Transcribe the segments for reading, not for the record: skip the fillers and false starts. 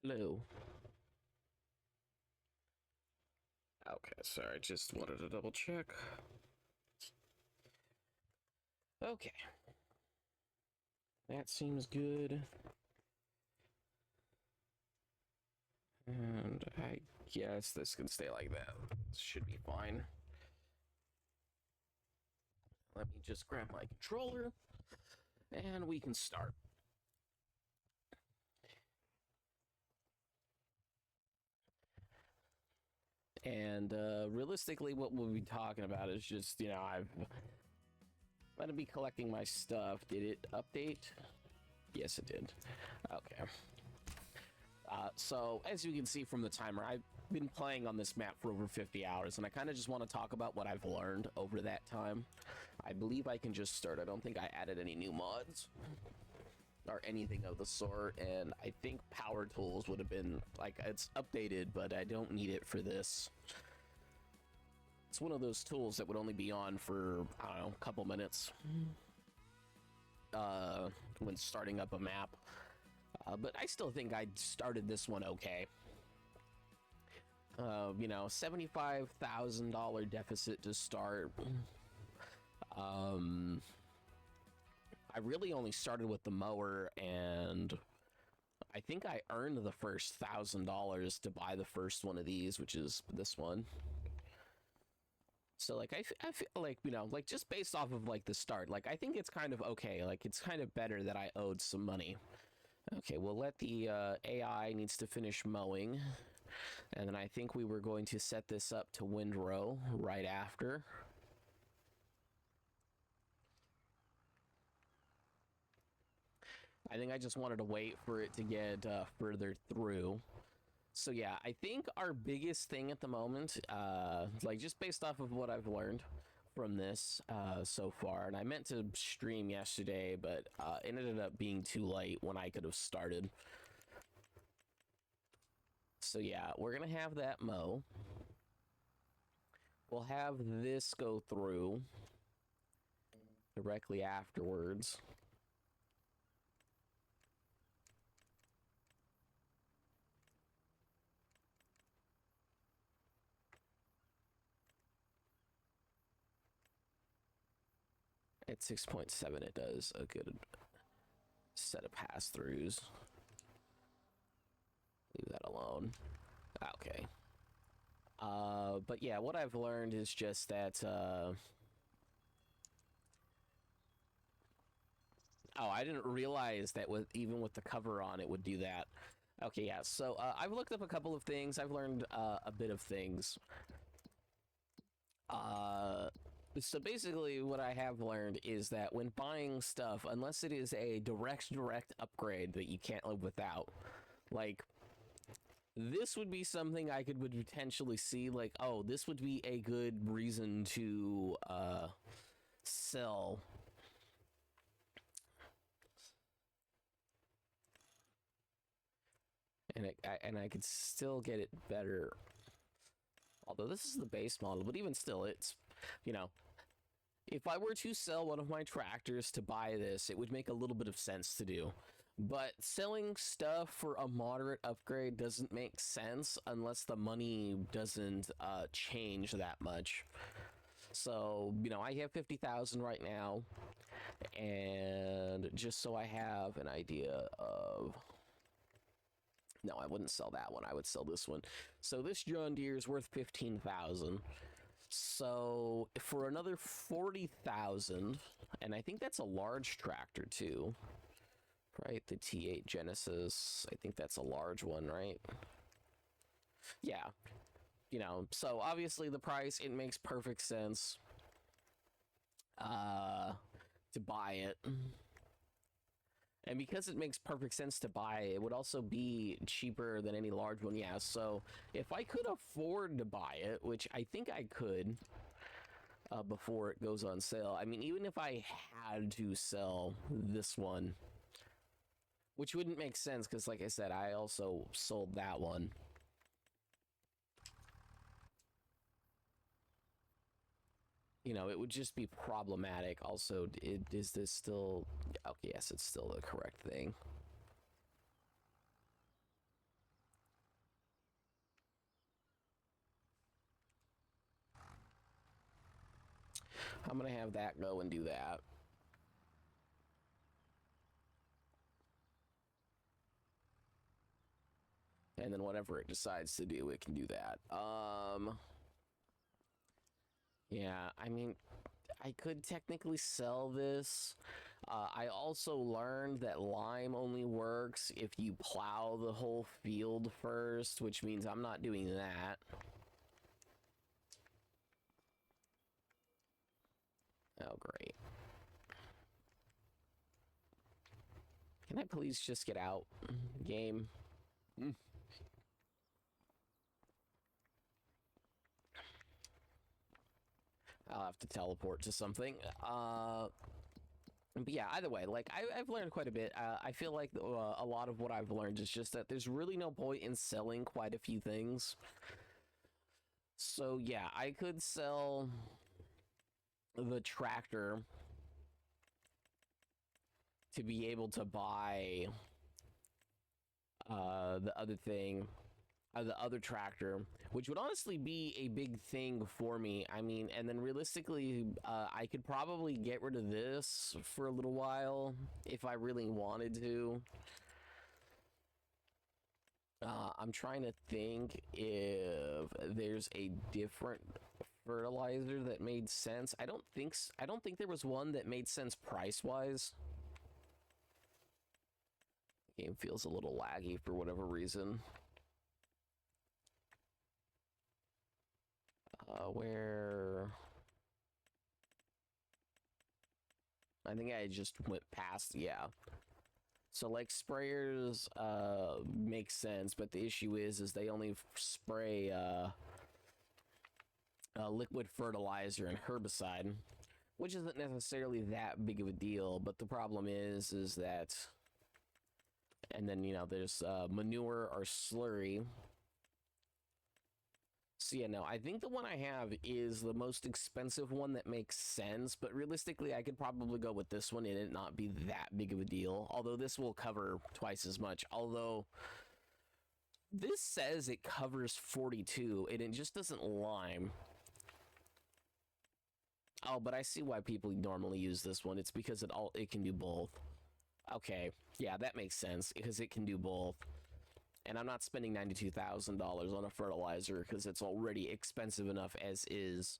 Hello. Okay, sorry, just wanted to double check. Okay, that seems good. And I guess this can stay like that. Should be fine. Let me just grab my controller and we can start. And realistically, what we'll be talking about is just, I'm going to be collecting my stuff. Did it update? Yes, it did. Okay. So, as you can see from the timer, I've been playing on this map for over 50 hours, and I kind of just want to talk about what I've learned over that time. I believe I can just start. I don't think I added any new mods or anything of the sort, and I think power tools would have been, like, it's updated, but I don't need it for this. It's one of those tools that would only be on for, I don't know, a couple minutes when starting up a map. But I still think I started this one okay. $75,000 deficit to start. I really only started with the mower, and I think I earned the first $1,000 to buy the first one of these, which is this one. So, like, I feel like, like, just based off of, like, the start, like, I think it's kind of okay. Like, it's kind of better that I owed some money. Okay, we'll let the AI needs to finish mowing. And then I think we were going to set this up to windrow right after. I think I just wanted to wait for it to get further through. So yeah, I think our biggest thing at the moment, like just based off of what I've learned from this so far, and I meant to stream yesterday, but it ended up being too late when I could have started. So yeah, we're gonna have that mow. We'll have this go through directly afterwards. At 6.7, it does a good set of pass-throughs. Leave that alone. Okay. But yeah, what I've learned is just that, oh, I didn't realize that even with the cover on, it would do that. Okay, yeah, so I've looked up a couple of things. I've learned a bit of things. So basically what I have learned is that when buying stuff, unless it is a direct upgrade that you can't live without, like, this would be something I would potentially see, like, oh, this would be a good reason to sell. And I could still get it better. Although this is the base model, but even still, it's, if I were to sell one of my tractors to buy this, it would make a little bit of sense to do. But selling stuff for a moderate upgrade doesn't make sense unless the money doesn't change that much. So, I have 50,000 right now, and just so I have an idea of... No, I wouldn't sell that one. I would sell this one. So this John Deere is worth 15,000. So for another 40,000, and I think that's a large tractor too, right? The T8 Genesis. I think that's a large one, right? Yeah. So obviously the price, it makes perfect sense to buy it. And because it makes perfect sense to buy, it would also be cheaper than any large one. Yeah, so if I could afford to buy it, which I think I could before it goes on sale. I mean, even if I had to sell this one, which wouldn't make sense because, like I said, I also sold that one. It would just be problematic. Also, is this still... Okay, yes, it's still the correct thing. I'm gonna have that go and do that. And then whatever it decides to do, it can do that. Yeah, I mean, I could technically sell this. I also learned that lime only works if you plow the whole field first, which means I'm not doing that. Oh, great. Can I please just get out, game? I'll have to teleport to something. But yeah, either way, like, I've learned quite a bit. I feel like a lot of what I've learned is just that there's really no point in selling quite a few things. So yeah, I could sell the tractor to be able to buy the other thing, the other tractor, which would honestly be a big thing for me. I mean, and then realistically, I could probably get rid of this for a little while if I really wanted to. I'm trying to think if there's a different fertilizer that made sense. I don't think there was one that made sense price-wise. Game feels a little laggy for whatever reason. Where... I think I just went past, yeah. So, like, sprayers, make sense, but the issue is they only spray, liquid fertilizer and herbicide, which isn't necessarily that big of a deal, but the problem is that... And then, you know, there's, manure or slurry. So yeah, no, I think the one I have is the most expensive one that makes sense, but realistically, I could probably go with this one and it not be that big of a deal, although this will cover twice as much, although this says it covers 42, and it just doesn't lime. Oh, but I see why people normally use this one. It's because it can do both. Okay, yeah, that makes sense, because it can do both. And I'm not spending $92,000 on a fertilizer because it's already expensive enough as is.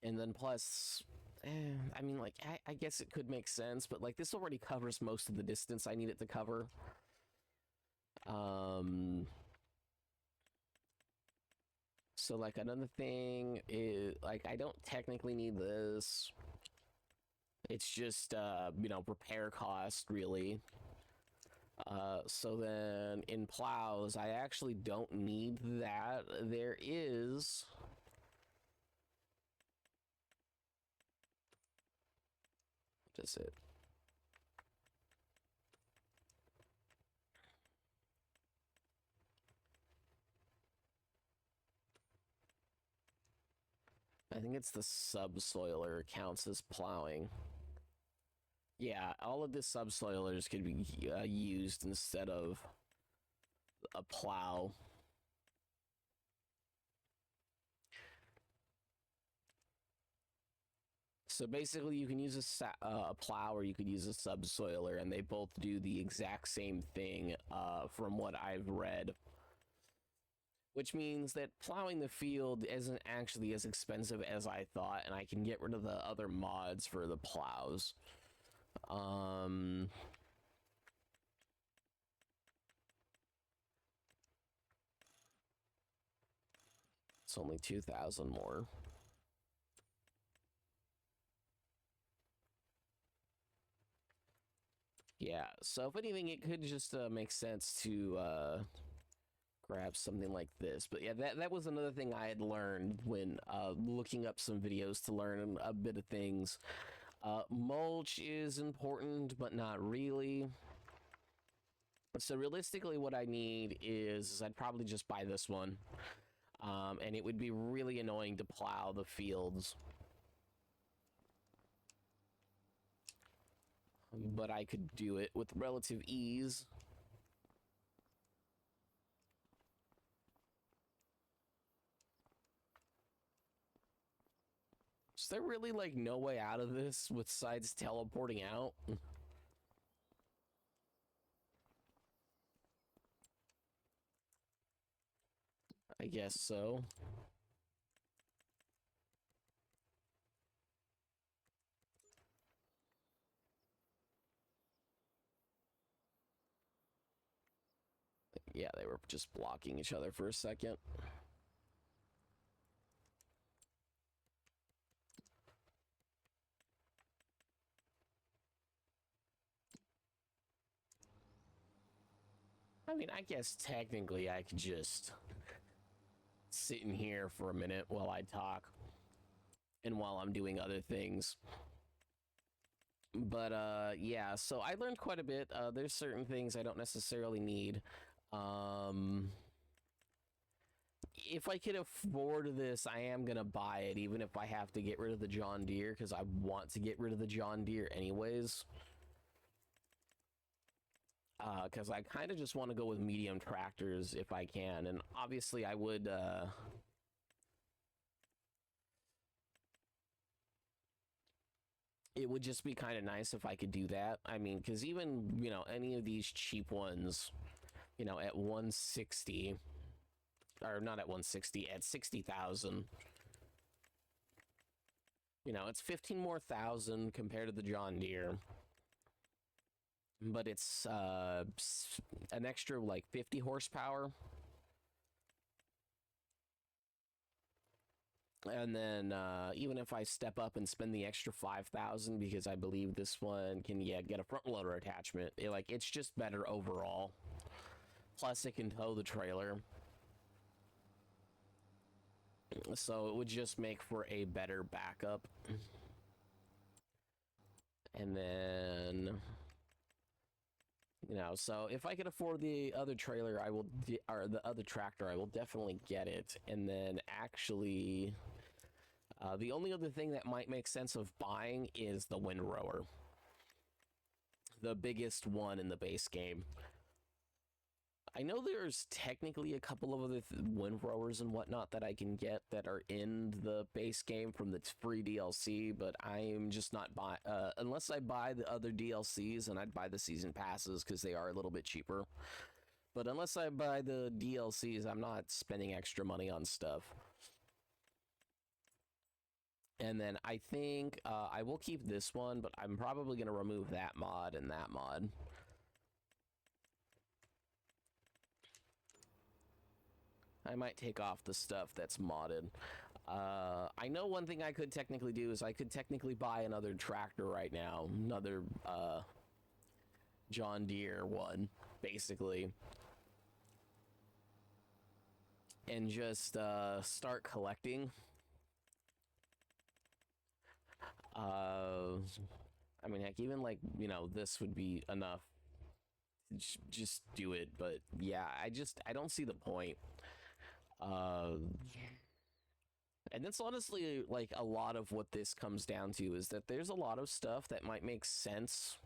And then plus, I mean, like, I guess it could make sense, but like this already covers most of the distance I need it to cover. So like another thing is, like, I don't technically need this. It's just, you know, repair cost, really. So then in plows, I actually don't need that. There is... What is it? I think it's the subsoiler counts as plowing. Yeah, all of the subsoilers could be used instead of a plow. So basically, you can use a plow or you could use a subsoiler, and they both do the exact same thing from what I've read. Which means that plowing the field isn't actually as expensive as I thought, and I can get rid of the other mods for the plows. It's only 2,000 more. Yeah, so if anything, it could just make sense to grab something like this. But yeah, that was another thing I had learned when looking up some videos to learn a bit of things. Mulch is important, but not really. So realistically, what I need is I'd probably just buy this one. And it would be really annoying to plow the fields. But I could do it with relative ease. there really like no way out of this besides teleporting out? I guess so. Yeah, they were just blocking each other for a second. I mean, I guess technically I could just sit in here for a minute while I talk and while I'm doing other things. But yeah, so I learned quite a bit. There's certain things I don't necessarily need. If I can afford this, I am gonna buy it, even if I have to get rid of the John Deere, because I want to get rid of the John Deere anyways. Because I kind of just want to go with medium tractors if I can, and obviously I would it would just be kind of nice if I could do that. I mean, because even, you know, any of these cheap ones, you know, at 160, or not at 160, at 60,000, you know, it's 15 more thousand compared to the John Deere, but it's an extra like 50 horsepower. And then even if I step up and spend the extra 5,000, because I believe this one can, yeah, get a front loader attachment, it's just better overall. Plus it can tow the trailer. So it would just make for a better backup. And then, you know, so if I could afford the other trailer, I will, or the other tractor, I will definitely get it. And then actually, the only other thing that might make sense of buying is the windrower. The biggest one in the base game. I know there's technically a couple of other windrowers and whatnot that I can get that are in the base game from the free DLC, but I'm just not buying, unless I buy the other DLCs, and I'd buy the season passes because they are a little bit cheaper. But unless I buy the DLCs, I'm not spending extra money on stuff. And then I think I will keep this one, but I'm probably going to remove that mod and that mod. I might take off the stuff that's modded. I know one thing I could technically do is I could technically buy another tractor right now. Another John Deere one, basically. And just start collecting. I mean, heck, even like, you know, this would be enough. Just do it. But yeah, I don't see the point. And that's honestly like a lot of what this comes down to, is that there's a lot of stuff that might make sense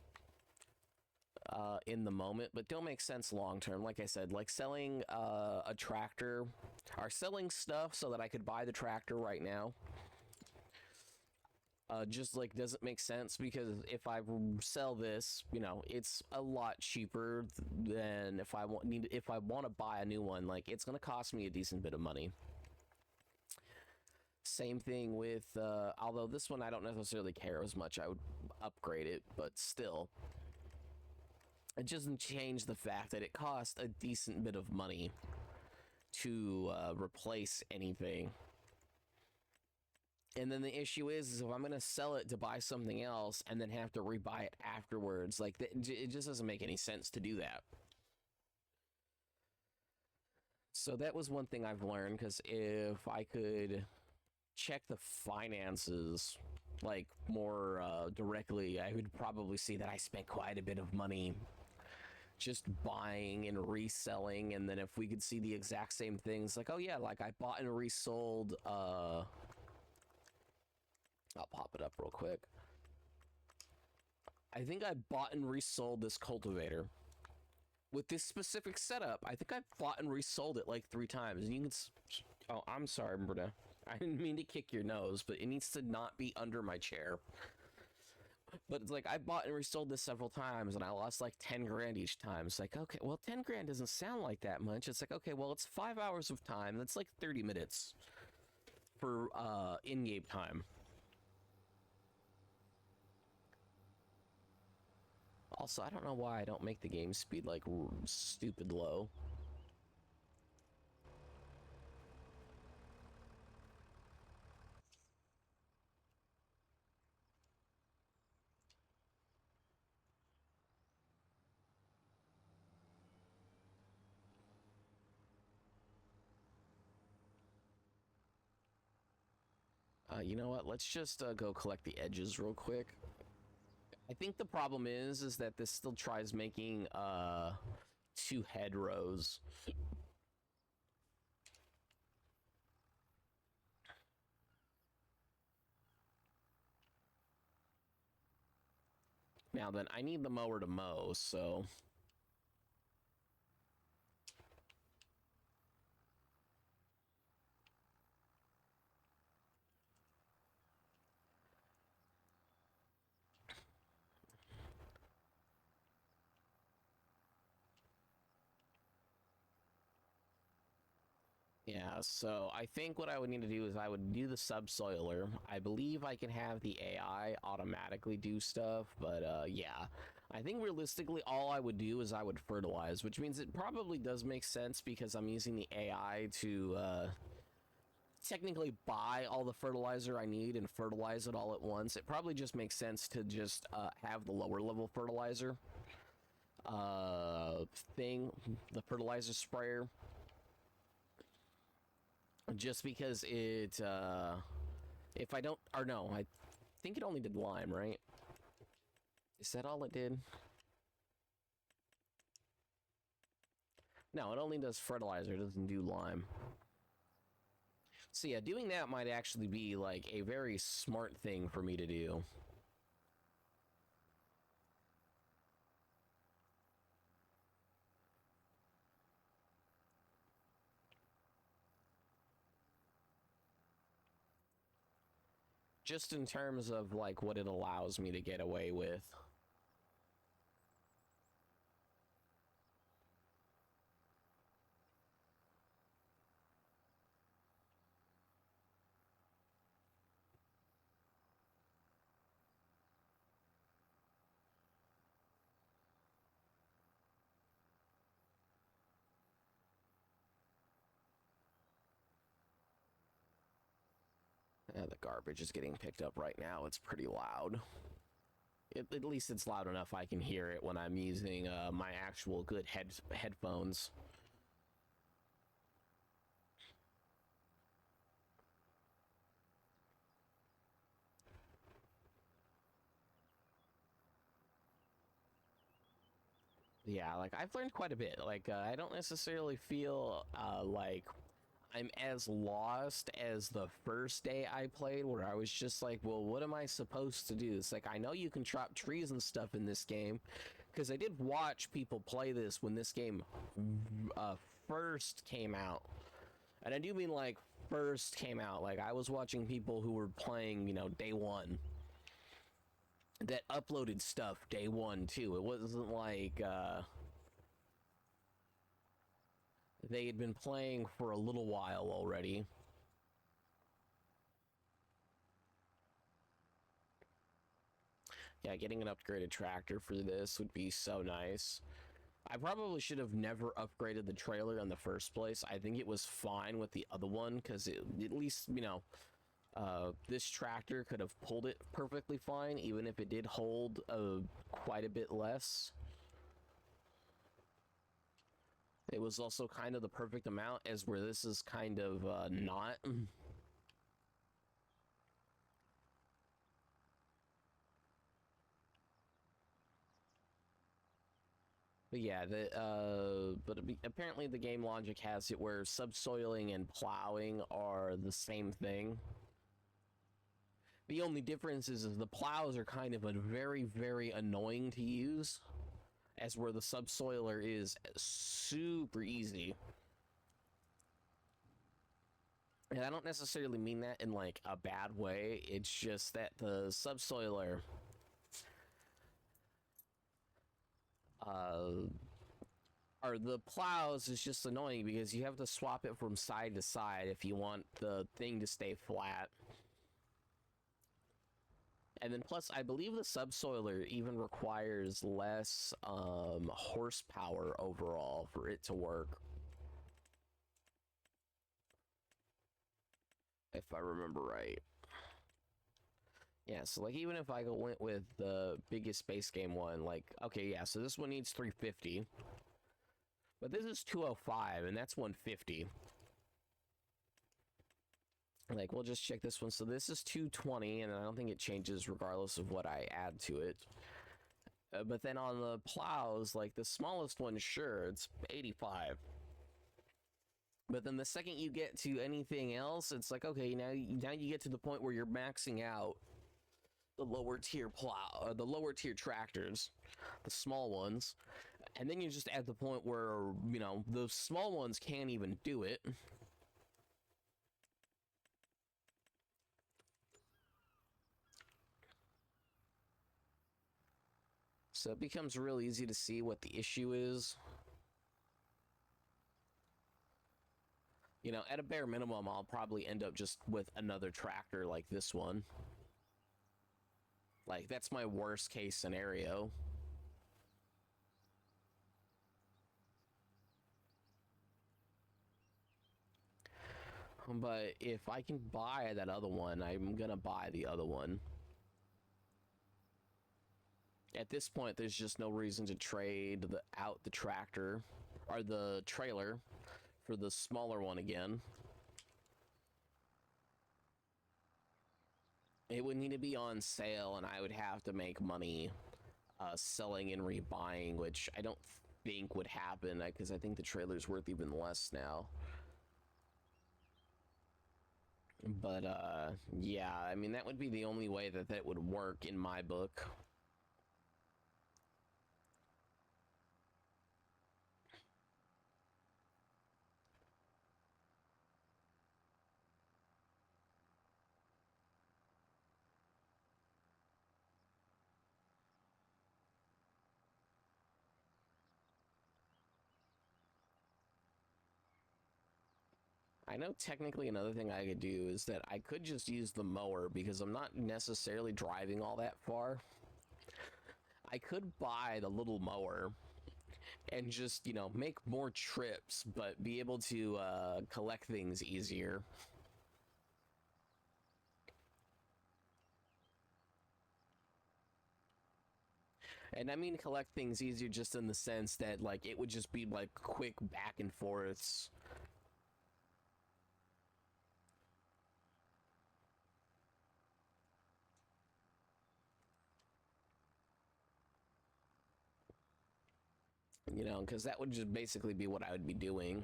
in the moment, but don't make sense long term. Like I said, like selling a tractor, or selling stuff so that I could buy the tractor right now. Just like doesn't make sense, because if I sell this, you know, it's a lot cheaper than if I want to buy a new one. Like, it's gonna cost me a decent bit of money. Same thing with although this one I don't necessarily care as much, I would upgrade it, but still, it doesn't change the fact that it costs a decent bit of money to replace anything. And then the issue is if I'm going to sell it to buy something else and then have to rebuy it afterwards, like, it just doesn't make any sense to do that. So that was one thing I've learned, because if I could check the finances, like, more directly, I would probably see that I spent quite a bit of money just buying and reselling. And then if we could see the exact same things, like, oh yeah, like I bought and resold, I'll pop it up real quick. I think I bought and resold this cultivator with this specific setup. I think I bought and resold it like 3 times. And you can, oh, I'm sorry, Bruna. I didn't mean to kick your nose, but it needs to not be under my chair. But it's like, I bought and resold this several times, and I lost like 10 grand each time. It's like, okay, well, 10 grand doesn't sound like that much. It's like, okay, well, it's 5 hours of time. That's like 30 minutes for in-game time. Also, I don't know why I don't make the game speed like stupid low. You know what? Let's just go collect the edges real quick. I think the problem is that this still tries making 2 head rows. Now then, I need the mower to mow, so... Yeah, so I think what I would need to do is I would do the subsoiler. I believe I can have the AI automatically do stuff, but yeah. I think realistically all I would do is I would fertilize, which means it probably does make sense because I'm using the AI to technically buy all the fertilizer I need and fertilize it all at once. It probably just makes sense to just have the lower level fertilizer thing, the fertilizer sprayer. Just because it, if I don't, or no, I think it only did lime, right? Is that all it did? No, it only does fertilizer, it doesn't do lime. So yeah, doing that might actually be like a very smart thing for me to do. Just in terms of like what it allows me to get away with. The garbage is getting picked up right now. It's pretty loud. At least it's loud enough I can hear it when I'm using my actual good headphones. Yeah, like I've learned quite a bit. Like I don't necessarily feel like I'm as lost as the first day I played, where I was just like, well, what am I supposed to do? It's like, I know you can chop trees and stuff in this game, because I did watch people play this when this game first came out. And I do mean like first came out. Like I was watching people who were playing, you know, day one, that uploaded stuff day one too. It wasn't like they had been playing for a little while already. Yeah, getting an upgraded tractor for this would be so nice. I probably should have never upgraded the trailer in the first place. I think it was fine with the other one, because at least, you know, this tractor could have pulled it perfectly fine, even if it did hold quite a bit less. It was also kind of the perfect amount, as where this is kind of not. But yeah, apparently the game logic has it where subsoiling and plowing are the same thing. The only difference is the plows are kind of a very, very annoying to use, as where the subsoiler is super easy. And I don't necessarily mean that in like a bad way. It's just that the subsoiler or the plows is just annoying because you have to swap it from side to side if you want the thing to stay flat. And then plus, I believe the subsoiler even requires less horsepower overall for it to work. If I remember right. Yeah, so like even if I went with the biggest base game one, like, okay, yeah, so this one needs 350. But this is 205, and that's 150. Like, we'll just check this one. So this is 220, and I don't think it changes regardless of what I add to it. But then on the plows, like the smallest one, sure, it's 85. But then the second you get to anything else, it's like, okay, now you get to the point where you're maxing out the lower tier plow, the lower tier tractors, the small ones. And then you're just at the point where, you know, those small ones can't even do it. So it becomes real easy to see what the issue is. You know, at a bare minimum, I'll probably end up just with another tractor like this one. Like, that's my worst case scenario. But if I can buy that other one, I'm gonna buy the other one. At this point, there's just no reason to trade out the tractor or the trailer for the smaller one again. It would need to be on sale, and I would have to make money selling and rebuying, which I don't think would happen because I think the trailer's worth even less now. But yeah, I mean, that would be the only way that that would work in my book. I know technically another thing I could do is that I could just use the mower because I'm not necessarily driving all that far. I could buy the little mower and just, you know, make more trips, but be able to collect things easier. And I mean collect things easier just in the sense that, like, it would just be, like, quick back and forths. You know, because that would just basically be what I would be doing.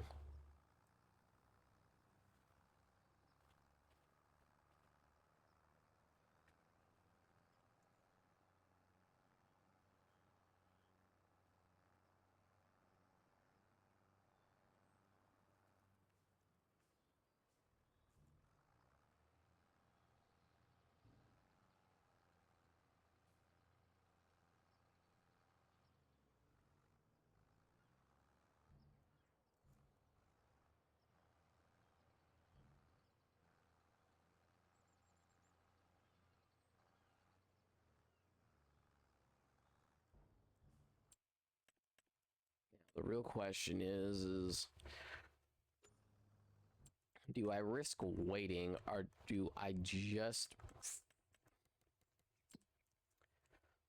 The real question is do I risk waiting or do I just...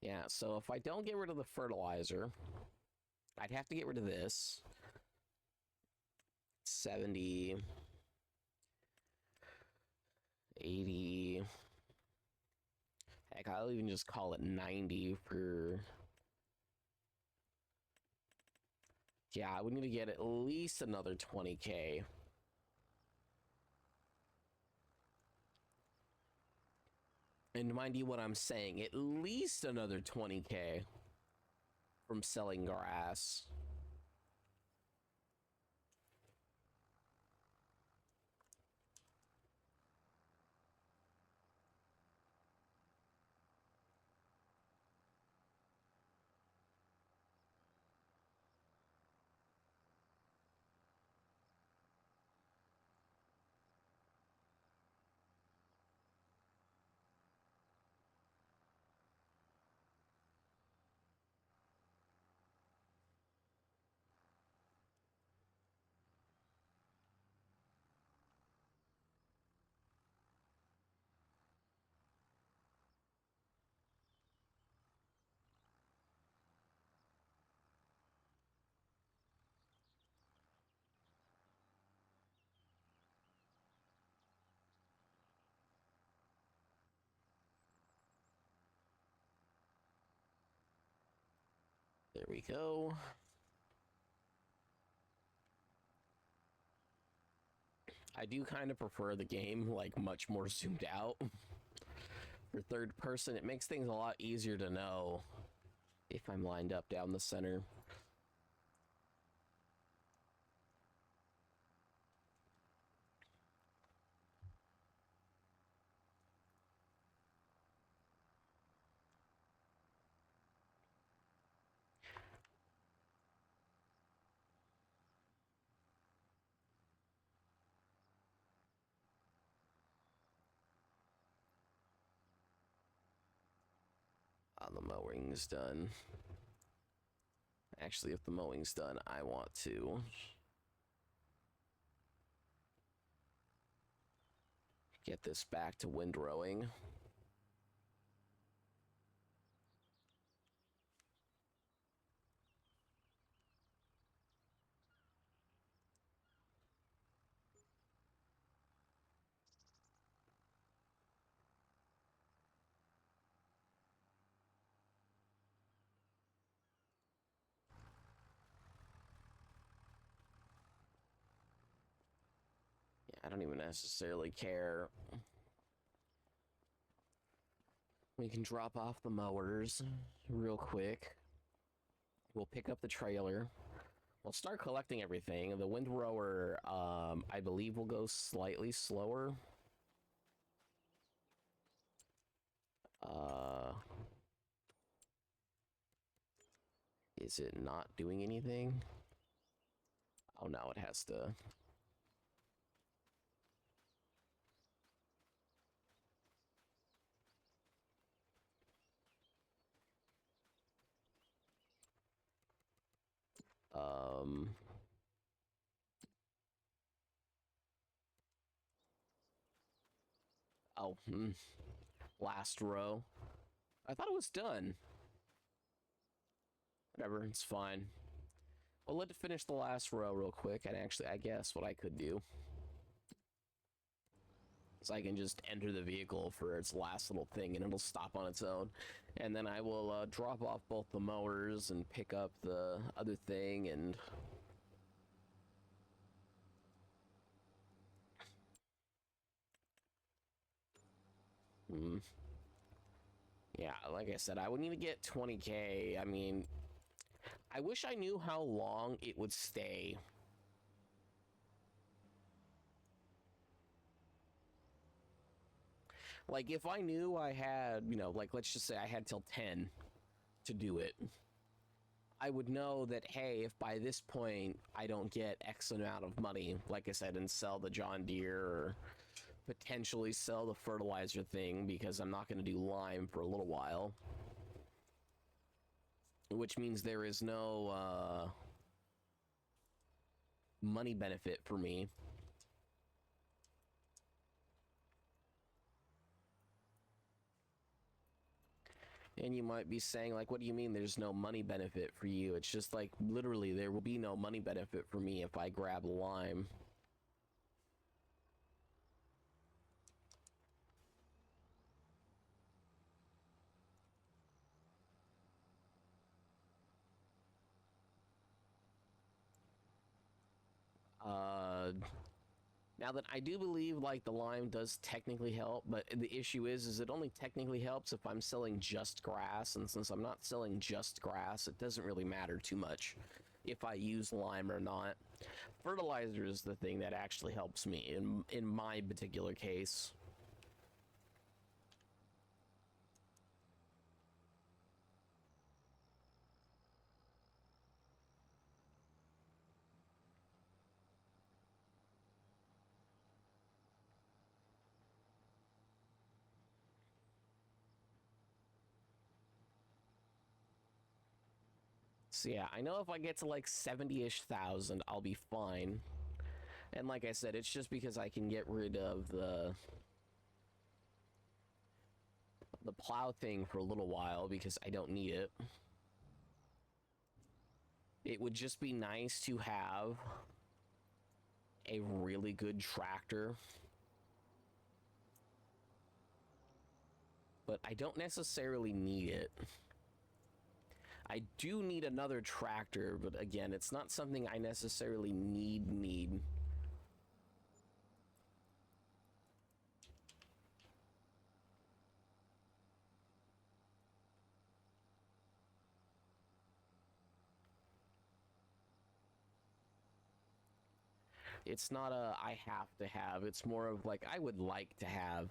Yeah, so if I don't get rid of the fertilizer, I'd have to get rid of this. 70, 80. Heck, I'll even just call it 90 for... Yeah, I would need to get at least another 20K. And mind you what I'm saying, at least another 20K from selling grass. we go. I do kind of prefer the game like much more zoomed out. For third person, it makes things a lot easier to know if I'm lined up down the center. The mowing's done. Actually, if the mowing's done, I want to get this back to windrowing. I don't even necessarily care. We can drop off the mowers real quick. We'll pick up the trailer. We'll start collecting everything. The windrower, I believe, will go slightly slower. Is it not doing anything? Oh, no, it has to... Oh, last row. I thought it was done. Whatever, it's fine. Well, let's finish the last row real quick, and actually, I guess what I could do is I can just enter the vehicle for its last little thing, and it'll stop on its own. And then I will drop off both the mowers and pick up the other thing, and... Yeah, like I said, I would need to get 20K. I mean, I wish I knew how long it would stay. Like, if I knew I had, you know, like, let's just say I had till 10 to do it, I would know that, hey, if by this point I don't get X amount of money, like I said, and sell the John Deere or potentially sell the fertilizer thing, because I'm not going to do lime for a little while, which means there is no money benefit for me. And you might be saying, like, what do you mean there's no money benefit for you? It's just like, literally, there will be no money benefit for me if I grab lime. Now that I do believe, like, the lime does technically help, but the issue is it only technically helps if I'm selling just grass, and since I'm not selling just grass, it doesn't really matter too much if I use lime or not. Fertilizer is the thing that actually helps me in my particular case. So yeah, I know if I get to like 70-ish thousand, I'll be fine. And like I said, it's just because I can get rid of the plow thing for a little while because I don't need it. It would just be nice to have a really good tractor. But I don't necessarily need it. I do need another tractor, but again, it's not something I necessarily need. It's not a I have to have. It's more of like I would like to have.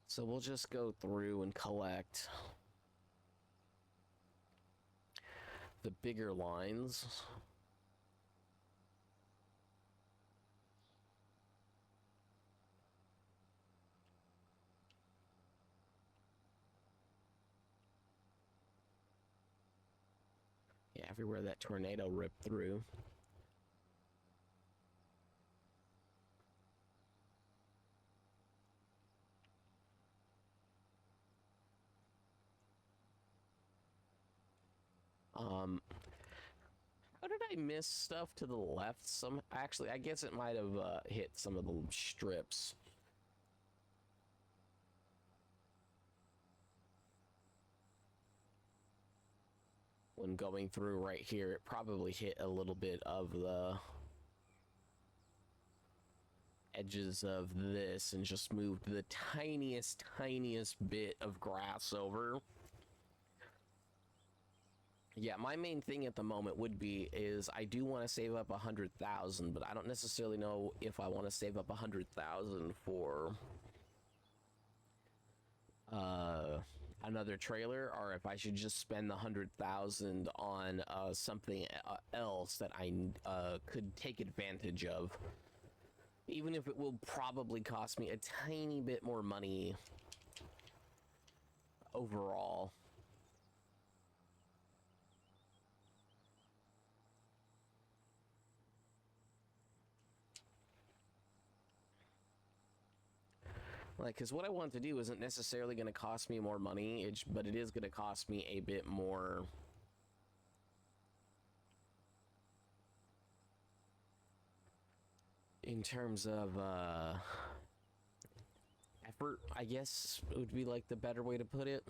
So we'll just go through and collect the bigger lines. Yeah, everywhere that tornado ripped through. How did I miss stuff to the left? Actually, I guess it might have hit some of the strips. When going through right here, it probably hit a little bit of the edges of this and just moved the tiniest bit of grass over. Yeah, my main thing at the moment would be is I do want to save up 100,000, but I don't necessarily know if I want to save up 100,000 for another trailer, or if I should just spend the 100,000 on something else that I could take advantage of, even if it will probably cost me a tiny bit more money overall. Like, because what I want to do isn't necessarily going to cost me more money, but it is going to cost me a bit more in terms of effort, I guess would be like the better way to put it.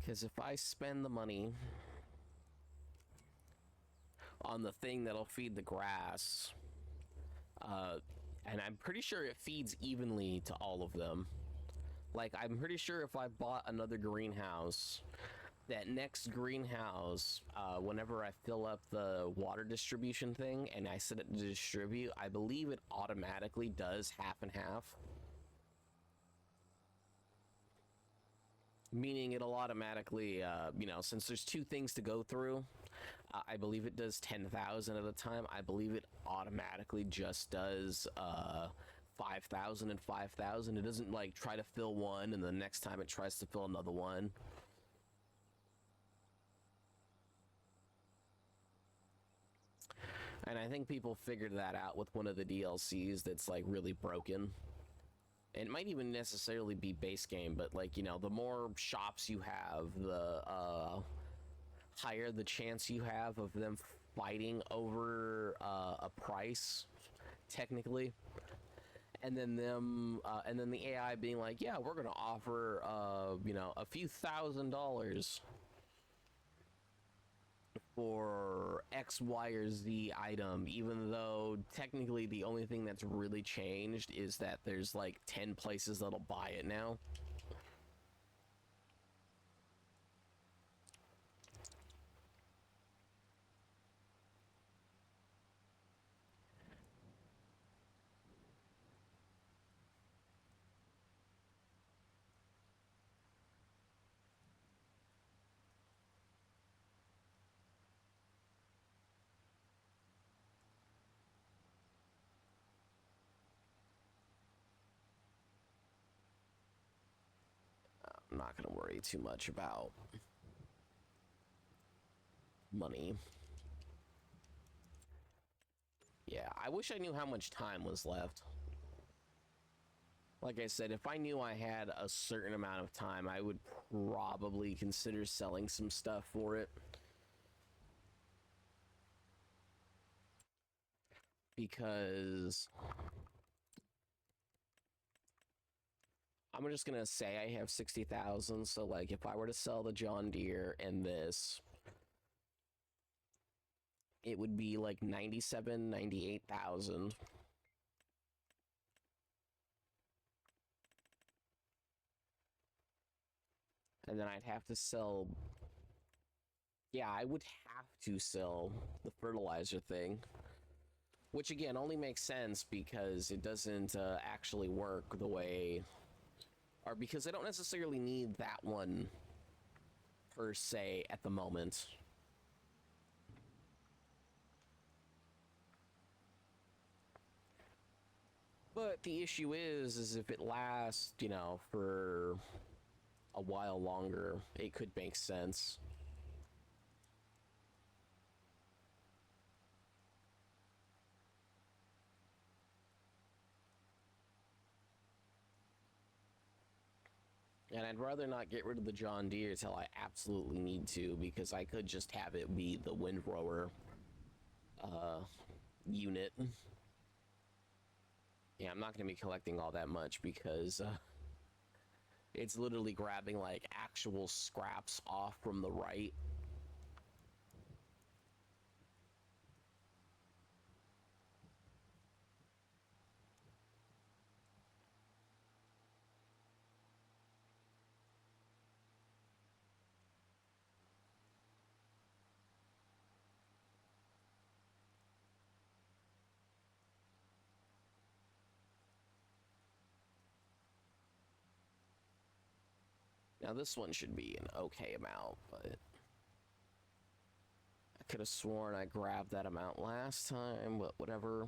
Because if I spend the money on the thing that'll feed the grass, and I'm pretty sure it feeds evenly to all of them. Like, I'm pretty sure if I bought another greenhouse, that next greenhouse, whenever I fill up the water distribution thing and I set it to distribute, I believe it automatically does half and half. Meaning it'll automatically, since there's two things to go through, I believe it does 10,000 at a time. I believe it automatically just does 5,000 and 5,000. It doesn't like try to fill one and the next time it tries to fill another one. And I think people figured that out with one of the DLCs that's like really broken. It might even necessarily be base game, but like, the more shops you have, the higher the chance you have of them fighting over a price, technically. And then the AI being like, yeah, we're gonna offer a few $1,000s for X, Y, or Z item, even though technically the only thing that's really changed is that there's like 10 places that'll buy it now. I'm not going to worry too much about money. Yeah, I wish I knew how much time was left. Like I said, if I knew I had a certain amount of time, I would probably consider selling some stuff for it. Because I'm just gonna say I have 60,000, so like if I were to sell the John Deere and this, it would be like 97, 98,000. And then I'd have to sell, yeah, I would have to sell the fertilizer thing. Which again only makes sense because it doesn't actually work the way, or because I don't necessarily need that one per se at the moment. But the issue is if it lasts, you know, for a while longer, it could make sense. And I'd rather not get rid of the John Deere till I absolutely need to, because I could just have it be the Windrower unit. Yeah, I'm not going to be collecting all that much because it's literally grabbing like actual scraps off from the right. Now this one should be an okay amount, but I could have sworn I grabbed that amount last time, but whatever.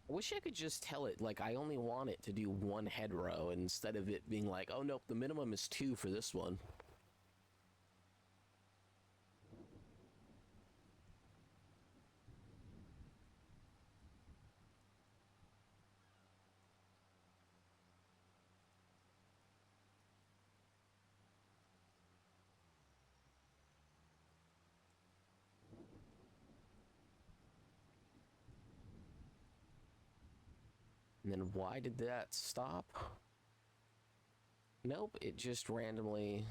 I wish I could just tell it, like, I only want it to do one head row instead of it being like, oh, nope, the minimum is 2 for this one. And then why did that stop? Nope, it just randomly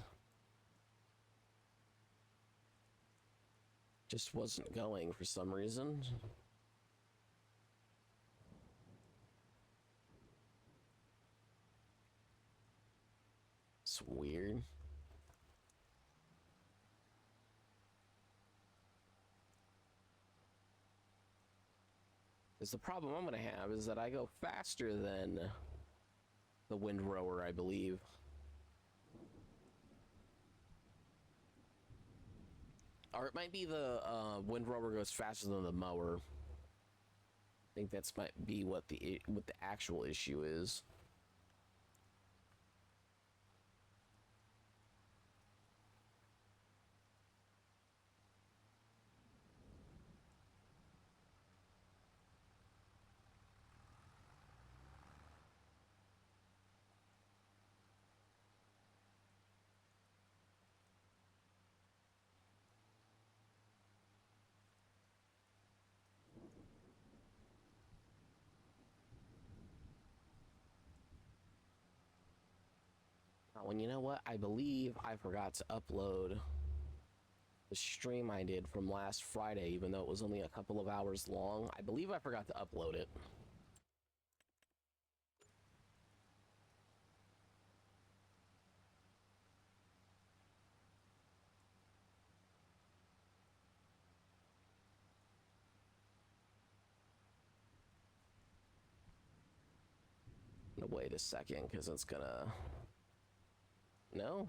just wasn't going for some reason. It's weird. Because the problem I'm going to have is that I go faster than the Windrower, I believe. Or it might be the Windrower goes faster than the mower. I think that's might be what the actual issue is. Oh, and you know what? I believe I forgot to upload the stream I did from last Friday, even though it was only a couple of hours long. I believe I forgot to upload it. Wait a second, because it's gonna... No?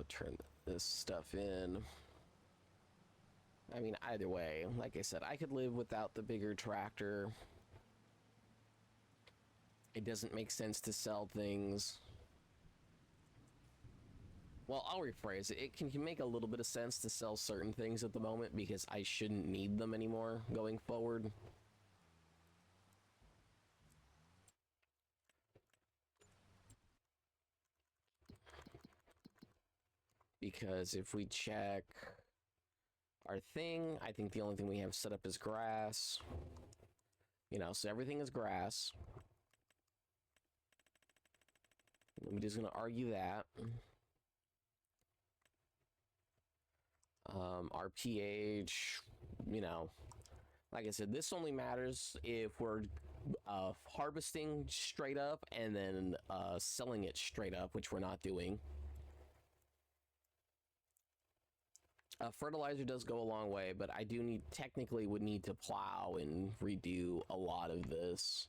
turn this stuff in. I mean, either way, like I said, I could live without the bigger tractor. It doesn't make sense to sell things. Well, I'll rephrase it. It can make a little bit of sense to sell certain things at the moment because I shouldn't need them anymore going forward. Because if we check our thing, I think the only thing we have set up is grass. You know, so everything is grass. I'm just going to argue that. Our pH, you know, like I said, this only matters if we're harvesting straight up and then selling it straight up, which we're not doing. Fertilizer does go a long way, but I do technically would need to plow and redo a lot of this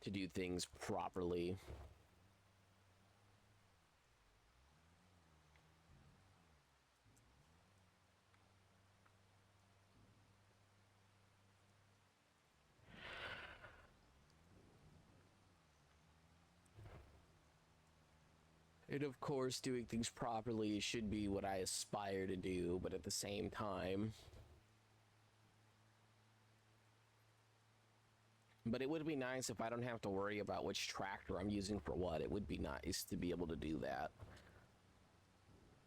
to do things properly. And of course, doing things properly should be what I aspire to do, but at the same time... But it would be nice if I don't have to worry about which tractor I'm using for what. It would be nice to be able to do that.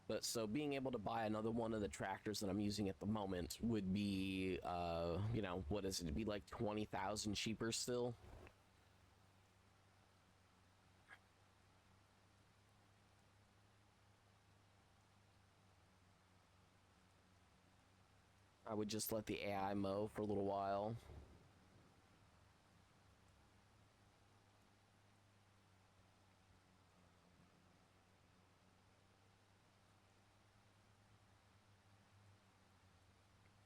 But so being able to buy another one of the tractors that I'm using at the moment would be, you know, what is it? It'd be like 20,000 cheaper still. I would just let the AI mow for a little while.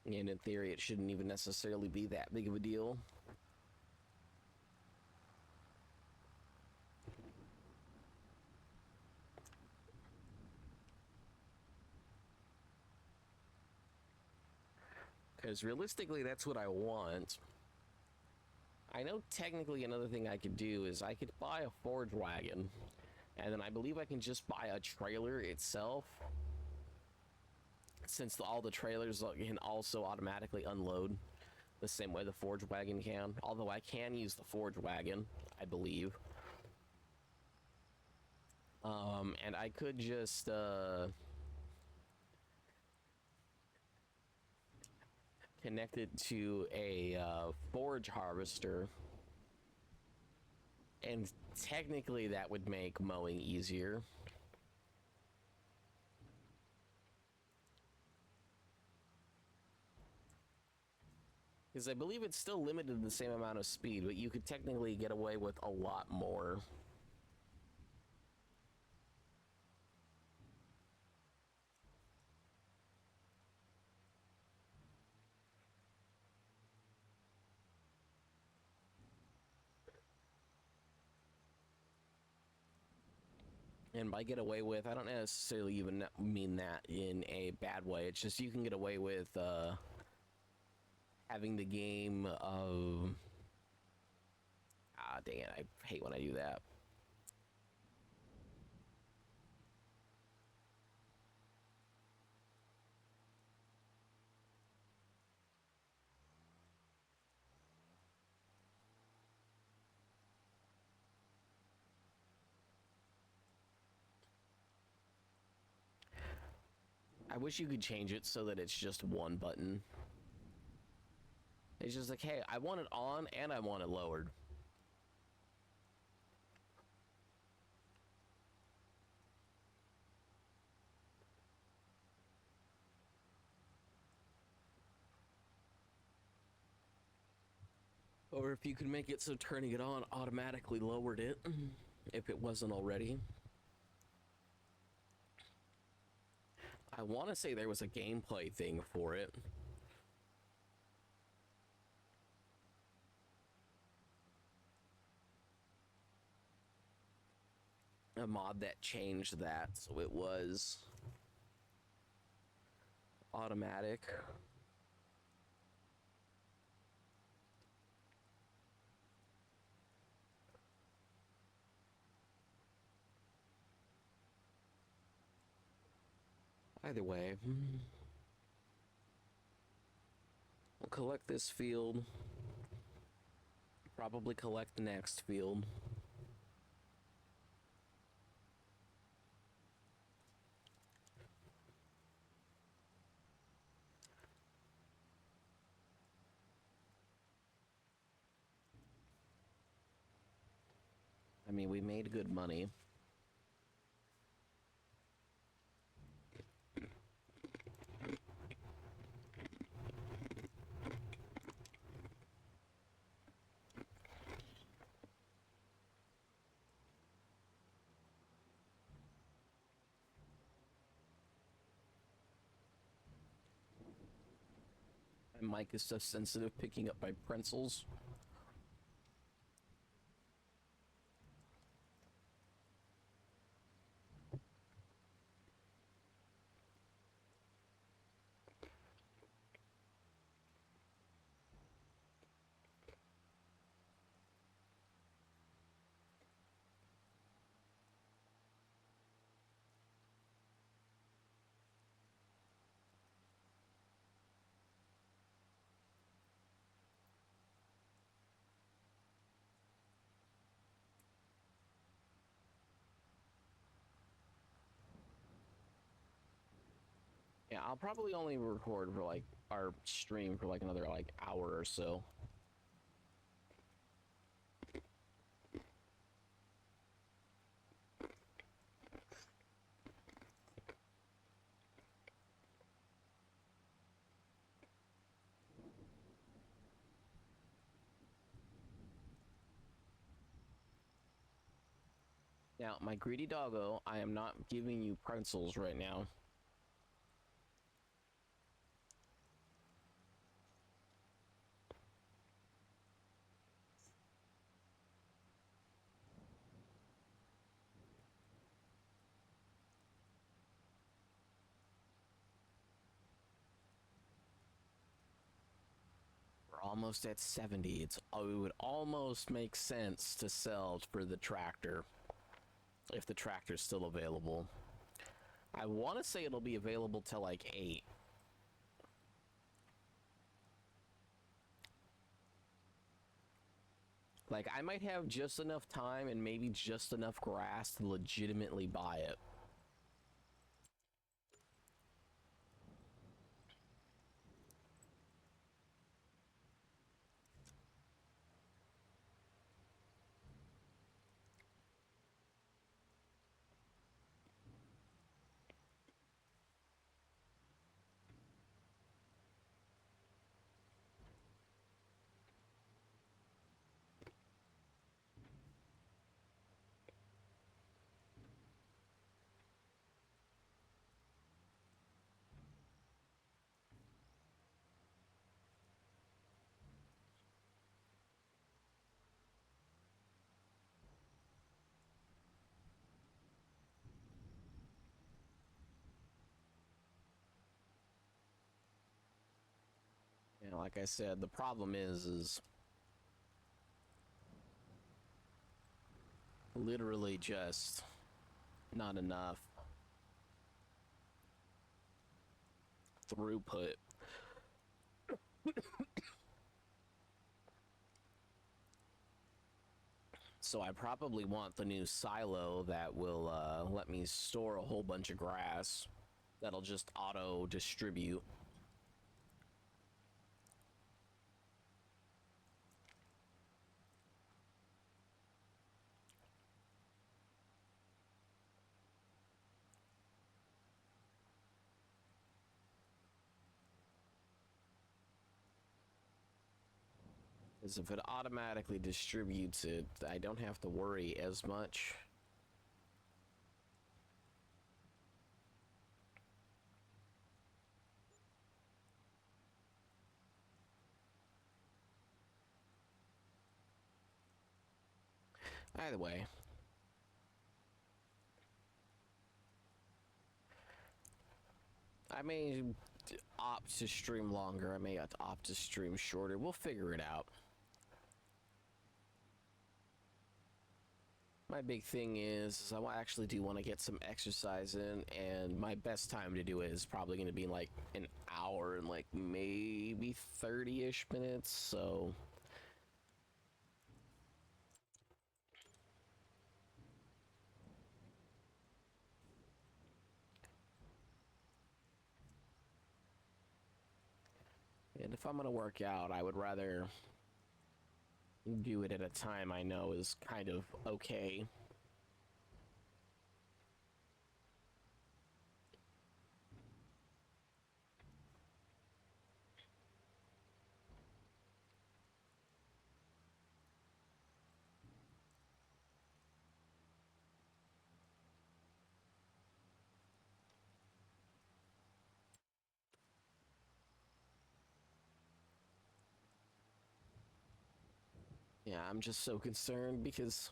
And in theory, it shouldn't even necessarily be that big of a deal. Because realistically, that's what I want. I know technically another thing I could do is I could buy a forage wagon. And then I believe I can just buy a trailer itself. Since all the trailers can also automatically unload the same way the forage wagon can. Although I can use the forage wagon, I believe. And I could just connect it to a forage harvester, and technically that would make mowing easier. Because I believe it's still limited to the same amount of speed, but you could technically get away with a lot more. And by get away with, I don't necessarily even mean that in a bad way. It's just you can get away with having the game of... Ah, dang it, I hate when I do that. I wish you could change it so that it's just one button. It's just like, hey, I want it on and I want it lowered. Or if you could make it so turning it on automatically lowered it, if it wasn't already. I want to say there was a gameplay thing for it. a mod that changed that, so it was automatic. Either way, we'll collect this field. Probably collect the next field. I mean, we made good money. My mic is so sensitive picking up my pretzels. Yeah, I'll probably only record for like our stream for like another like hour or so. Now, my greedy doggo, I am not giving you pretzels right now. We're almost at 70. It would almost make sense to sell for the tractor if the tractor's still available. I want to say it'll be available till like 8. Like, I might have just enough time and maybe just enough grass to legitimately buy it. You know, like I said, the problem is literally just not enough throughput. So I probably want the new silo that will let me store a whole bunch of grass that'll just auto distribute. Because if it automatically distributes it, I don't have to worry as much. Either way, I may opt to stream longer. I may opt to stream shorter. We'll figure it out. My big thing is I actually do want to get some exercise in, and my best time to do it is probably going to be in like an hour and like maybe 30-ish minutes, so... And if I'm going to work out, I would rather do it at a time I know is kind of okay. Yeah, I'm just so concerned because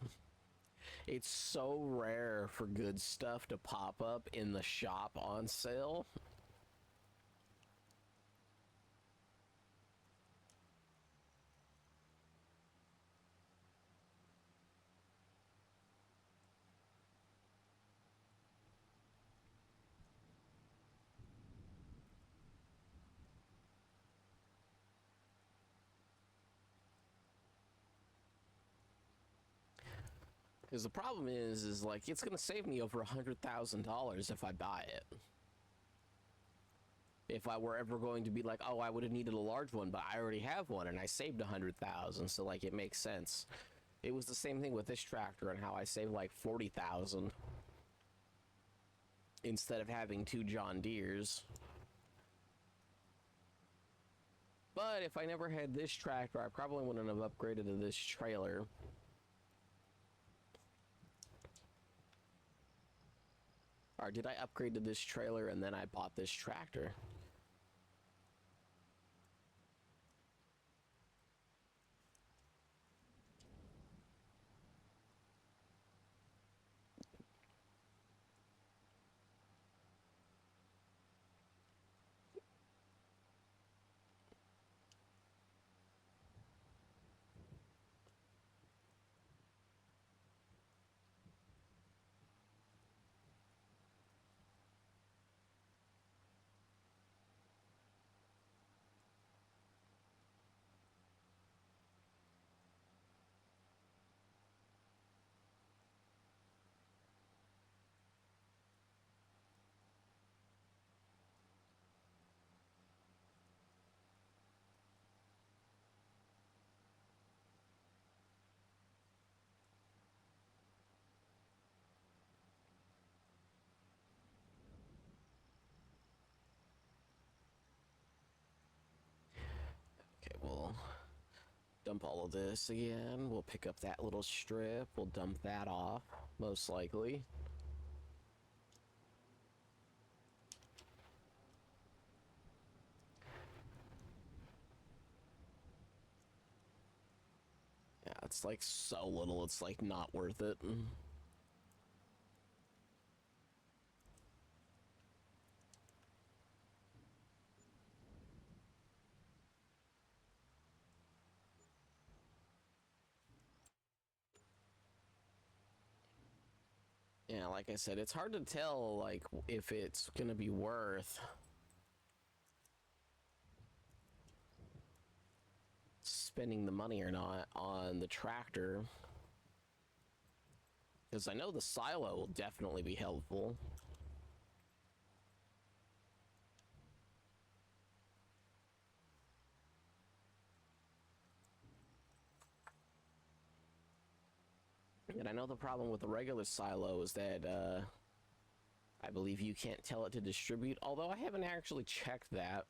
it's so rare for good stuff to pop up in the shop on sale. Because the problem is like, it's gonna save me over $100,000 if I buy it. If I were ever going to be like, oh, I would have needed a large one, but I already have one and I saved 100,000, so like, it makes sense. It was the same thing with this tractor and how I saved like 40,000 instead of having 2 John Deeres. But if I never had this tractor, I probably wouldn't have upgraded to this trailer. Or did I upgrade to this trailer and then I bought this tractor? Okay, we'll dump all of this again. We'll pick up that little strip. We'll dump that off, most likely. Yeah, it's like so little, it's like not worth it. Yeah, like I said, it's hard to tell, like, if it's gonna be worth spending the money or not on the tractor. Because I know the silo will definitely be helpful. And I know the problem with the regular silo is that, I believe you can't tell it to distribute, although I haven't actually checked that.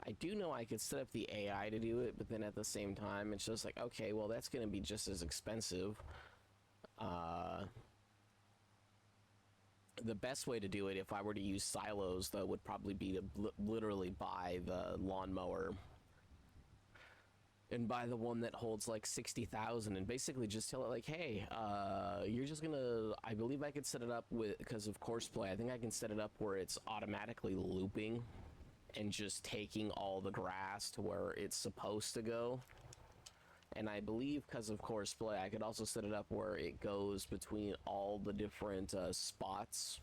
I do know I could set up the AI to do it, but then at the same time, it's just like, okay, well, that's going to be just as expensive. The best way to do it, if I were to use silos, though, would probably be to literally buy the lawnmower. and buy the one that holds like 60,000 and basically just tell it like, hey, you're just gonna, I believe I could set it up with, because of Courseplay, I think I can set it up where it's automatically looping and just taking all the grass to where it's supposed to go. And I believe because of Courseplay, I could also set it up where it goes between all the different spots.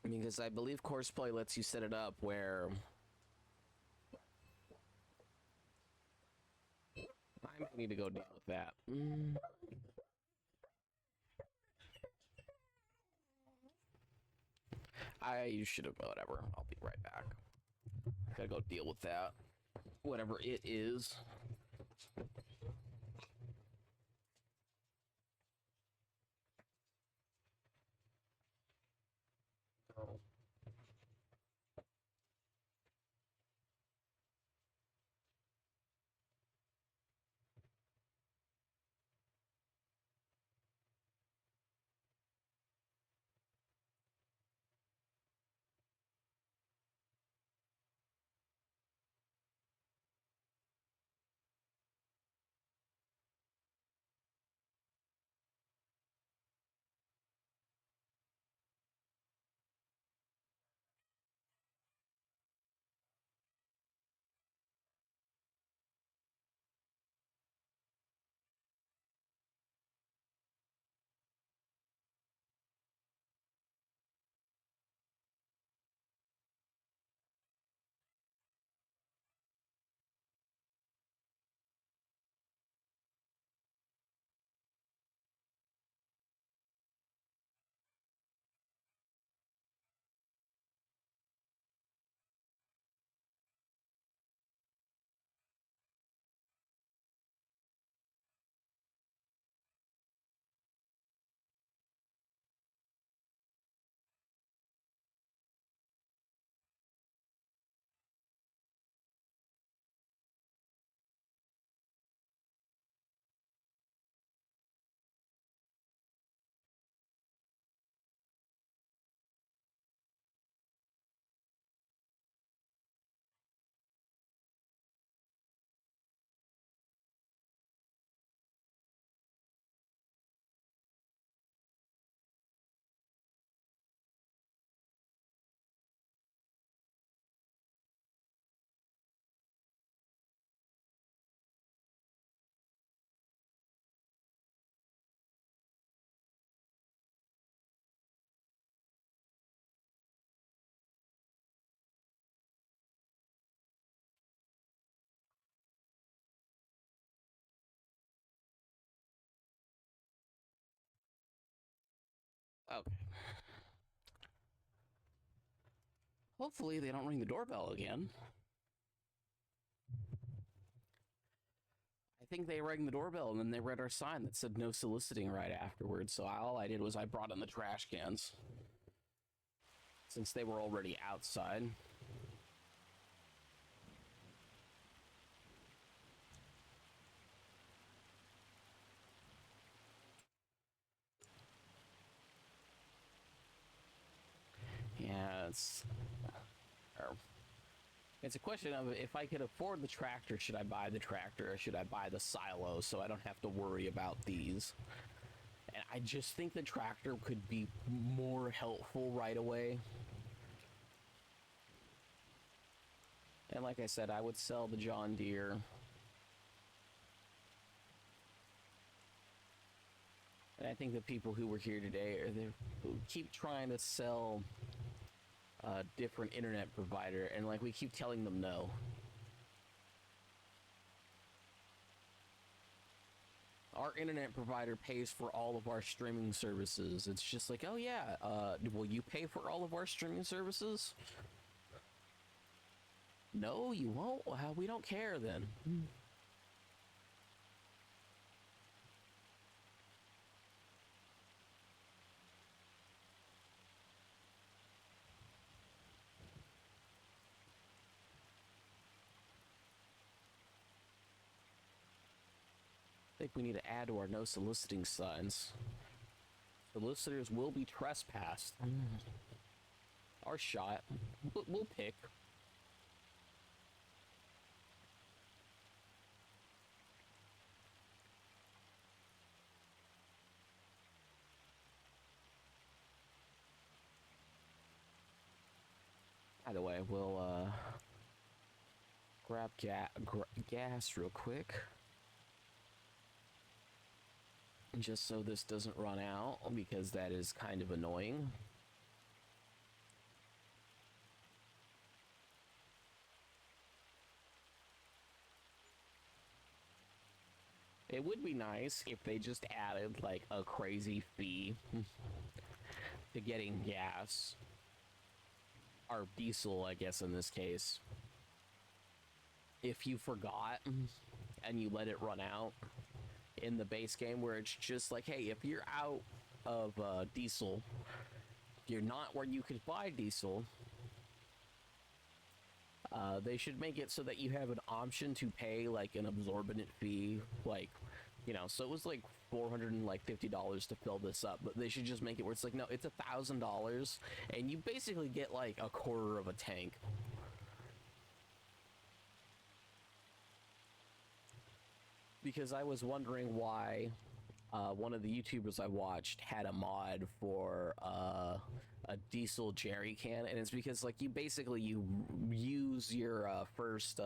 Because I believe Courseplay lets you set it up where I might need to go deal with that. I should have, whatever. I'll be right back. Gotta go deal with that. Whatever it is. Okay. Hopefully they don't ring the doorbell again. I think they rang the doorbell and then they read our sign that said no soliciting right afterwards. So all I did was I brought in the trash cans since they were already outside. Yeah, it's a question of if I could afford the tractor, should I buy the tractor or should I buy the silo so I don't have to worry about these? And I just think the tractor could be more helpful right away. And like I said, I would sell the John Deere. And I think the people who were here today who keep trying to sell a different internet provider, and like we keep telling them no. Our internet provider pays for all of our streaming services. It's just like, oh yeah, will you pay for all of our streaming services? No, you won't. Well, we don't care then. I think we need to add to our no soliciting signs The listeners will be trespassed. Or shot. We'll pick. By the way, we'll grab gas real quick. Just so this doesn't run out, because that is kind of annoying. It would be nice if they just added like a crazy fee to getting gas. Or diesel, I guess, in this case. If you forgot and you let it run out in the base game, where it's just like, hey, if you're out of diesel, you're not where you could buy diesel, they should make it so that you have an option to pay like an absorbent fee, like, you know, so it was like $450 to fill this up, but they should just make it where it's like, no, it's $1,000 and you basically get like a quarter of a tank. Because I was wondering why one of the YouTubers I watched had a mod for a diesel jerry can, and it's because like you use your first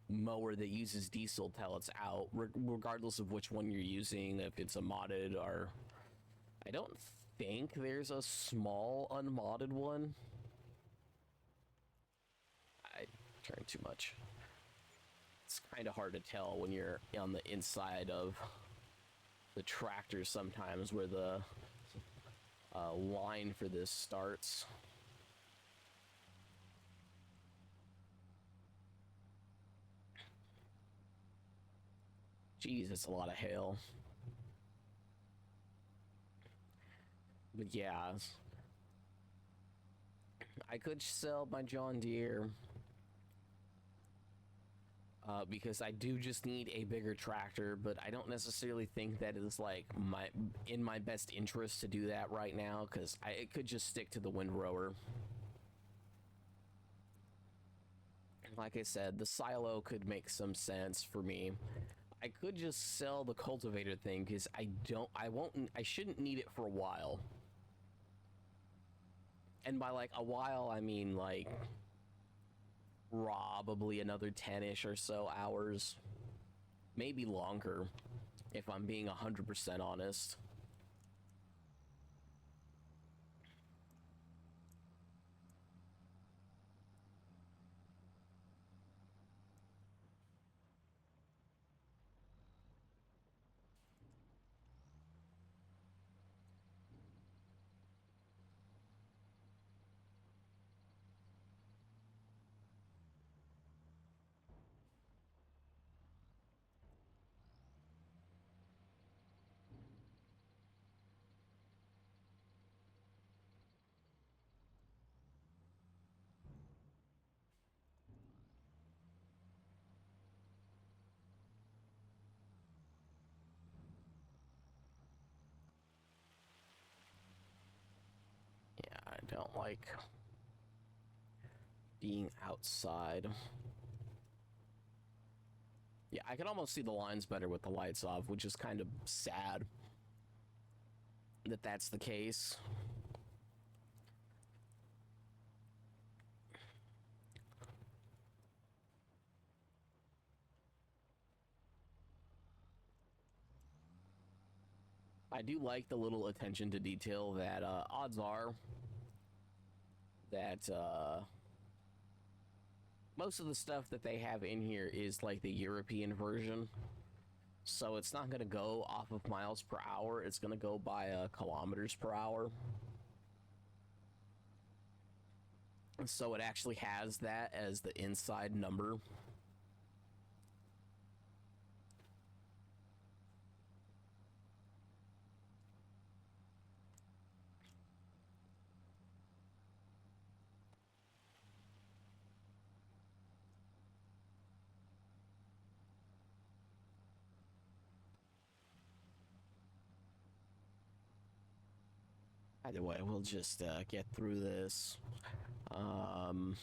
mower that uses diesel till it's out, regardless of which one you're using, if it's a modded or... I don't think there's a small unmodded one. I turned too much. It's kind of hard to tell when you're on the inside of the tractor sometimes where the line for this starts. Jeez, it's a lot of hail. But yeah, I could sell my John Deere because I do just need a bigger tractor, but I don't necessarily think that is like in my best interest to do that right now, because it could just stick to the windrower. Like I said, the silo could make some sense for me. I could just sell the cultivator thing because I shouldn't need it for a while. And by like a while, I mean like probably another 10-ish or so hours, maybe longer, if I'm being 100% honest. Yeah, I don't like being outside. Yeah, I can almost see the lines better with the lights off, which is kind of sad that that's the case. I do like the little attention to detail that odds are that most of the stuff that they have in here is like the European version. So it's not going to go off of miles per hour. It's going to go by kilometers per hour. So it actually has that as the inside number. Either way, we'll just get through this. Um,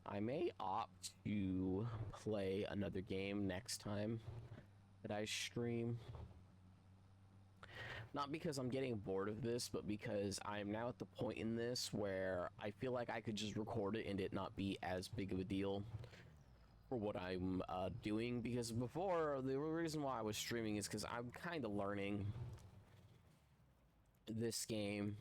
I may opt to play another game next time that I stream. Not because I'm getting bored of this, but because I'm now at the point in this where I feel like I could just record it and it not be as big of a deal for what I'm doing. Because before, the reason why I was streaming is because I'm kind of learning this game.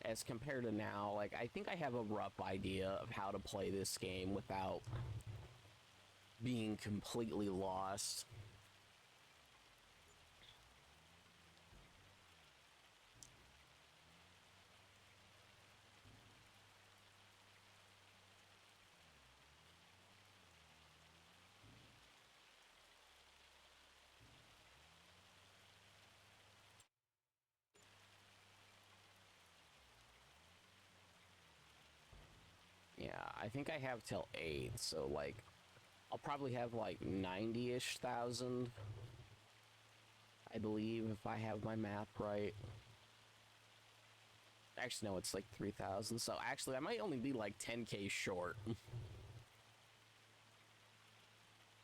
As compared to now, like, I think I have a rough idea of how to play this game without being completely lost. Yeah, I think I have till 8, so, like, I'll probably have, like, 90-ish thousand, I believe, if I have my math right. Actually, no, it's like 3,000, so actually, I might only be, like, 10k short.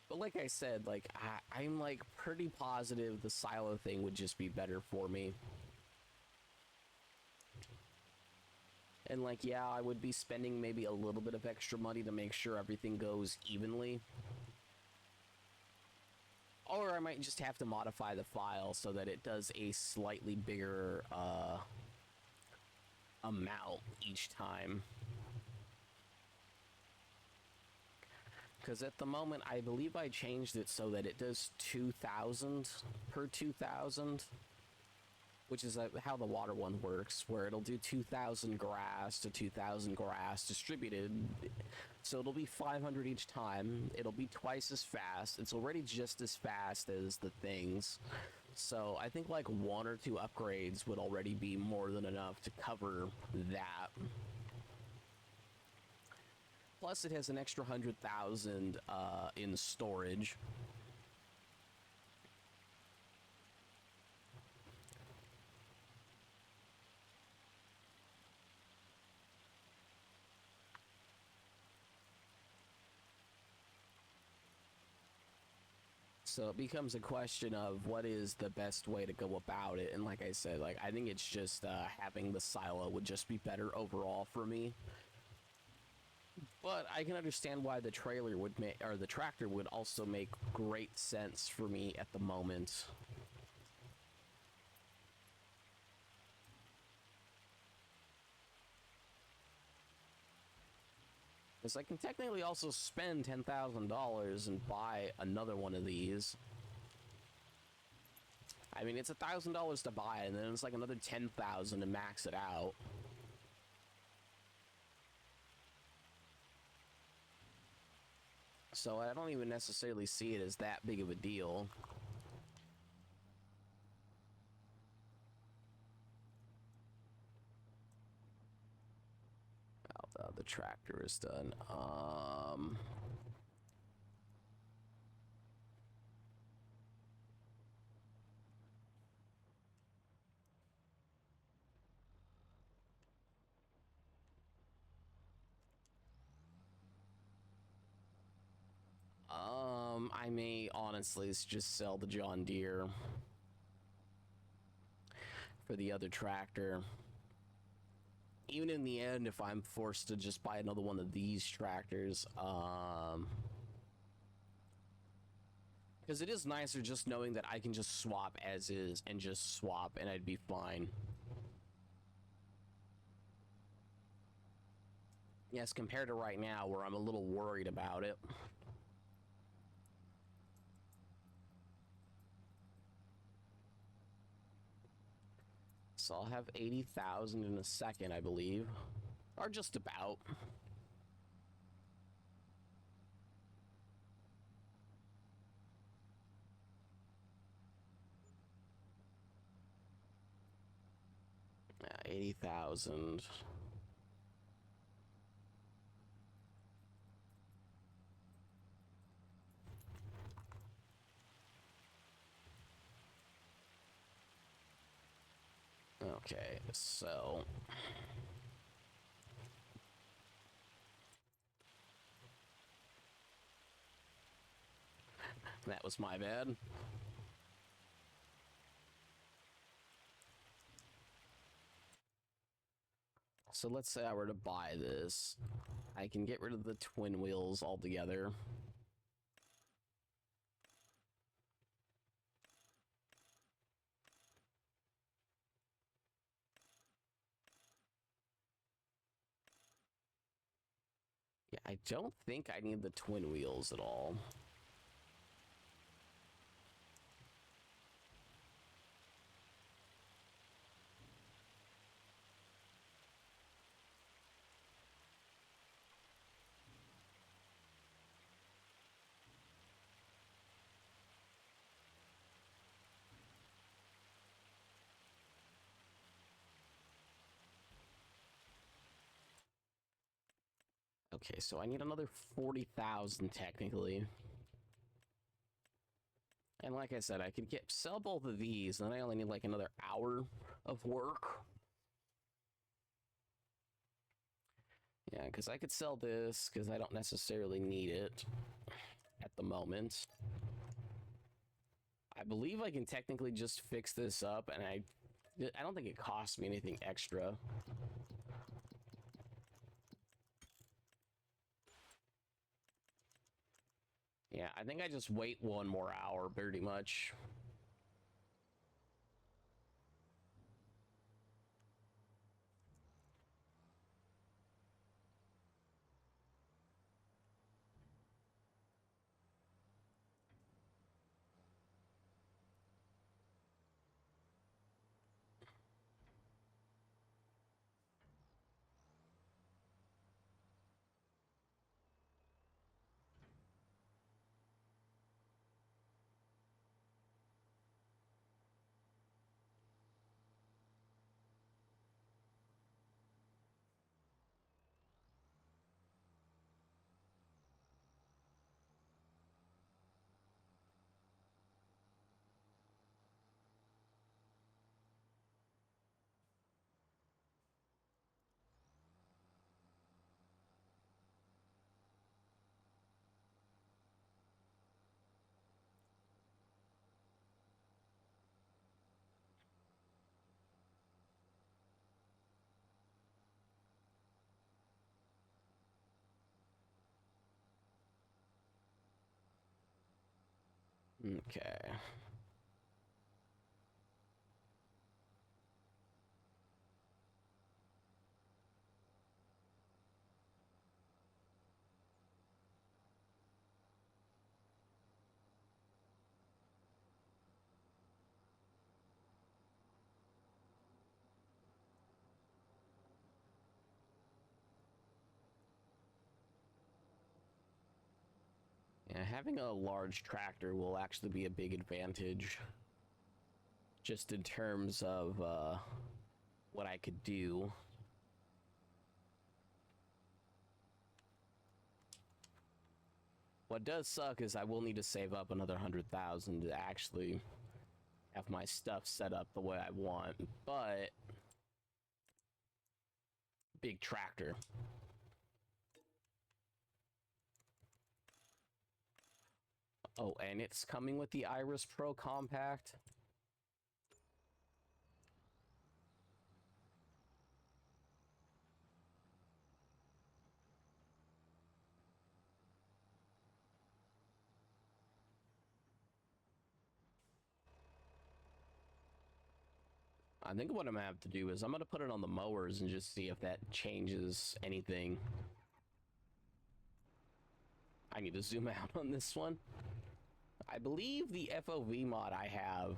But like I said, like, I'm, like, pretty positive the silo thing would just be better for me. And, like, yeah, I would be spending maybe a little bit of extra money to make sure everything goes evenly. Or I might just have to modify the file so that it does a slightly bigger amount each time. Because at the moment, I believe I changed it so that it does 2,000 per 2,000. Which is how the water one works, where it'll do 2,000 grass to 2,000 grass distributed. So it'll be 500 each time. It'll be twice as fast. It's already just as fast as the things. So I think like 1 or 2 upgrades would already be more than enough to cover that. Plus it has an extra 100,000 in storage. So it becomes a question of what is the best way to go about it. And like I said, like, I think it's just having the silo would just be better overall for me. But I can understand why the trailer would make, or the tractor would also make great sense for me at the moment. Because I can technically also spend $10,000 and buy another one of these. I mean, it's $1,000 to buy, and then it's like another 10,000 to max it out. So I don't even necessarily see it as that big of a deal. The tractor is done. I may honestly just sell the John Deere for the other tractor. Even in the end, if I'm forced to just buy another one of these tractors, because it is nicer just knowing that I can just swap as is and just swap and I'd be fine. Yes, compared to right now where I'm a little worried about it. So I'll have 80,000 in a second, I believe. Or just about. Yeah, 80,000. Okay, so that was my bad. So let's say I were to buy this. I can get rid of the twin wheels altogether. Yeah, I don't think I need the twin wheels at all. Okay, so I need another 40,000 technically. And like I said, I could sell both of these, and then I only need like another hour of work. Yeah, because I could sell this because I don't necessarily need it at the moment. I believe I can technically just fix this up, and I don't think it costs me anything extra. Yeah, I think I just wait one more hour, pretty much. Okay. Yeah, having a large tractor will actually be a big advantage. Just in terms of what I could do. What does suck is I will need to save up another 100,000 to actually have my stuff set up the way I want, but big tractor. Oh, and it's coming with the Iris Pro Compact. I think what I'm gonna have to do is I'm gonna put it on the mowers and just see if that changes anything. I need to zoom out on this one. I believe the FOV mod I have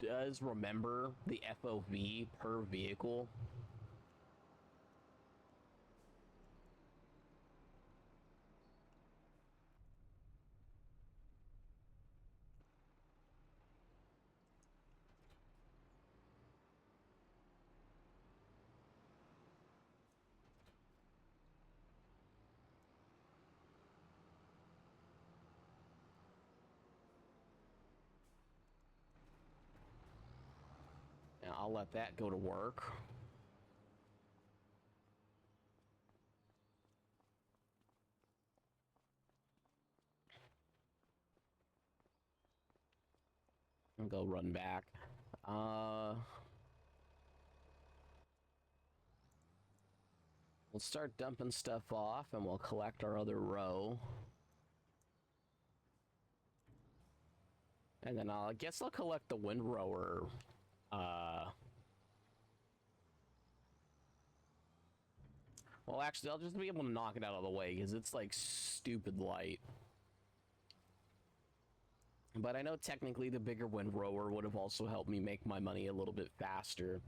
does remember the FOV per vehicle. I'll let that go to work. I'll go run back. We'll start dumping stuff off and we'll collect our other row. And then I guess I'll collect the windrower. Well, actually, I'll just be able to knock it out of the way because it's like stupid light. But I know technically the bigger windrower would have also helped me make my money a little bit faster.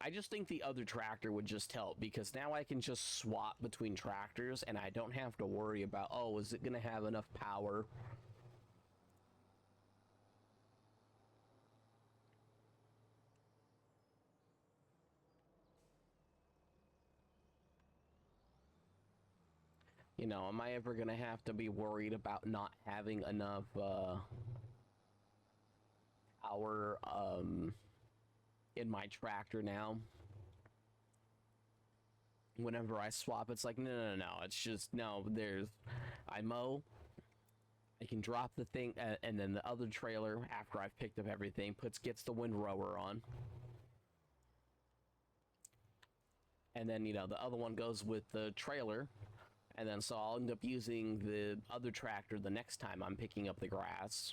I just think the other tractor would just help because now I can just swap between tractors and I don't have to worry about, oh, is it going to have enough power? You know, am I ever going to have to be worried about not having enough power in my tractor now? Whenever I swap, it's like, no, it's just, no, I mow, I can drop the thing, and then the other trailer, after I've picked up everything, gets the windrower on. And then, you know, the other one goes with the trailer, and then so I'll end up using the other tractor the next time I'm picking up the grass.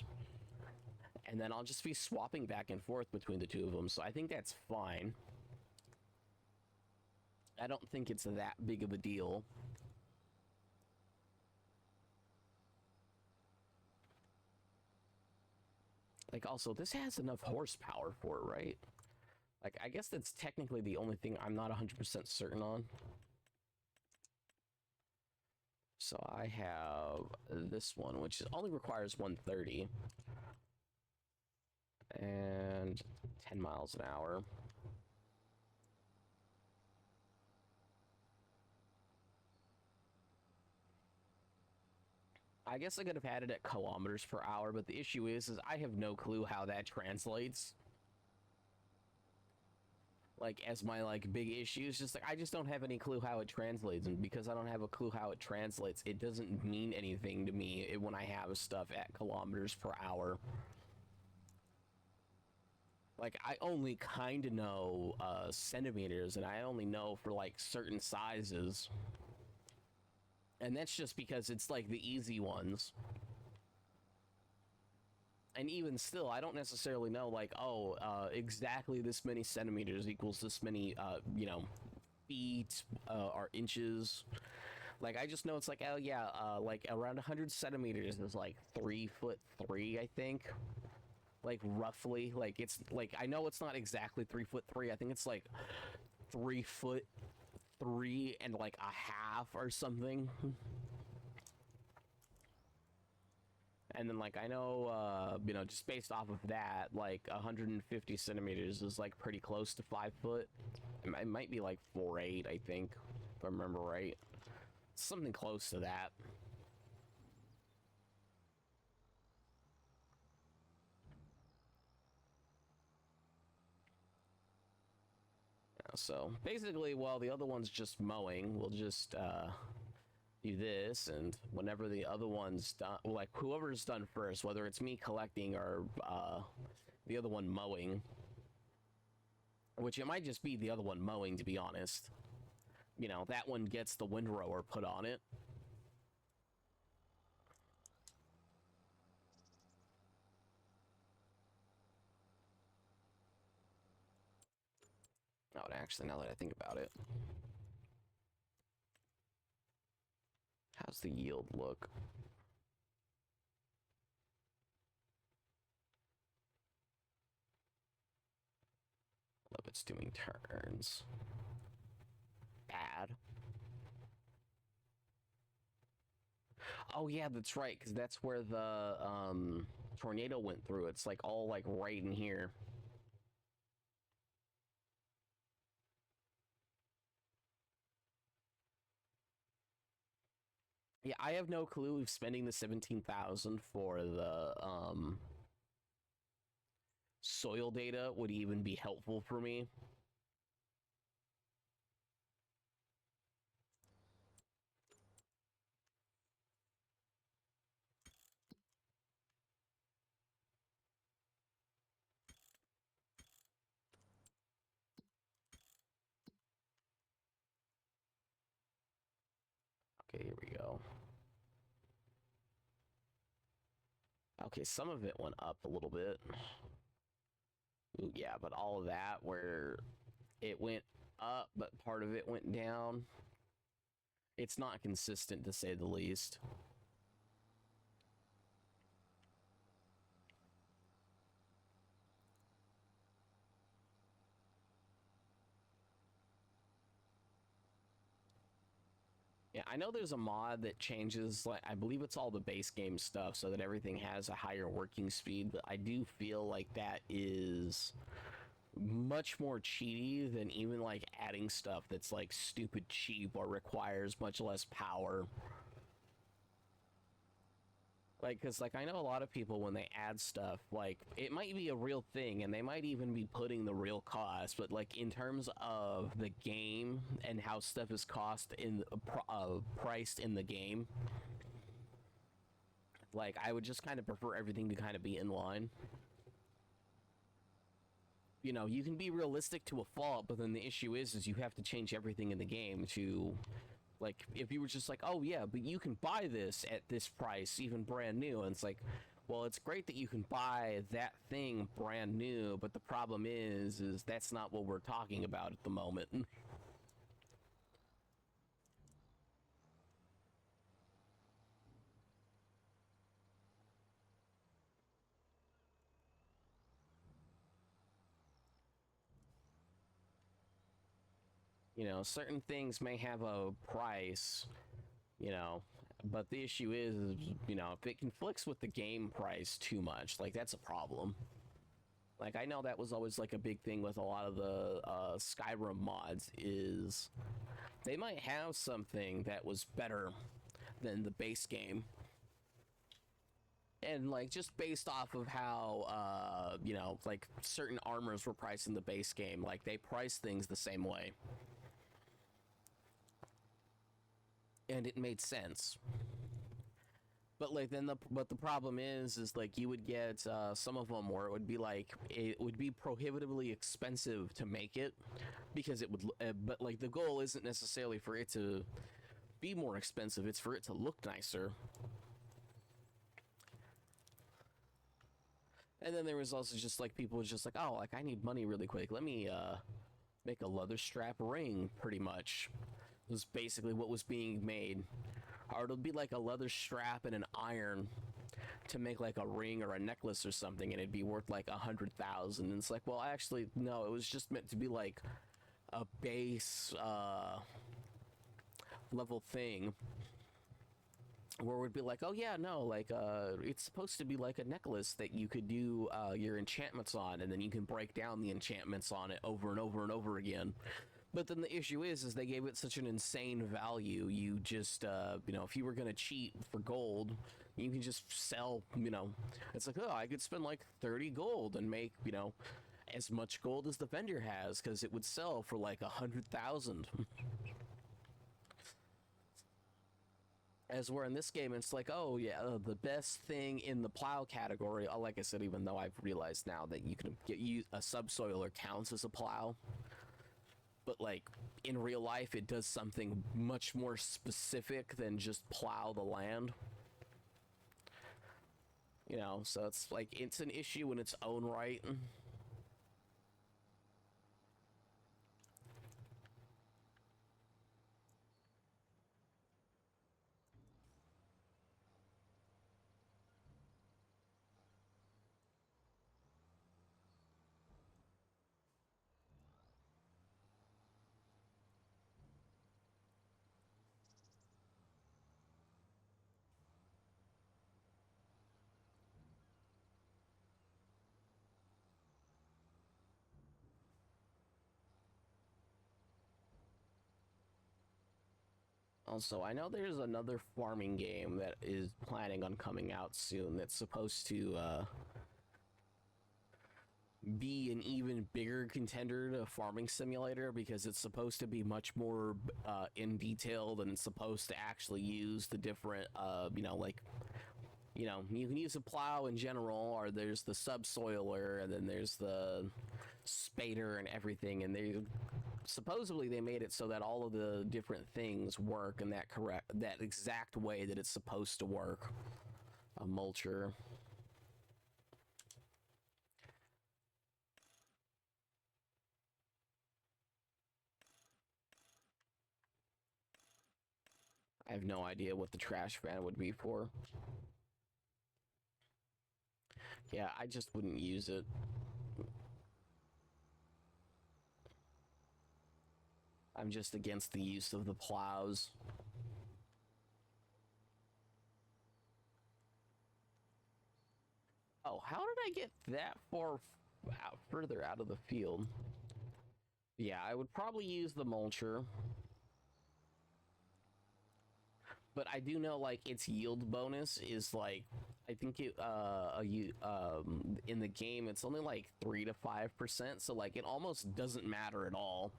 And then I'll just be swapping back and forth between the two of them, so I think that's fine. I don't think it's that big of a deal. Like, also, this has enough horsepower for it, right? Like, I guess that's technically the only thing I'm not 100% certain on. So I have this one, which only requires 130. And 10 miles an hour. I guess I could have had it at kilometers per hour, but the issue is I have no clue how that translates. Like, as my, like, big issue is just, like, I just don't have any clue how it translates, and because I don't have a clue how it translates, it doesn't mean anything to me when I have stuff at kilometers per hour. Like, I only kind of know centimeters, and I only know for, like, certain sizes. And that's just because it's, like, the easy ones. And even still, I don't necessarily know, like, oh, exactly this many centimeters equals this many, you know, feet or inches. Like, I just know it's like, oh, yeah, like, around 100 centimeters is, like, 3'3", I think. Like, roughly. Like, it's, like, I know it's not exactly 3'3". I think it's, like, 3'3" and, like, a half or something. And then, like, I know, you know, just based off of that, like, 150 centimeters is, like, pretty close to 5 foot. It might be, like, 4'8", I think, if I remember right. Something close to that. So, basically, while the other one's just mowing, we'll just, do this, and whenever the other one's done, like whoever's done first, whether it's me collecting or the other one mowing, which it might just be the other one mowing, to be honest, you know, that one gets the windrower put on it. Oh, and actually, now that I think about it, how's the yield look? Love it's doing turns. Bad. Oh yeah, that's right, because that's where the tornado went through. It's like all like right in here. Yeah, I have no clue if spending the 17,000 for soil data would even be helpful for me. Okay, here we go. Okay, some of it went up a little bit. Ooh, yeah, but all of that where it went up, but part of it went down, it's not consistent to say the least. Yeah, I know there's a mod that changes, like, I believe it's all the base game stuff so that everything has a higher working speed, but I do feel like that is much more cheaty than even like adding stuff that's like stupid cheap or requires much less power. Like, because like I know a lot of people when they add stuff, like it might be a real thing and they might even be putting the real cost, but like in terms of the game and how stuff is cost in priced in the game, like I would just kind of prefer everything to kind of be in line. You know, you can be realistic to a fault, but then the issue is you have to change everything in the game to, like, if you were just like, oh yeah, but you can buy this at this price, even brand new, and it's like, well, it's great that you can buy that thing brand new, but the problem is that's not what we're talking about at the moment. You know, certain things may have a price, you know, but the issue is, you know, if it conflicts with the game price too much, like that's a problem. Like I know that was always like a big thing with a lot of the Skyrim mods is they might have something that was better than the base game. And like just based off of how you know, like certain armors were priced in the base game, like they price things the same way. And it made sense. But like then the problem is like you would get some of them where it would be prohibitively expensive to make it because it would but like the goal isn't necessarily for it to be more expensive, it's for it to look nicer. And then there was also just like people was just like, oh, like I need money really quick, let me make a leather strap ring. Pretty much was basically what was being made. Or it'll be like a leather strap and an iron to make like a ring or a necklace or something, and it'd be worth like 100,000. And it's like, well, actually, no, it was just meant to be like a base level thing where it would be like, oh yeah, no, like it's supposed to be like a necklace that you could do your enchantments on, and then you can break down the enchantments on it over and over and over again. But then the issue is they gave it such an insane value. You just, you know, if you were gonna cheat for gold, you can just sell. You know, it's like, oh, I could spend like 30 gold and make, you know, as much gold as the vendor has because it would sell for like 100,000. As we're in this game, it's like, oh yeah, the best thing in the plow category. Like I said, even though I've realized now that you can get a subsoiler counts as a plow. But like in real life it does something much more specific than just plow the land, you know, so it's like it's an issue in its own right. Also, I know there's another farming game that is planning on coming out soon that's supposed to be an even bigger contender to Farming Simulator because it's supposed to be much more in detail and it's supposed to actually use the different, like, you can use a plow in general, or there's the subsoiler, and then there's the spader and everything, and supposedly they made it so that all of the different things work in that exact way that it's supposed to work. A mulcher. I have no idea what the trash van would be for. Yeah, I just wouldn't use it. I'm just against the use of the plows. Oh, how did I get that far further out of the field? Yeah, I would probably use the mulcher. But I do know, like, its yield bonus is, like, I think in the game, it's only, like, 3 to 5%, so, like, it almost doesn't matter at all.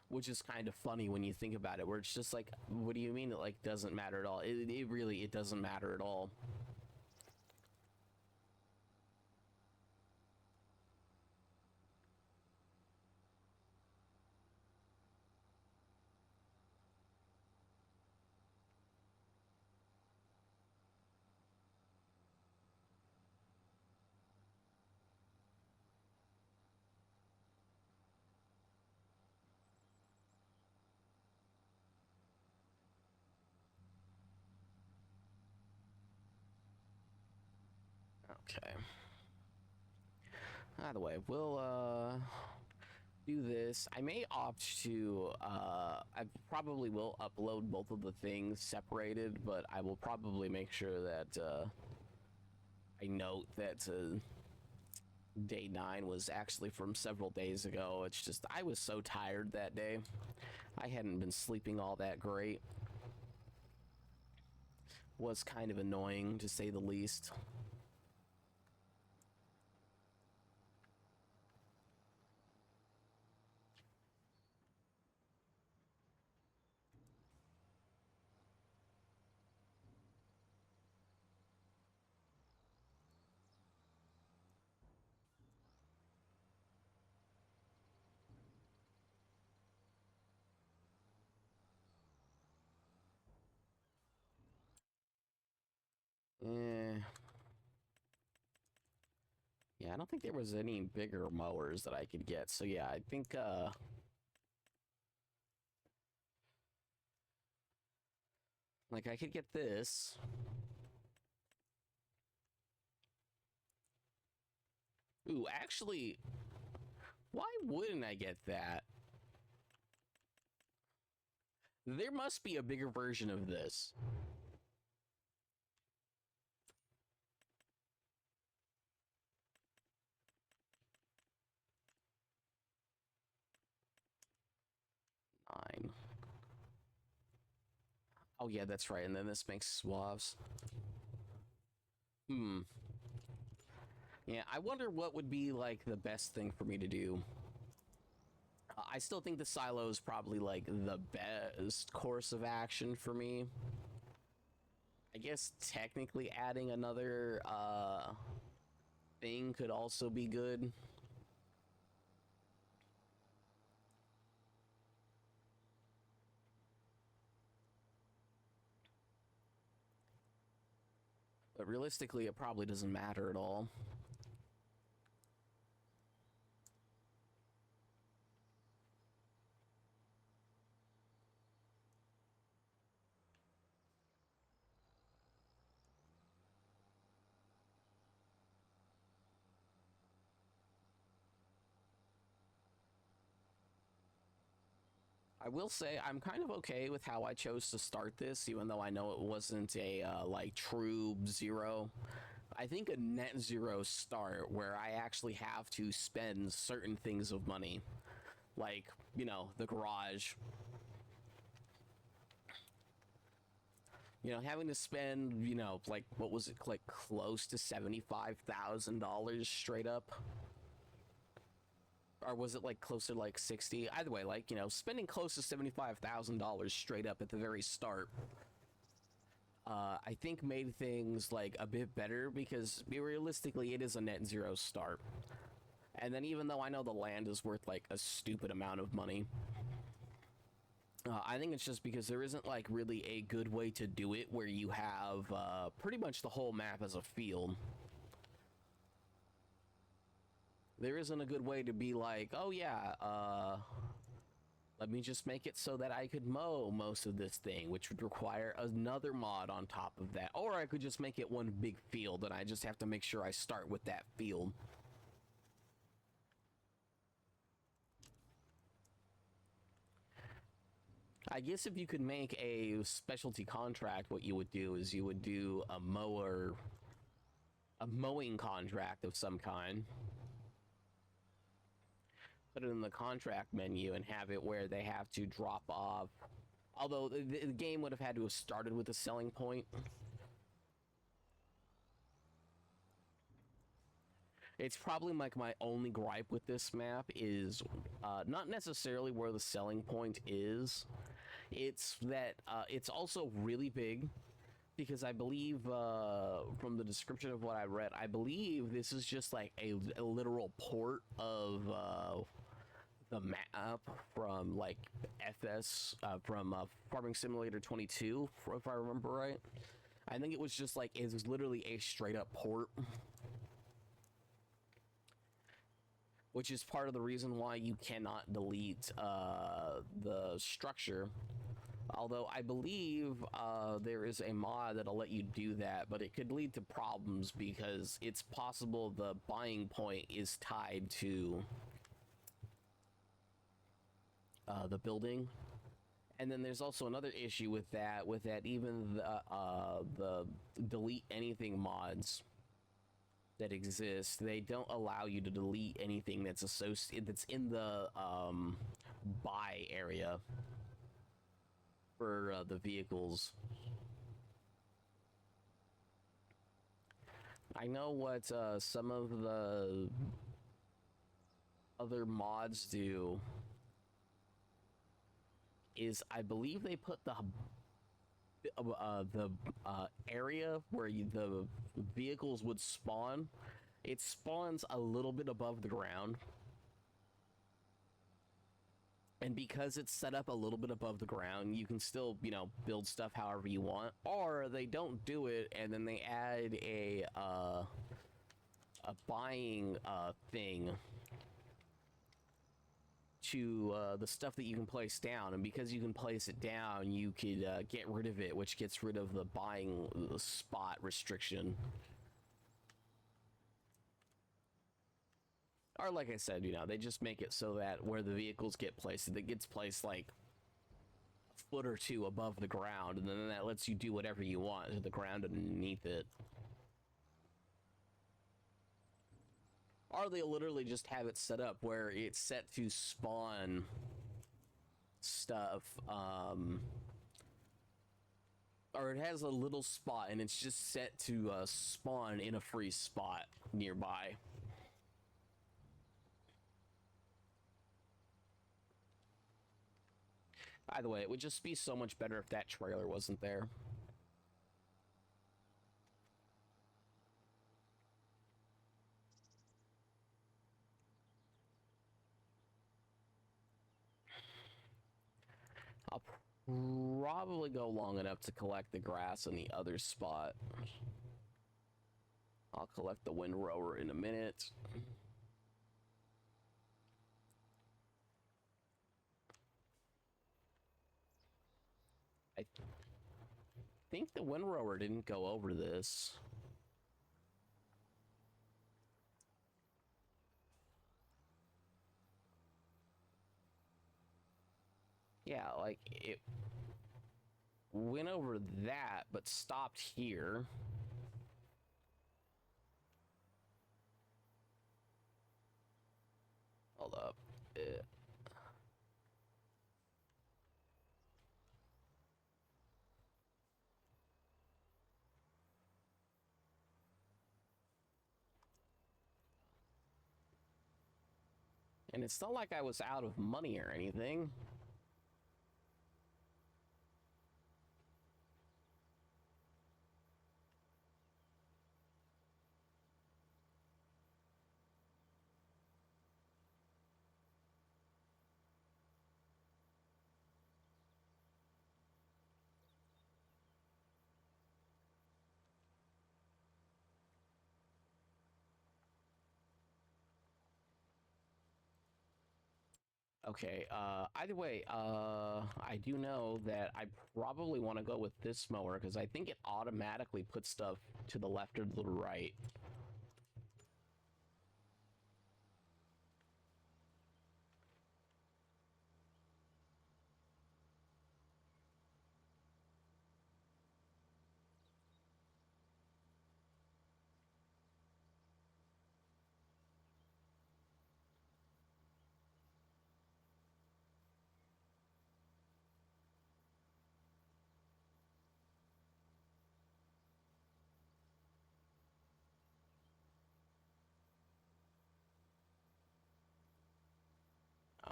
Which is kind of funny when you think about it, where it's just like, what do you mean it, like, doesn't matter at all? It really doesn't matter at all. Okay. By the way, we'll do this. I may opt to I probably will upload both of the things separated, but I will probably make sure that I note that day 9 was actually from several days ago. It's just I was so tired that day. I hadn't been sleeping all that great. Was kind of annoying to say the least. Eh. Yeah, I don't think there was any bigger mowers that I could get. So yeah, I think like I could get this. Ooh, actually, why wouldn't I get that? There must be a bigger version of this. Nine. Oh yeah, that's right. And then this makes swaths. Yeah, I wonder what would be like the best thing for me to do. I still think the silo is probably like the best course of action for me. I guess technically adding another thing could also be good. But realistically, it probably doesn't matter at all. I will say I'm kind of okay with how I chose to start this, even though I know it wasn't a like true zero. I think a net zero start where I actually have to spend certain things of money, like, the garage. You know, having to spend, you know, like, what was it, like, close to $75,000 straight up? Or was it, like, closer to, like, 60? Either way, like, you know, spending close to $75,000 straight up at the very start, I think made things, like, a bit better, because realistically, it is a net zero start. And then even though I know the land is worth, like, a stupid amount of money, I think it's just because there isn't, like, really a good way to do it where you have pretty much the whole map as a field. There isn't a good way to be like, oh yeah, let me just make it so that I could mow most of this thing, which would require another mod on top of that. Or I could just make it one big field, and I just have to make sure I start with that field. I guess if you could make a specialty contract, what you would do is you would do a mowing contract of some kind. Put it in the contract menu and have it where they have to drop off. Although the game would have had to have started with a selling point. It's probably like my only gripe with this map is not necessarily where the selling point is. It's that it's also really big, because I believe from the description of what I read, I believe this is just like a literal port of the map from like from Farming Simulator 22, if I remember right. I think it was just like, it was literally a straight up port. Which is part of the reason why you cannot delete the structure. Although I believe there is a mod that'll let you do that, but it could lead to problems because it's possible the buying point is tied to the building. And then there's also another issue with that even the delete anything mods that exist, they don't allow you to delete anything that's that's in the buy area for the vehicles. I know what some of the other mods do is, I believe they put the area where the vehicles would spawn, it spawns a little bit above the ground. And because it's set up a little bit above the ground, you can still, you know, build stuff however you want. Or they don't do it, and then they add a buying thing to the stuff that you can place down, and because you can place it down, you could get rid of it, which gets rid of the buying spot restriction. Or like I said, you know, they just make it so that where the vehicles get placed, it gets placed like a foot or two above the ground, and then that lets you do whatever you want to the ground underneath it. Or they literally just have it set up where it's set to spawn stuff, or it has a little spot and it's just set to spawn in a free spot nearby. Either way, it would just be so much better if that trailer wasn't there. I'll probably go long enough to collect the grass in the other spot. I'll collect the windrower in a minute. I think the windrower didn't go over this. Yeah, like it went over that, but stopped here. Hold up. And it's not like I was out of money or anything. Okay, either way, I do know that I probably want to go with this mower because I think it automatically puts stuff to the left or the right.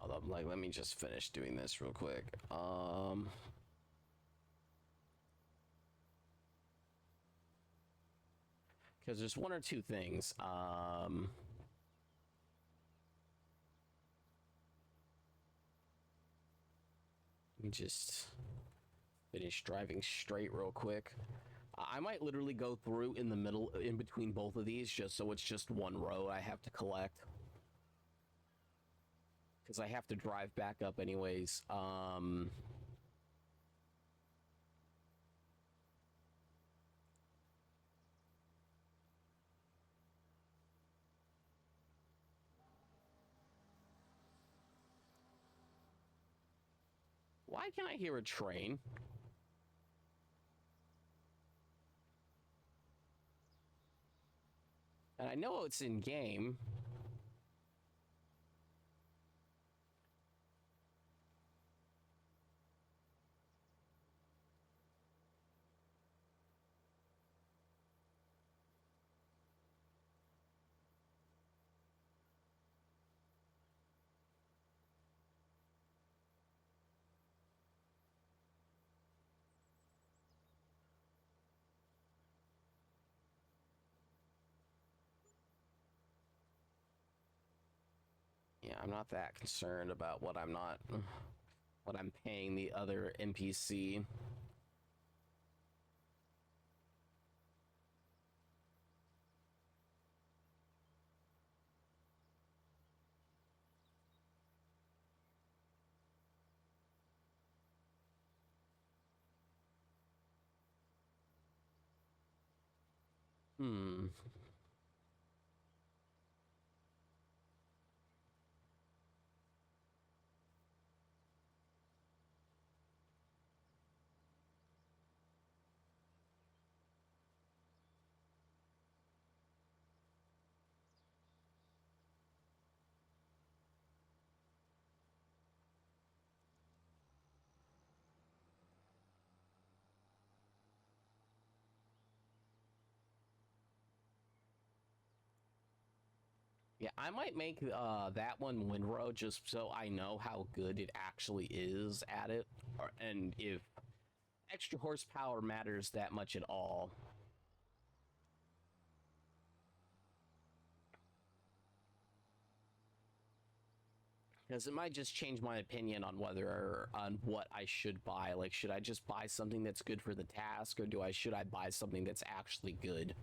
Oh, like, let me just finish doing this real quick. Because there's one or two things. Let me just finish driving straight real quick. I might literally go through in the middle, in between both of these, just so it's just one row I have to collect. Because I have to drive back up anyways. Why can't I hear a train? And I know it's in game. Yeah, I'm not that concerned about what I'm paying the other NPC. Hmm. Yeah, I might make that one Windrow just so I know how good it actually is at it, and if extra horsepower matters that much at all. Because it might just change my opinion on on what I should buy. Like, should I just buy something that's good for the task, or should I buy something that's actually good?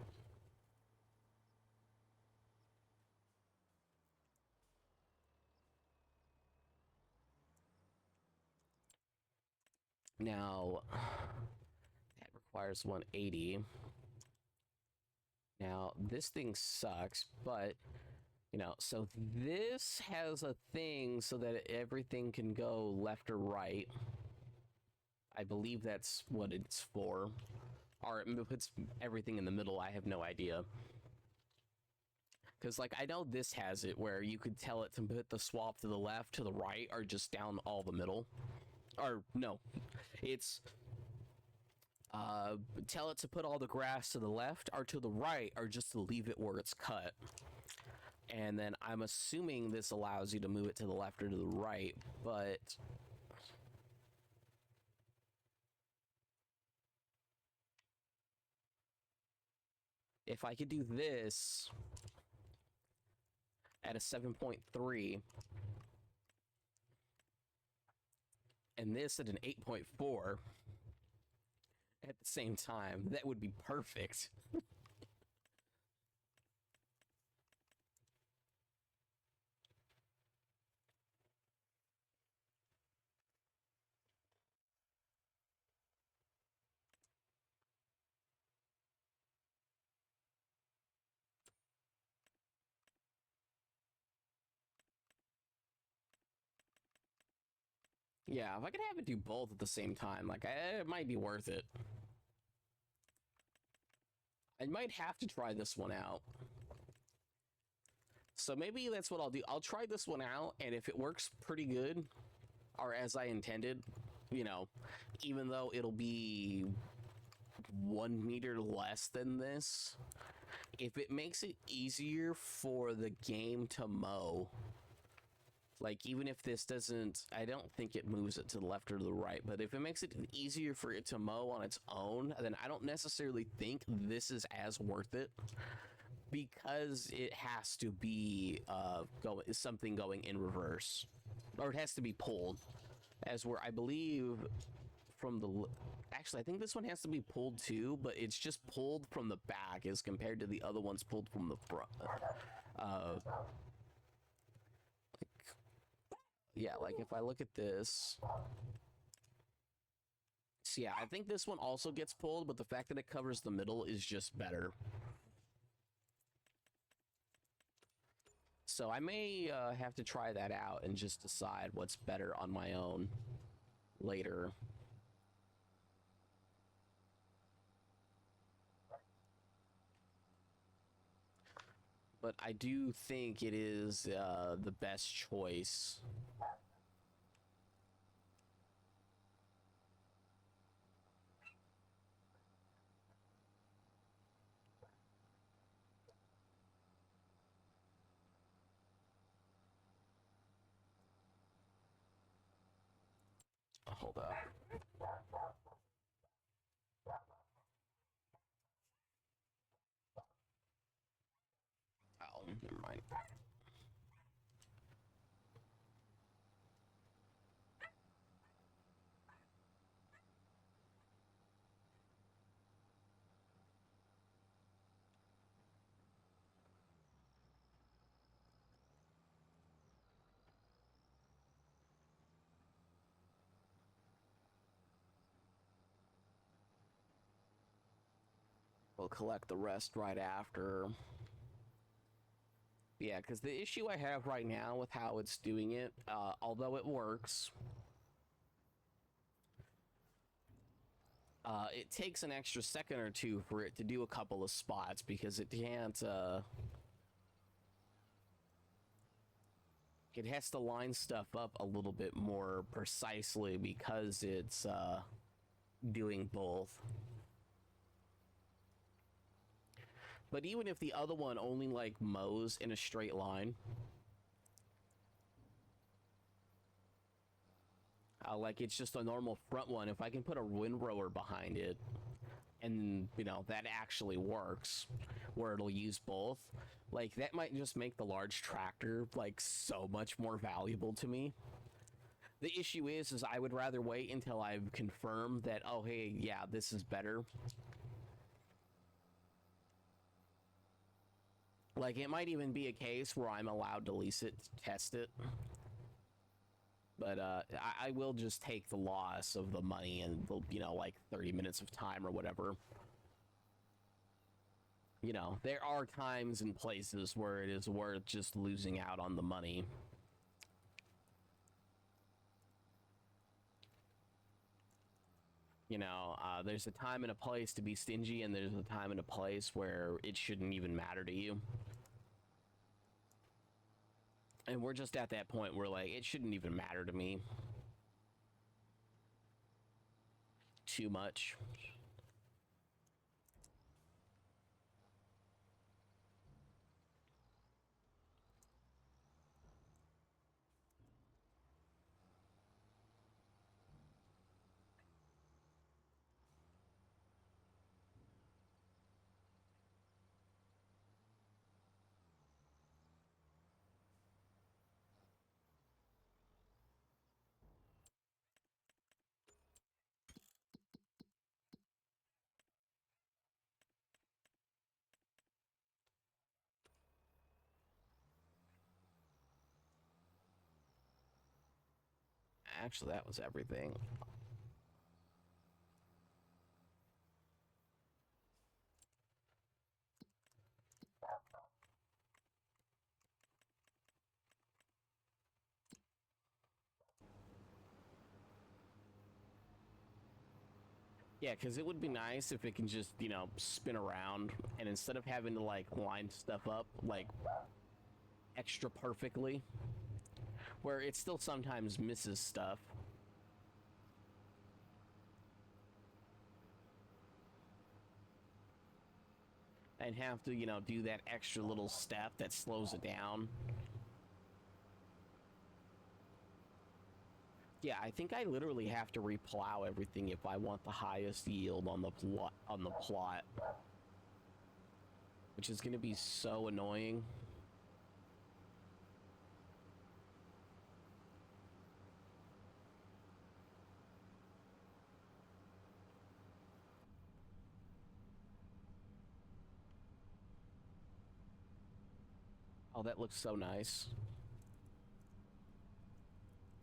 Now, that requires 180. Now, this thing sucks, but, so this has a thing so that everything can go left or right. I believe that's what it's for. Or it puts everything in the middle. I have no idea. Because, like, I know this has it where you could tell it to put the swap to the left, to the right, or just down all the middle. Or, no. It's tell it to put all the grass to the left or to the right, or just to leave it where it's cut. And then I'm assuming this allows you to move it to the left or to the right, but if I could do this at a 7.3 and this at an 8.4 at the same time, that would be perfect. Yeah, if I could have it do both at the same time, like, it might be worth it. I might have to try this one out. So maybe that's what I'll do. I'll try this one out, and if it works pretty good, or as I intended, you know, even though it'll be 1 meter less than this, if it makes it easier for the game to mow, like, even if this doesn't, I don't think it moves it to the left or to the right, but if it makes it easier for it to mow on its own, then I don't necessarily think this is as worth it, because it has to be something going in reverse, or it has to be pulled, as where I believe from the, actually I think this one has to be pulled too, but it's just pulled from the back as compared to the other ones pulled from the front. Yeah, like if I look at this, so yeah, I think this one also gets pulled, but the fact that it covers the middle is just better. So I may have to try that out and just decide what's better on my own later. But I do think it is the best choice. Hold up. Oh, never mind. We'll collect the rest right after. Yeah, because the issue I have right now with how it's doing it, although it works, it takes an extra second or two for it to do a couple of spots because it can't, it has to line stuff up a little bit more precisely because it's doing both. But even if the other one only like mows in a straight line, like it's just a normal front one, if I can put a windrower behind it and you know that actually works where it'll use both, like that might just make the large tractor like so much more valuable to me. The issue is I would rather wait until I've confirmed that, oh hey, yeah, this is better. Like, it might even be a case where I'm allowed to lease it, test it. But I will just take the loss of the money and, you know, like 30 minutes of time or whatever. You know, there are times and places where it is worth just losing out on the money. You know, there's a time and a place to be stingy, and there's a time and a place where it shouldn't even matter to you. And we're just at that point where, like, it shouldn't even matter to me too much. actually, that was everything. Yeah, because it would be nice if it can just, you know, spin around, and instead of having to, like, line stuff up, like, extra perfectly, where it still sometimes misses stuff. And have to, you know, do that extra little step that slows it down. Yeah, I think I literally have to replow everything if I want the highest yield on the plot, which is going to be so annoying. Oh, that looks so nice.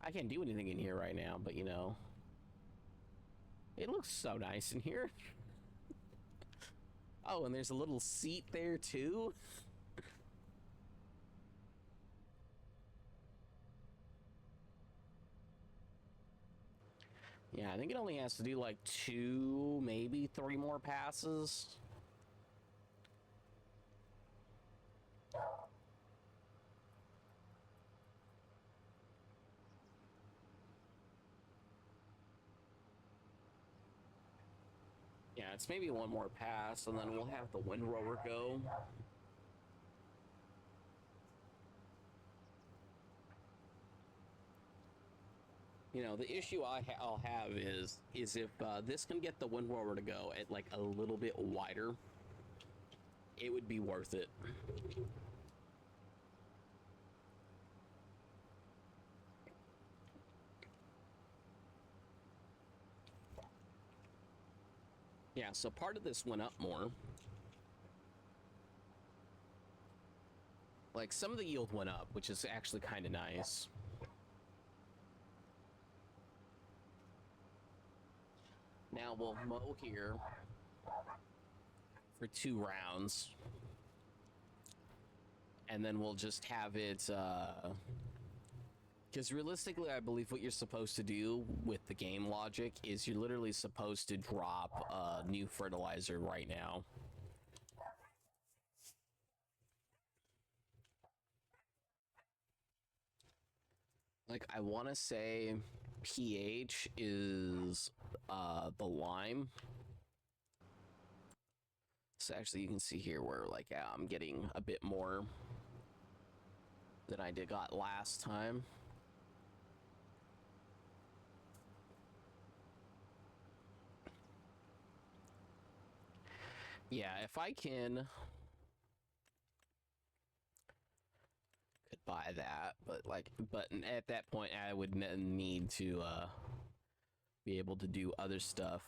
I can't do anything in here right now, but you know, it looks so nice in here. Oh, and there's a little seat there too. Yeah, I think it only has to do like 2, maybe 3 more passes. Yeah, it's maybe 1 more pass, and then we'll have the windrower go. You know, the issue I'll have is if this can get the windrower to go at like a little bit wider, it would be worth it. Yeah, so part of this went up more. Like, some of the yield went up, which is actually kind of nice. Now we'll mow here for 2 rounds. And then we'll just have it, because realistically, I believe what you're supposed to do with the game logic is you're literally supposed to drop new fertilizer right now. Like, I want to say pH is the lime. So actually, you can see here where, like, I'm getting a bit more than I got last time. Yeah, if I can, could buy that, but at that point, I would need to be able to do other stuff.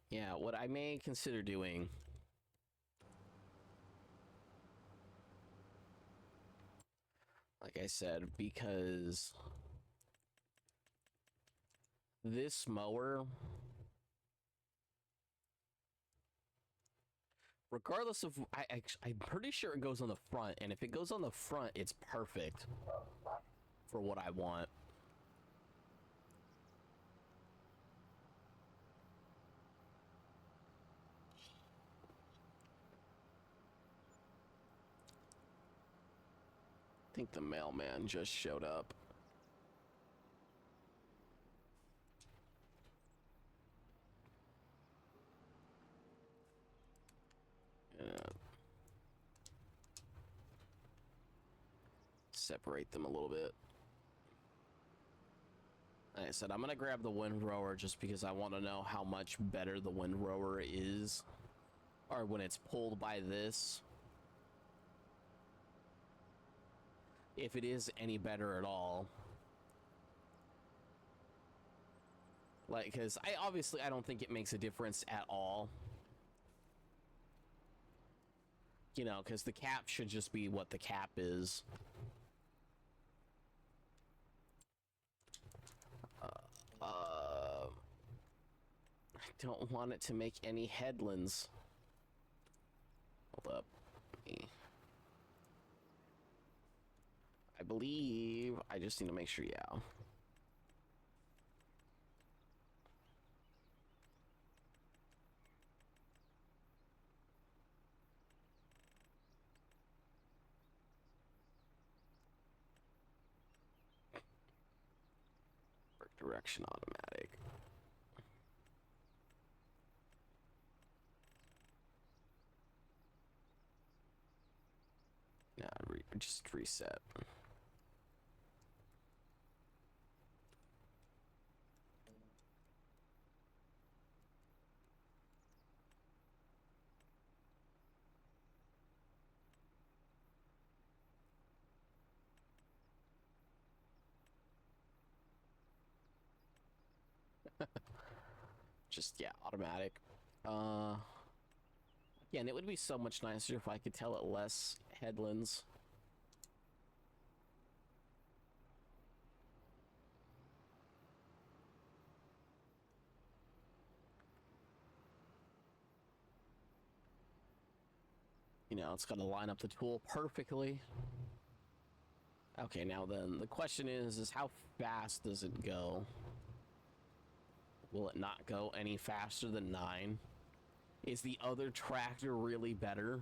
Yeah, what I may consider doing, like I said, because this mower, regardless of, I'm pretty sure it goes on the front, and if it goes on the front, it's perfect for what I want. I think the mailman just showed up. Separate them a little bit. Like I said, I'm gonna grab the windrower just because I want to know how much better the windrower is, or when it's pulled by this, if it is any better at all. Like, because I don't think it makes a difference at all. You know, because the cap should just be what the cap is. don't want it to make any headlands. Hold up. I believe I just need to make sure, yeah. Work direction automatic. Nah, just reset. Just, yeah, automatic. Again, it would be so much nicer if I could tell it less headlands. You know, it's gonna line up the tool perfectly. Okay, now then, the question is how fast does it go? Will it not go any faster than 9? Is the other tractor really better?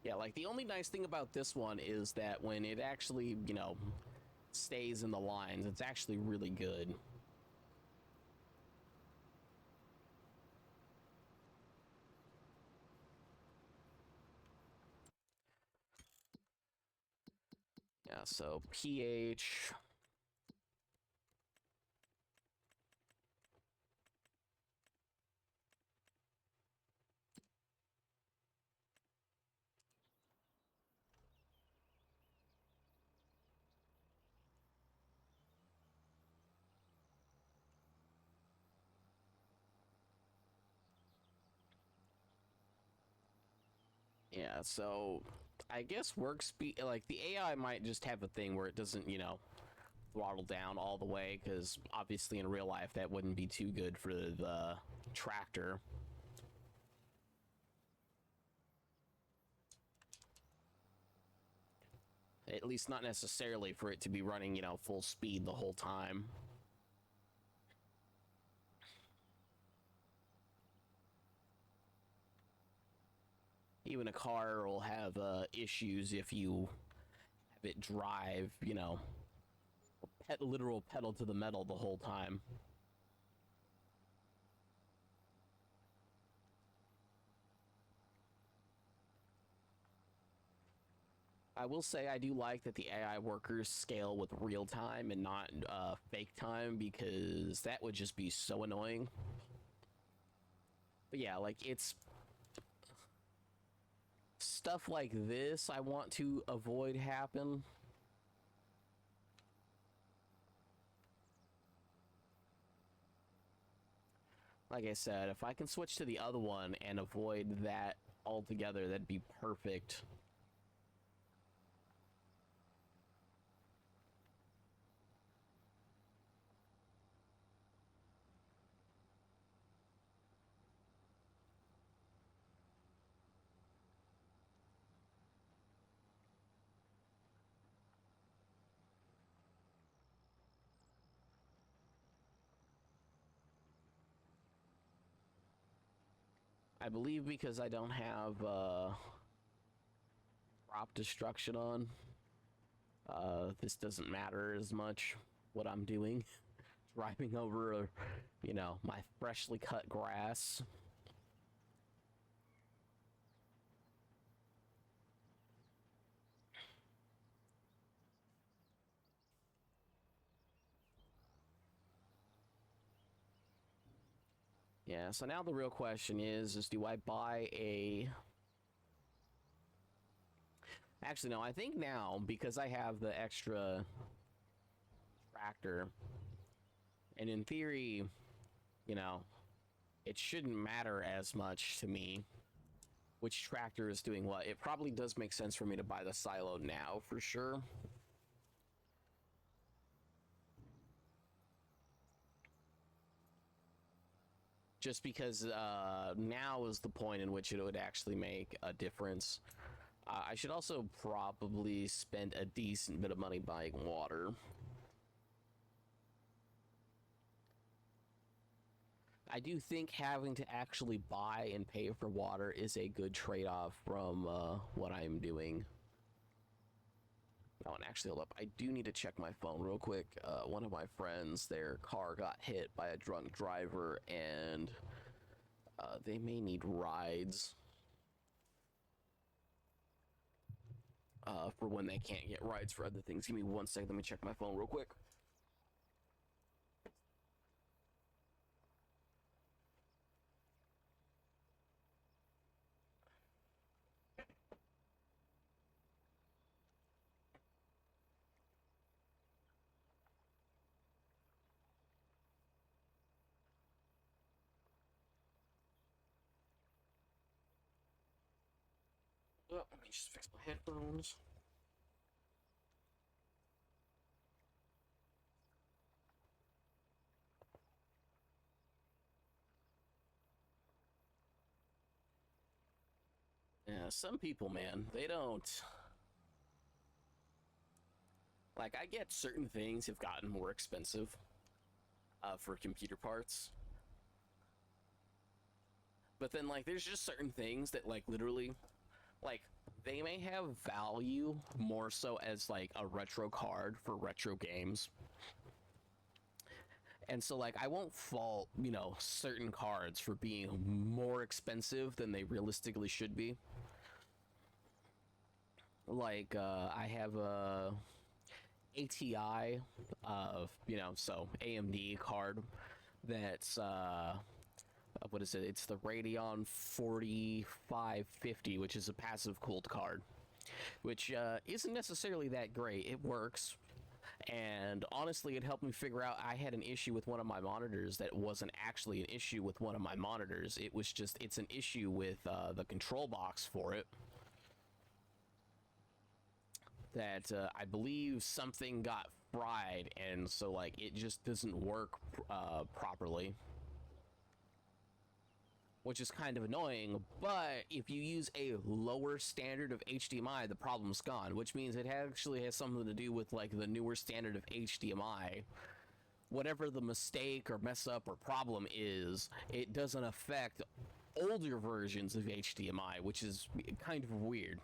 Yeah, like, the only nice thing about this one is that when it actually, you know, stays in the lines, it's actually really good. Yeah, so pH. Yeah, so I guess work speed, like, the AI might just have a thing where it doesn't, you know, throttle down all the way, because obviously in real life that wouldn't be too good for the tractor. At least not necessarily for it to be running, you know, full speed the whole time. Even a car will have issues if you have it drive, you know, literal pedal to the metal the whole time. I will say I do like that the AI workers scale with real time and not fake time, because that would just be so annoying. But yeah, like, it's stuff like this I want to avoid happen. Like I said, if I can switch to the other one and avoid that altogether, that'd be perfect. I believe because I don't have crop destruction on, this doesn't matter as much what I'm doing. Driving over, you know, my freshly cut grass. Yeah, so now the real question is do I buy a... Actually, no, I think now, because I have the extra tractor, and in theory, you know, it shouldn't matter as much to me. which tractor is doing what. It probably does make sense for me to buy the silo now for sure. Just because now is the point in which it would actually make a difference. I should also probably spend a decent bit of money buying water. I do think having to actually buy and pay for water is a good trade-off from what I'm doing. Oh, and actually, hold up. I do need to check my phone real quick. One of my friends, their car got hit by a drunk driver, and they may need rides for when they can't get rides for other things. Give me 1 second. Let me check my phone real quick. Oh, let me just fix my headphones. Yeah, some people, man, they don't. Like, I get certain things have gotten more expensive for computer parts. But then, like, there's just certain things that, like, literally, like, they may have value more so as, like, a retro card for retro games. And so, like, I won't fault, you know, certain cards for being more expensive than they realistically should be. Like, I have a ATI, you know, so AMD card that's, what is it? It's the Radeon 4550, which is a passive cooled card, which isn't necessarily that great. It works. And honestly, it helped me figure out I had an issue with one of my monitors that wasn't actually an issue with one of my monitors. It was just, it's an issue with the control box for it. That I believe something got fried, and so like it just doesn't work properly, which is kind of annoying. But if you use a lower standard of HDMI, the problem's gone, which means it actually has something to do with like the newer standard of HDMI. Whatever the mistake or mess up or problem is, it doesn't affect older versions of HDMI, which is kind of weird.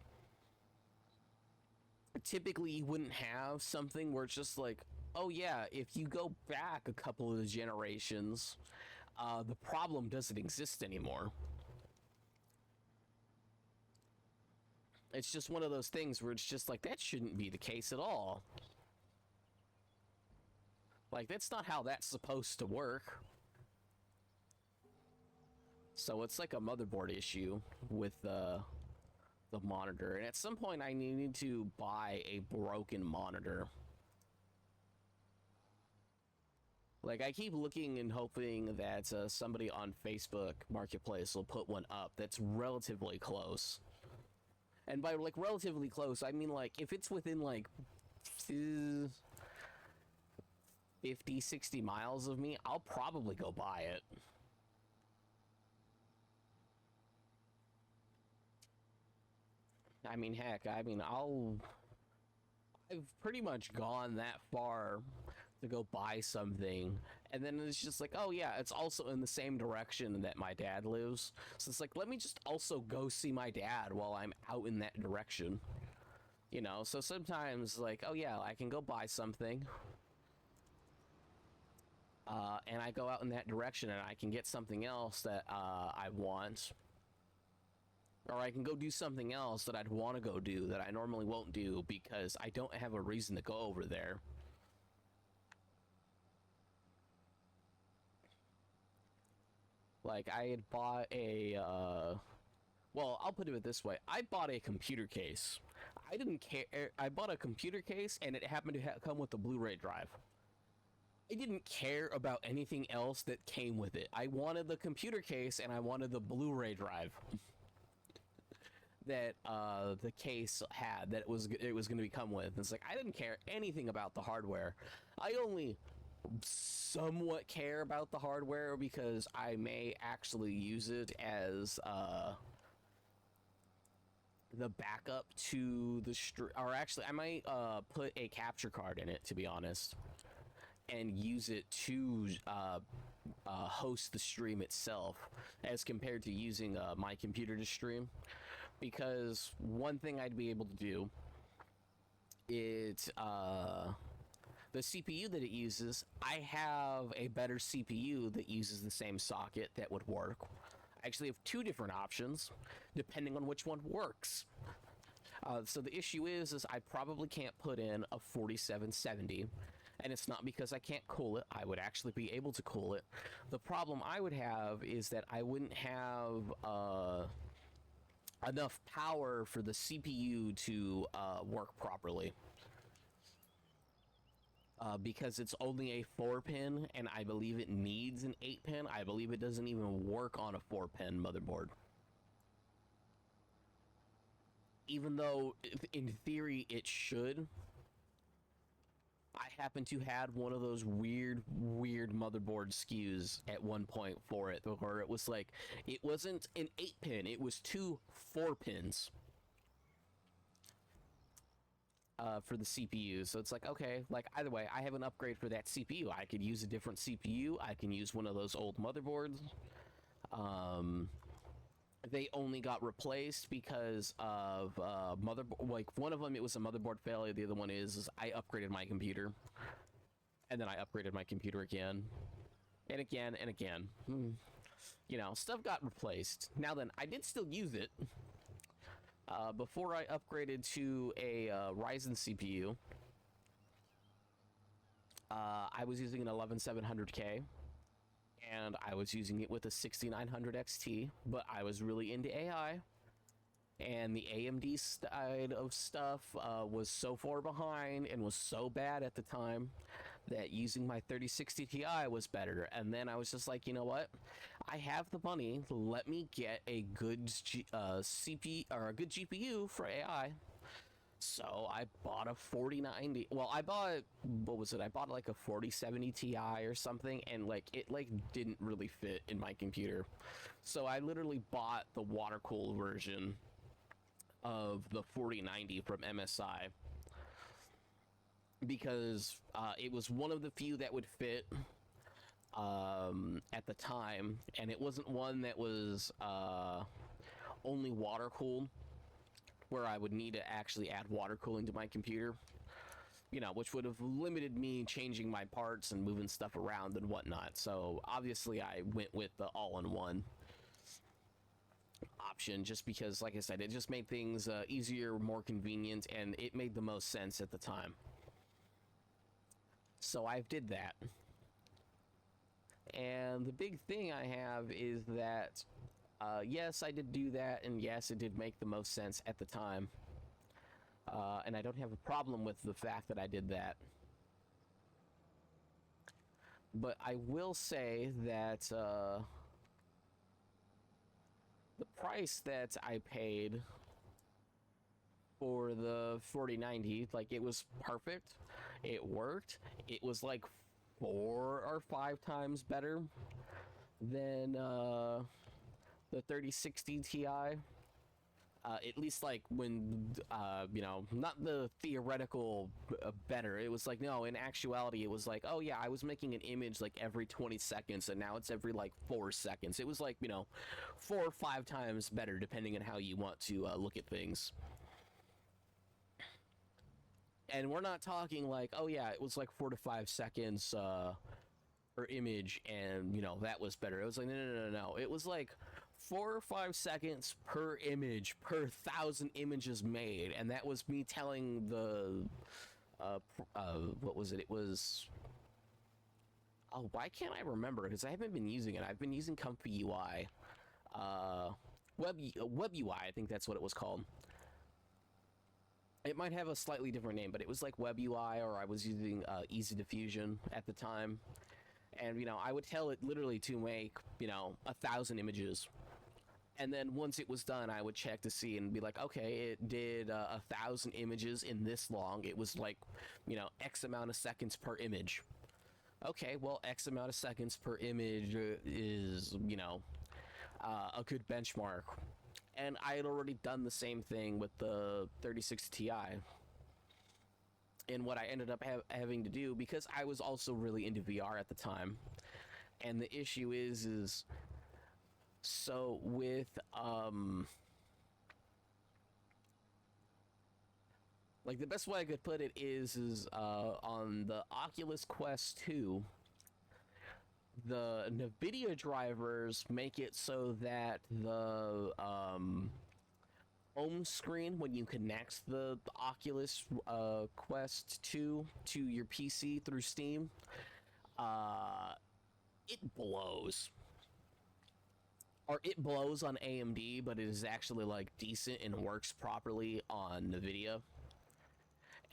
Typically, you wouldn't have something where it's just like, oh yeah, if you go back a couple of generations, the problem doesn't exist anymore. It's just one of those things where it's just like, that shouldn't be the case at all. Like, that's not how that's supposed to work. So it's like a motherboard issue with the monitor, and at some point I need to buy a broken monitor. Like, I keep looking and hoping that somebody on Facebook Marketplace will put one up that's relatively close. And by like relatively close, I mean like if it's within like 50, 60 miles of me, I'll probably go buy it. I mean, heck, I mean, I've pretty much gone that far to go buy something, and then it's just like, oh yeah, it's also in the same direction that my dad lives, so it's like, let me just also go see my dad while I'm out in that direction, you know. So sometimes, like, oh yeah, I can go buy something, and I go out in that direction and I can get something else that I want. Or I can go do something else that I'd want to go do that I normally won't do because I don't have a reason to go over there. Like, I had bought a, well, I'll put it this way. I bought a computer case. I didn't care. I bought a computer case and it happened to come with a Blu-ray drive. I didn't care about anything else that came with it. I wanted the computer case and I wanted the Blu-ray drive. that the case had, that it was going to become with. It's like I didn't care anything about the hardware. I only somewhat care about the hardware because I may actually use it as the backup to the or actually I might put a capture card in it, to be honest, and use it to host the stream itself as compared to using my computer to stream. Because one thing I'd be able to do is the CPU that it uses, I have a better CPU that uses the same socket that would work. I actually have two different options depending on which one works. So the issue is I probably can't put in a 4770, and it's not because I can't cool it. I would actually be able to cool it. The problem I would have is that I wouldn't have enough power for the CPU to work properly. Because it's only a 4-pin, and I believe it needs an 8-pin. I believe it doesn't even work on a 4-pin motherboard. Even though, in theory, it should. I happen to had one of those weird motherboard SKUs at one point for it, where it was like, it wasn't an 8-pin, it was two 4-pins. For the CPU. So it's like, okay, like either way, I have an upgrade for that CPU. I could use a different CPU. I can use one of those old motherboards. They only got replaced because of motherboard. Like one of them, it was a motherboard failure. The other one is I upgraded my computer, and then I upgraded my computer again, and again, and again. You know, stuff got replaced. Now then, I did still use it. Before I upgraded to a Ryzen CPU, I was using an 11700K, and I was using it with a 6900 XT, but I was really into AI, and the AMD side of stuff was so far behind and was so bad at the time that using my 3060 Ti was better. And then I was just like, you know what? I have the money. Let me get a good CPU or a good GPU for AI. So I bought a 4090. Well, I bought, what was it? I bought like a 4070 Ti or something, and like it like didn't really fit in my computer. So I literally bought the water cooled version of the 4090 from MSI because it was one of the few that would fit at the time, and it wasn't one that was only water cooled, where I would need to actually add water cooling to my computer, you know, which would have limited me changing my parts and moving stuff around and whatnot. So obviously I went with the all-in-one option just because, like I said, it just made things easier, more convenient, and it made the most sense at the time. So I did that. And the big thing I have is that yes, I did do that, and yes, it did make the most sense at the time. And I don't have a problem with the fact that I did that. But I will say that the price that I paid for the 4090, like, it was perfect. It worked. It was like 4 or 5 times better than the 3060 Ti. At least like when, you know, not the theoretical better. It was like, no, in actuality, it was like, oh yeah, I was making an image like every 20 seconds, and now it's every like 4 seconds. It was like, you know, 4 or 5 times better, depending on how you want to look at things. And we're not talking like, oh yeah, it was like 4 to 5 seconds per image, and, you know, that was better. It was like, no. It was like 4 or 5 seconds per image per 1,000 images made, and that was me telling the what was it? It was, oh, why can't I remember? Because I haven't been using it. I've been using Comfy UI, Web UI. I think that's what it was called. It might have a slightly different name, but it was like Web UI, or I was using Easy Diffusion at the time. And, you know, I would tell it literally to make, you know, 1,000 images. And then once it was done, I would check to see and be like, okay, it did 1,000 images in this long. It was like, you know, X amount of seconds per image. Okay, well, X amount of seconds per image is, you know, a good benchmark. And I had already done the same thing with the 3060 Ti. And what I ended up having to do, because I was also really into VR at the time, and the issue is so with like the best way I could put it is on the Oculus Quest 2, the NVIDIA drivers make it so that the home screen, when you connect the Oculus Quest 2 to your PC through Steam, it blows. Or it blows on AMD, but it is actually like decent and works properly on NVIDIA.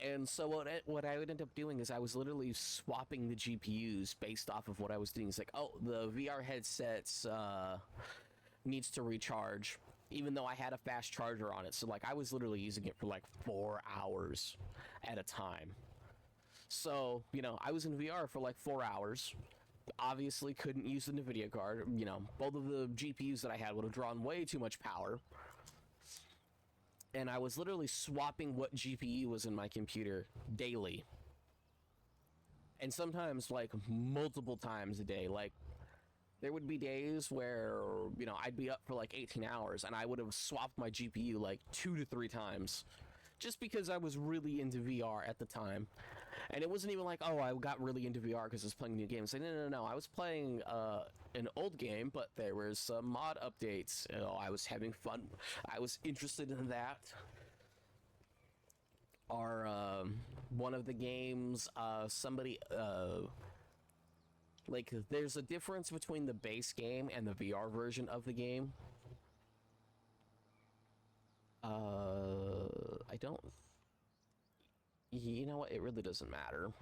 And so what I would end up doing is I was literally swapping the GPUs based off of what I was doing. It's like, oh, the VR headsets needs to recharge, even though I had a fast charger on it. So like I was literally using it for like 4 hours at a time. So, you know, I was in VR for like 4 hours. Obviously couldn't use the NVIDIA card. You know, both of the GPUs that I had would have drawn way too much power. And I was literally swapping what GPU was in my computer daily. And sometimes like multiple times a day. Like there would be days where, you know, I'd be up for like 18 hours and I would have swapped my GPU like 2 to 3 times. Just because I was really into VR at the time. And it wasn't even like, oh, I got really into VR because I was playing new games. Like, no. I was playing an old game, but there was some mod updates. You know, I was having fun. I was interested in that. Or one of the games, somebody... like, there's a difference between the base game and the VR version of the game. I don't... You know what? It really doesn't matter.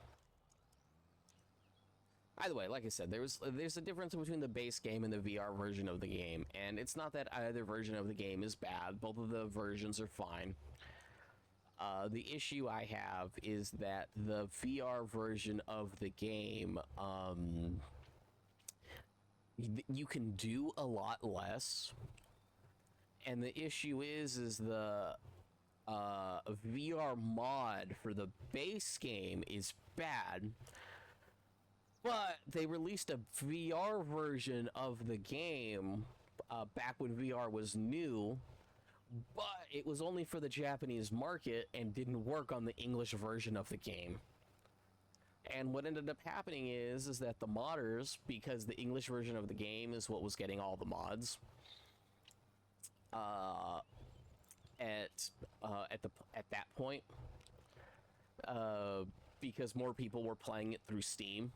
Either way, like I said, there's a difference between the base game and the VR version of the game, and it's not that either version of the game is bad. Both of the versions are fine. The issue I have is that the VR version of the game, you can do a lot less, and the issue is the VR mod for the base game is bad, but they released a VR version of the game back when VR was new, but it was only for the Japanese market and didn't work on the English version of the game. And what ended up happening is that the modders, because the English version of the game is what was getting all the mods, at that point, because more people were playing it through Steam.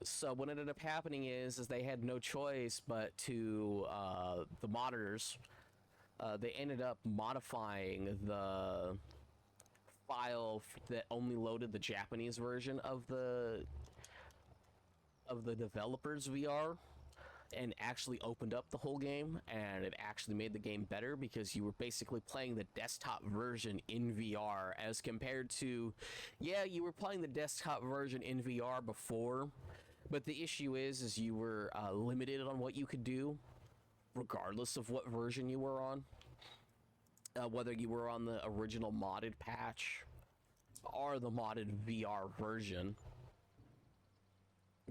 So what ended up happening is they had no choice but to the modders. They ended up modifying the file that only loaded the Japanese version of the developer's VR, and actually opened up the whole game, and it actually made the game better because you were basically playing the desktop version in VR as compared to, yeah, you were playing the desktop version in VR before, but the issue is you were limited on what you could do, regardless of what version you were on. Whether you were on the original modded patch or the modded VR version.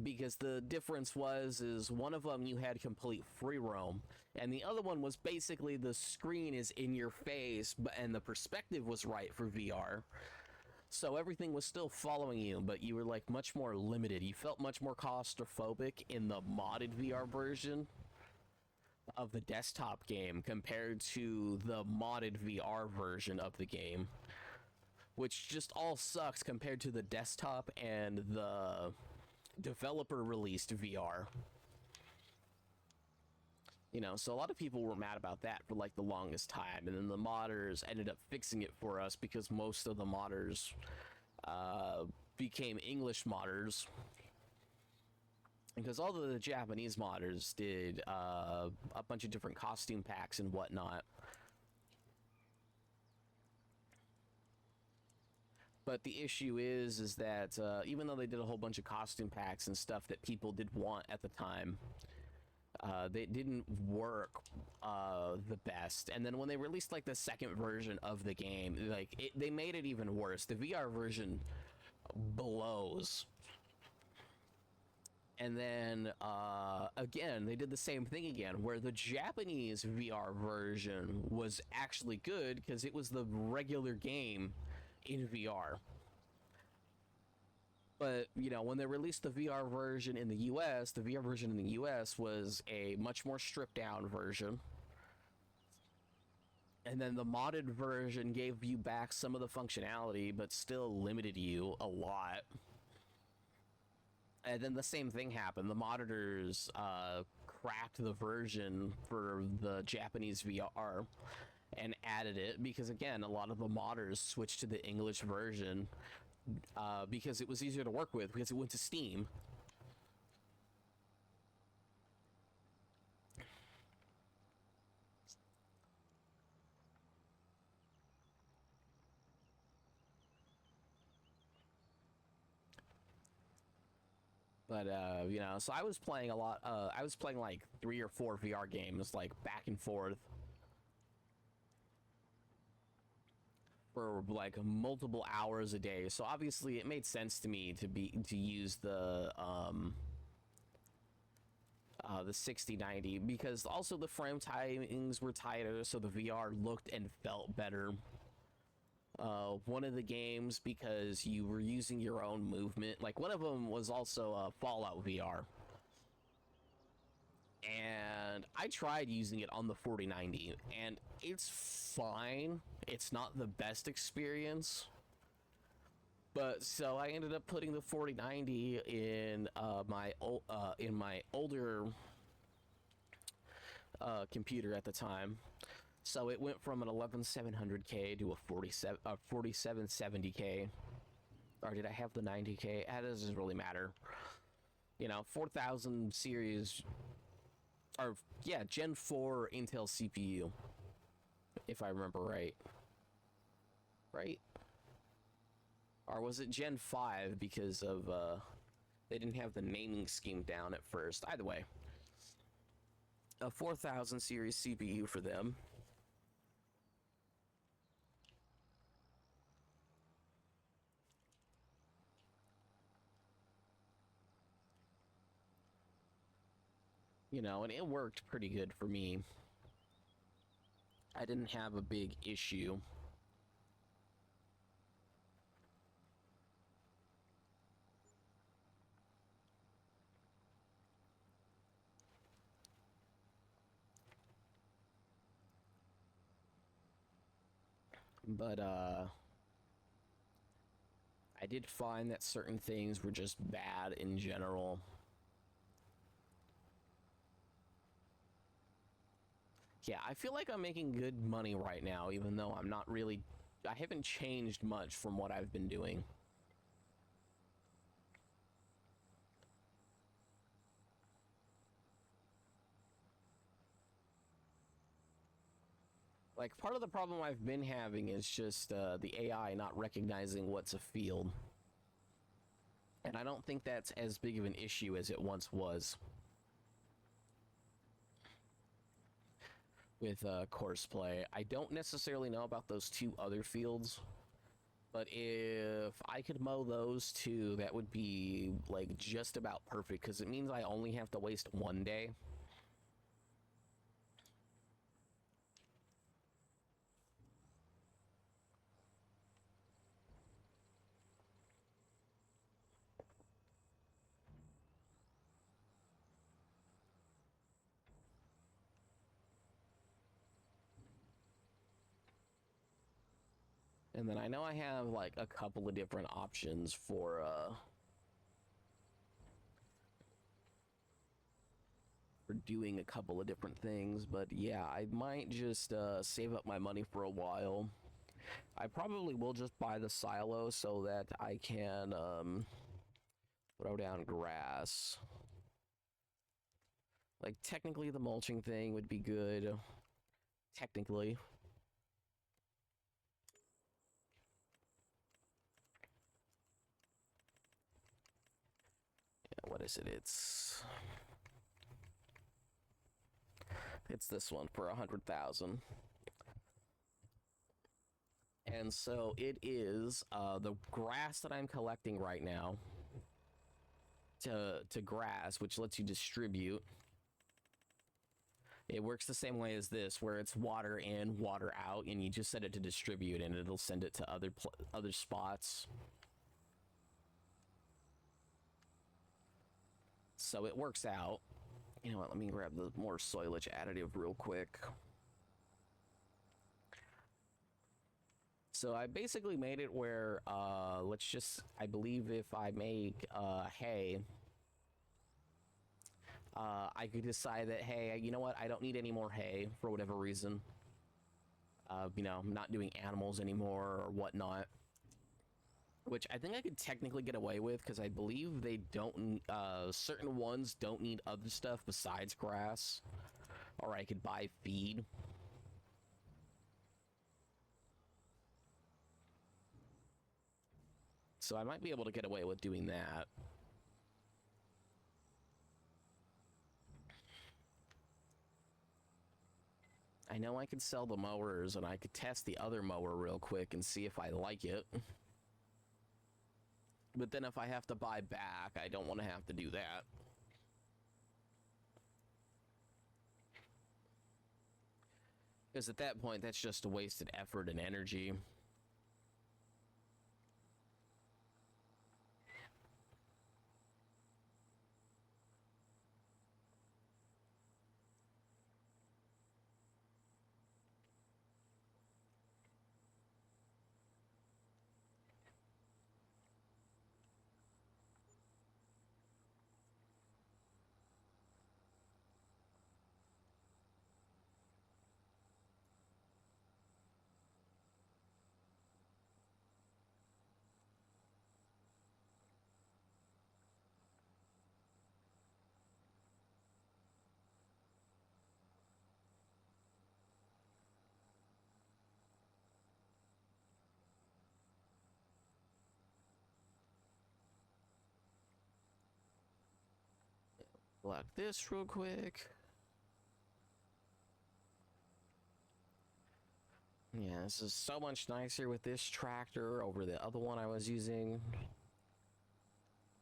Because the difference is one of them you had complete free roam, and the other one was basically the screen is in your face, and the perspective was right for VR. So everything was still following you, but you were like much more limited. You felt much more claustrophobic in the modded VR version of the desktop game compared to the modded VR version of the game, which just all sucks compared to the desktop and the developer released VR. You know, so a lot of people were mad about that for like the longest time, and then the modders ended up fixing it for us because most of the modders became English modders. because all of the Japanese modders did a bunch of different costume packs and whatnot. But the issue is that even though they did a whole bunch of costume packs and stuff that people did want at the time, they didn't work the best. And then when they released like the second version of the game, they made it even worse. The VR version blows. And then again, they did the same thing again, where the Japanese VR version was actually good because it was the regular game in VR. But, you know, when they released the VR version in the US, the VR version in the US was a much more stripped down version. And then the modded version gave you back some of the functionality, but still limited you a lot. And then the same thing happened. The modders cracked the version for the Japanese VR and added it because, again, a lot of the modders switched to the English version because it was easier to work with because it went to Steam. But, you know, so I was playing a lot. I was playing like 3 or 4 VR games, like back and forth for like multiple hours a day. So obviously it made sense to me to use the 6090 because also the frame timings were tighter, so the VR looked and felt better. One of the games, because you were using your own movement, like one of them was also Fallout VR, and I tried using it on the 4090 and it's fine. It's not the best experience, but so I ended up putting the 4090 in my older computer at the time. So it went from an 11700K to a 4770K. Or did I have the 90K? That doesn't really matter. You know, 4000 series, or yeah, Gen 4 Intel CPU, if I remember right. Right? Or was it Gen 5 because of they didn't have the naming scheme down at first. Either way, a 4000 series CPU for them. You know, and it worked pretty good for me. I didn't have a big issue. But I did find that certain things were just bad in general. Yeah, I feel like I'm making good money right now, even though I'm not really... I haven't changed much from what I've been doing. Like, part of the problem I've been having is just the AI not recognizing what's a field. And I don't think that's as big of an issue as it once was. With Courseplay. I don't necessarily know about those 2 other fields, but if I could mow those 2, that would be like just about perfect because it means I only have to waste 1 day. And then I know I have like a couple of different options for doing a couple of different things, but yeah, I might just save up my money for a while. I probably will just buy the silo so that I can throw down grass. Like, technically the mulching thing would be good. Technically. Yeah, what is it? It's this one for 100,000. And so it is the grass that I'm collecting right now to grass, which lets you distribute. It works the same way as this, where it's water in, water out, and you just set it to distribute, and it'll send it to other spots. So it works out. You know what? Let me grab the more soilage additive real quick. So I basically made it where, let's just, I believe if I make hay, I could decide that, hey, you know what? I don't need any more hay for whatever reason. You know, I'm not doing animals anymore or whatnot. Which I think I could technically get away with because I believe they don't, certain ones don't need other stuff besides grass. Or I could buy feed. So I might be able to get away with doing that. I know I could sell the mowers and I could test the other mower real quick and see if I like it. But then if I have to buy back, I don't want to have to do that. Because at that point, that's just a wasted effort and energy. Block this real quick. Yeah, this is so much nicer with this tractor over the other one I was using.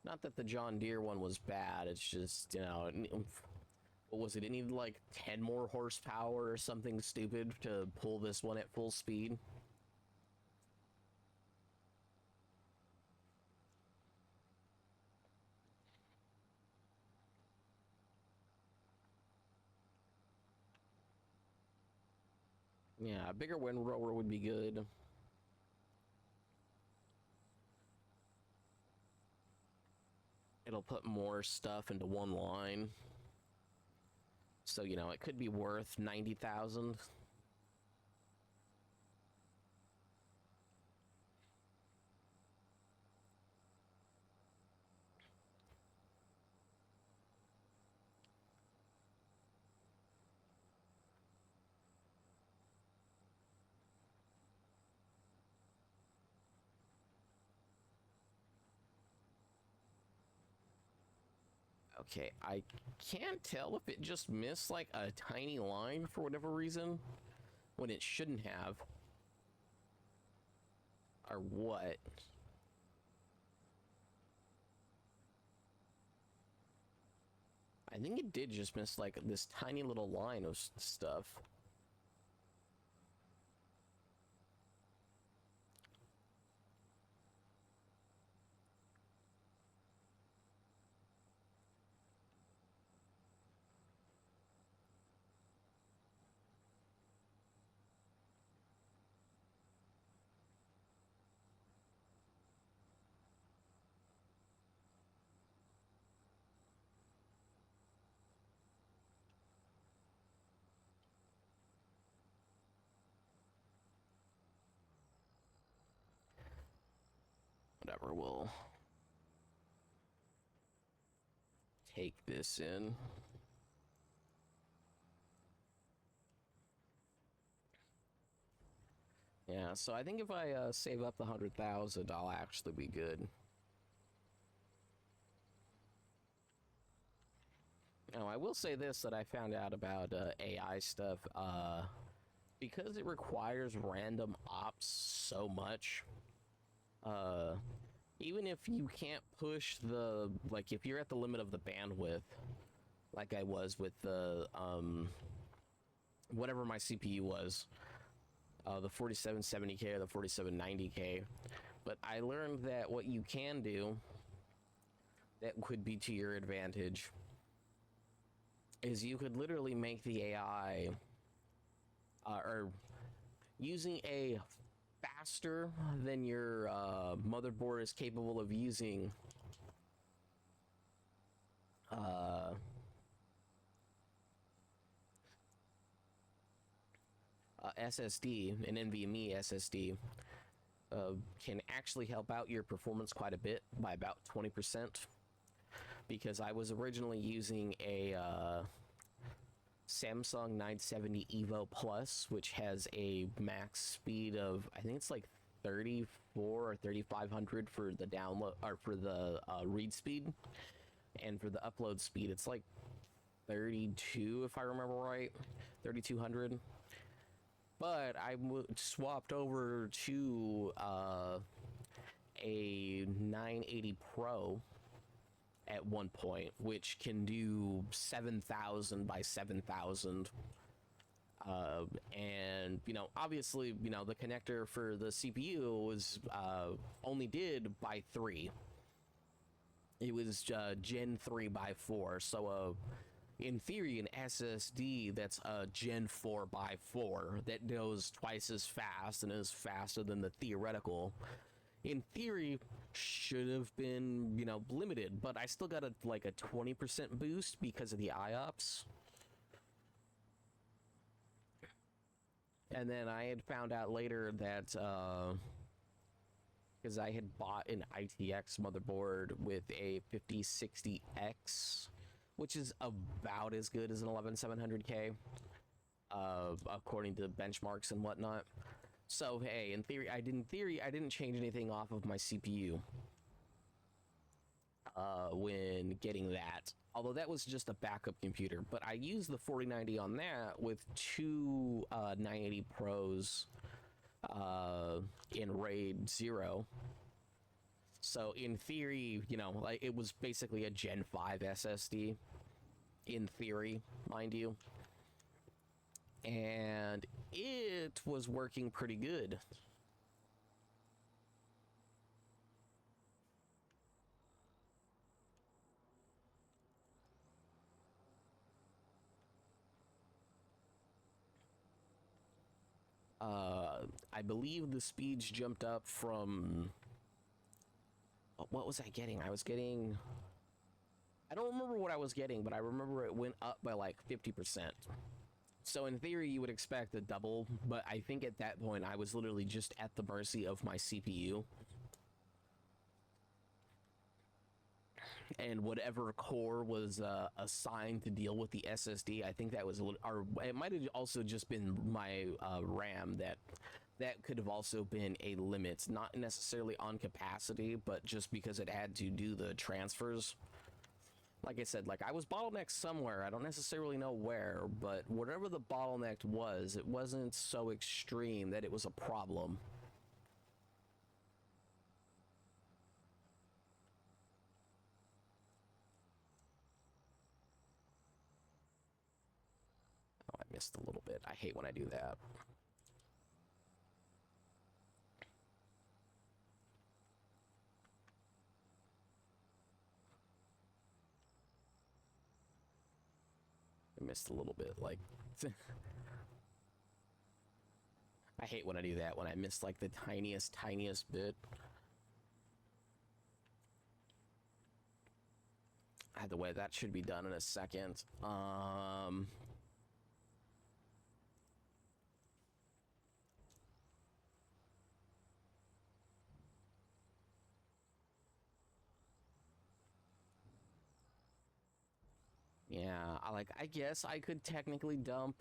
Not that the John Deere one was bad, it's just, you know, what was it? It needed like 10 more horsepower or something stupid to pull this one at full speed. Yeah, a bigger windrower would be good. It'll put more stuff into one line. So, you know, it could be worth 90,000. Okay, I can't tell if it just missed like a tiny line for whatever reason when it shouldn't have. Or what. I think it did just miss like this tiny little line of stuff. Whatever, we'll take this in. Yeah, so I think if I save up the 100,000, I'll actually be good. Now, I will say this, that I found out about AI stuff. Because it requires random ops so much, uh, even if you can't push the, like, if you're at the limit of the bandwidth, like I was with the, whatever my CPU was, the 4770K or the 4790K, but I learned that what you can do that could be to your advantage is you could literally make the AI, or using a faster than your motherboard is capable of using SSD, an NVMe SSD, can actually help out your performance quite a bit by about 20%. Because I was originally using a Samsung 970 Evo Plus, which has a max speed of, I think it's like 34 or 3500 for the download, or for the read speed, and for the upload speed it's like 32 if I remember right, 3200. But I swapped over to a 980 Pro at one point, which can do 7,000 by 7,000. And, you know, obviously, you know, the connector for the CPU was only did by 3. It was Gen 3 by 4. So, in theory, an SSD that's a Gen 4 by 4 that goes twice as fast and is faster than the theoretical, in theory, should have been, you know, limited, but I still got a 20% boost because of the IOPS. And then I had found out later that because I had bought an ITX motherboard with a 5060X, which is about as good as an 11700K, according to benchmarks and whatnot. So hey, in theory, I didn't change anything off of my CPU when getting that. Although that was just a backup computer, but I used the 4090 on that with two 980 Pros in RAID 0. So in theory, you know, like it was basically a Gen 5 SSD. In theory, mind you. And it was working pretty good. I believe the speeds jumped up from, what was I getting? I don't remember what I was getting, but I remember it went up by like 50%. So in theory, you would expect a double, but I think at that point, I was literally just at the mercy of my CPU. And whatever core was assigned to deal with the SSD, I think that was, or it might have also just been my RAM that could have also been a limit, not necessarily on capacity, but just because it had to do the transfers. Like I said, like I was bottlenecked somewhere. I don't necessarily know where, but whatever the bottleneck was, it wasn't so extreme that it was a problem. Oh, I missed a little bit. I hate when I do that. I missed a little bit, like... I hate when I do that, when I miss, like, the tiniest bit. Either way, that should be done in a second. Yeah, I guess I could technically dump,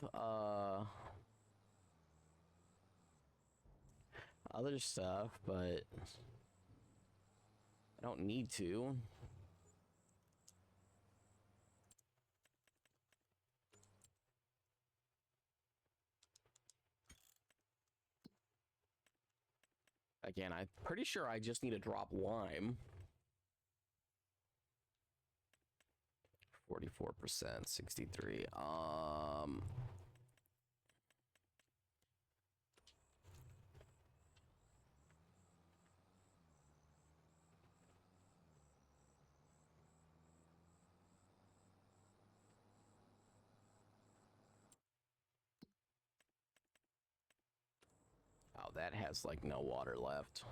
other stuff, but I don't need to. Again, I'm pretty sure I just need to drop lime. 44%, 63. Oh, that has like no water left.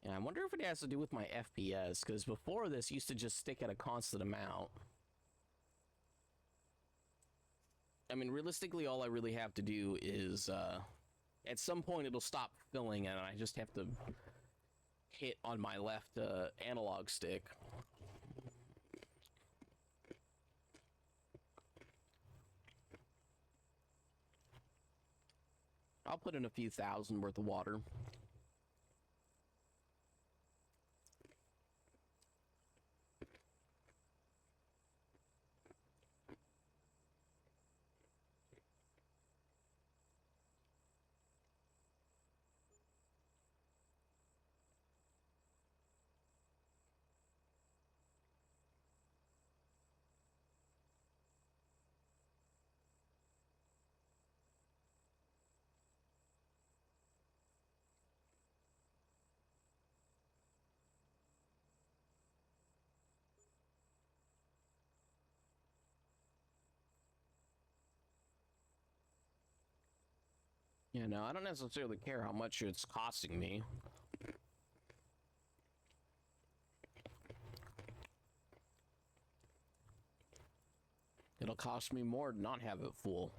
And I wonder if it has to do with my FPS, because before this used to just stick at a constant amount. I mean, realistically, all I really have to do is, at some point it'll stop filling and I just have to hit on my left analog stick. I'll put in a few thousand worth of water. Yeah, no, I don't necessarily care how much it's costing me. It'll cost me more to not have it full.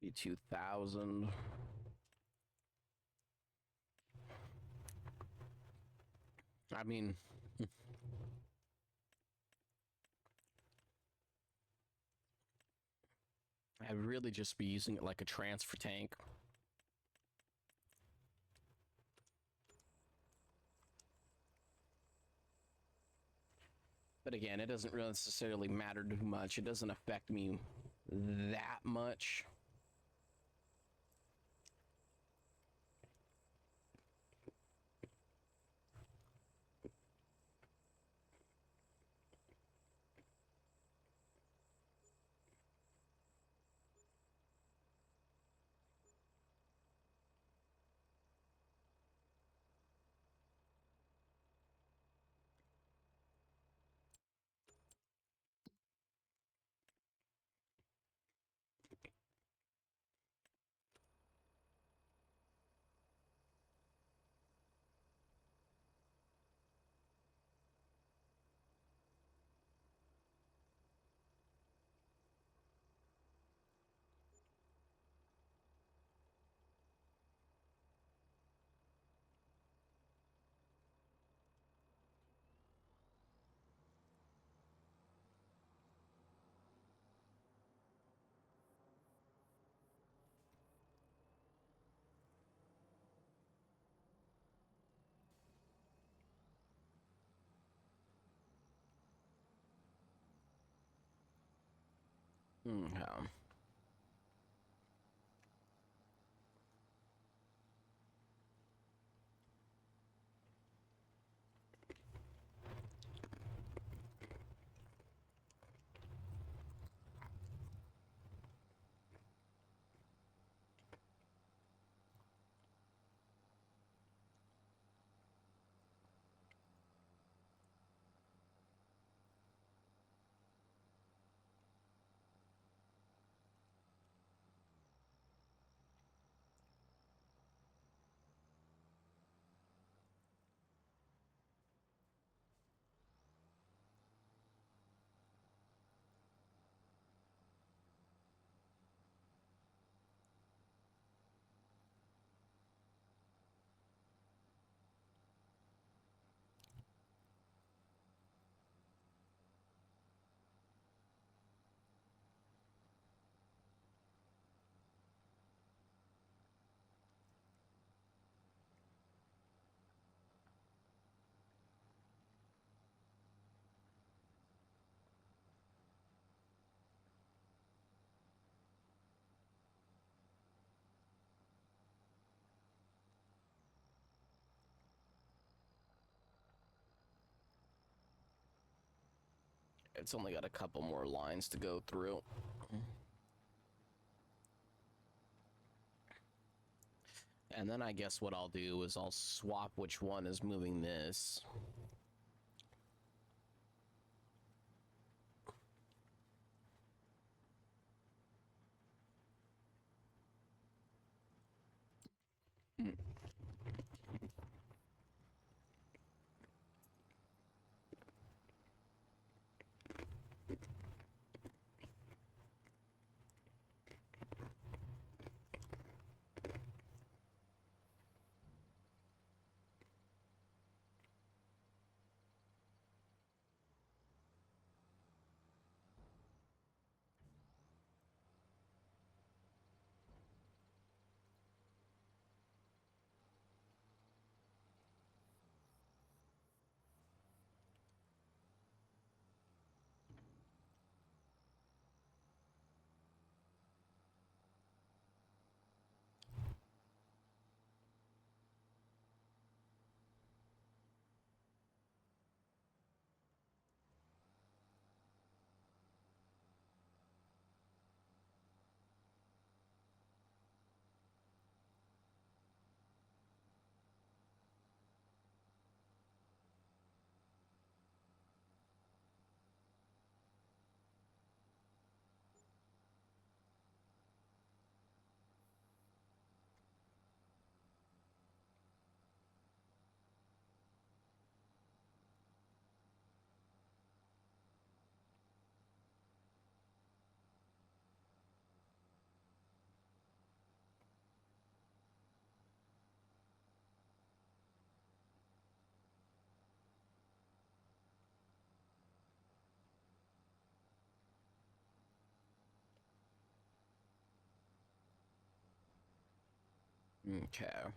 Be 2,000. I mean, I'd really just be using it like a transfer tank. But again, it doesn't really necessarily matter too much. It doesn't affect me that much. Okay. It's only got a couple more lines to go through. And then I guess what I'll do is I'll swap which one is moving this. Okay.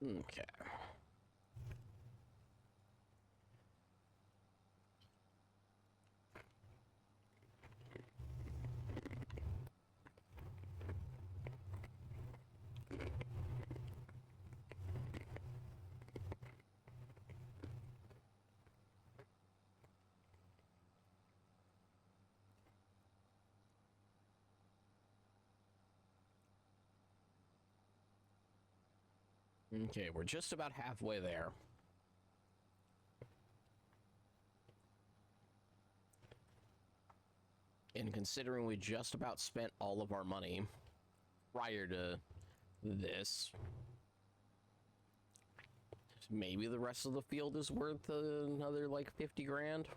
Okay. Okay, we're just about halfway there. And considering we just about spent all of our money prior to this, maybe the rest of the field is worth another like 50 grand.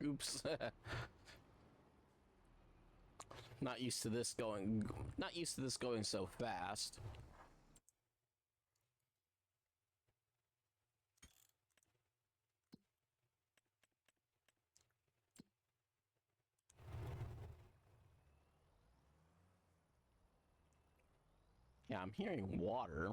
Oops. Not used to this going so fast. Yeah, I'm hearing water.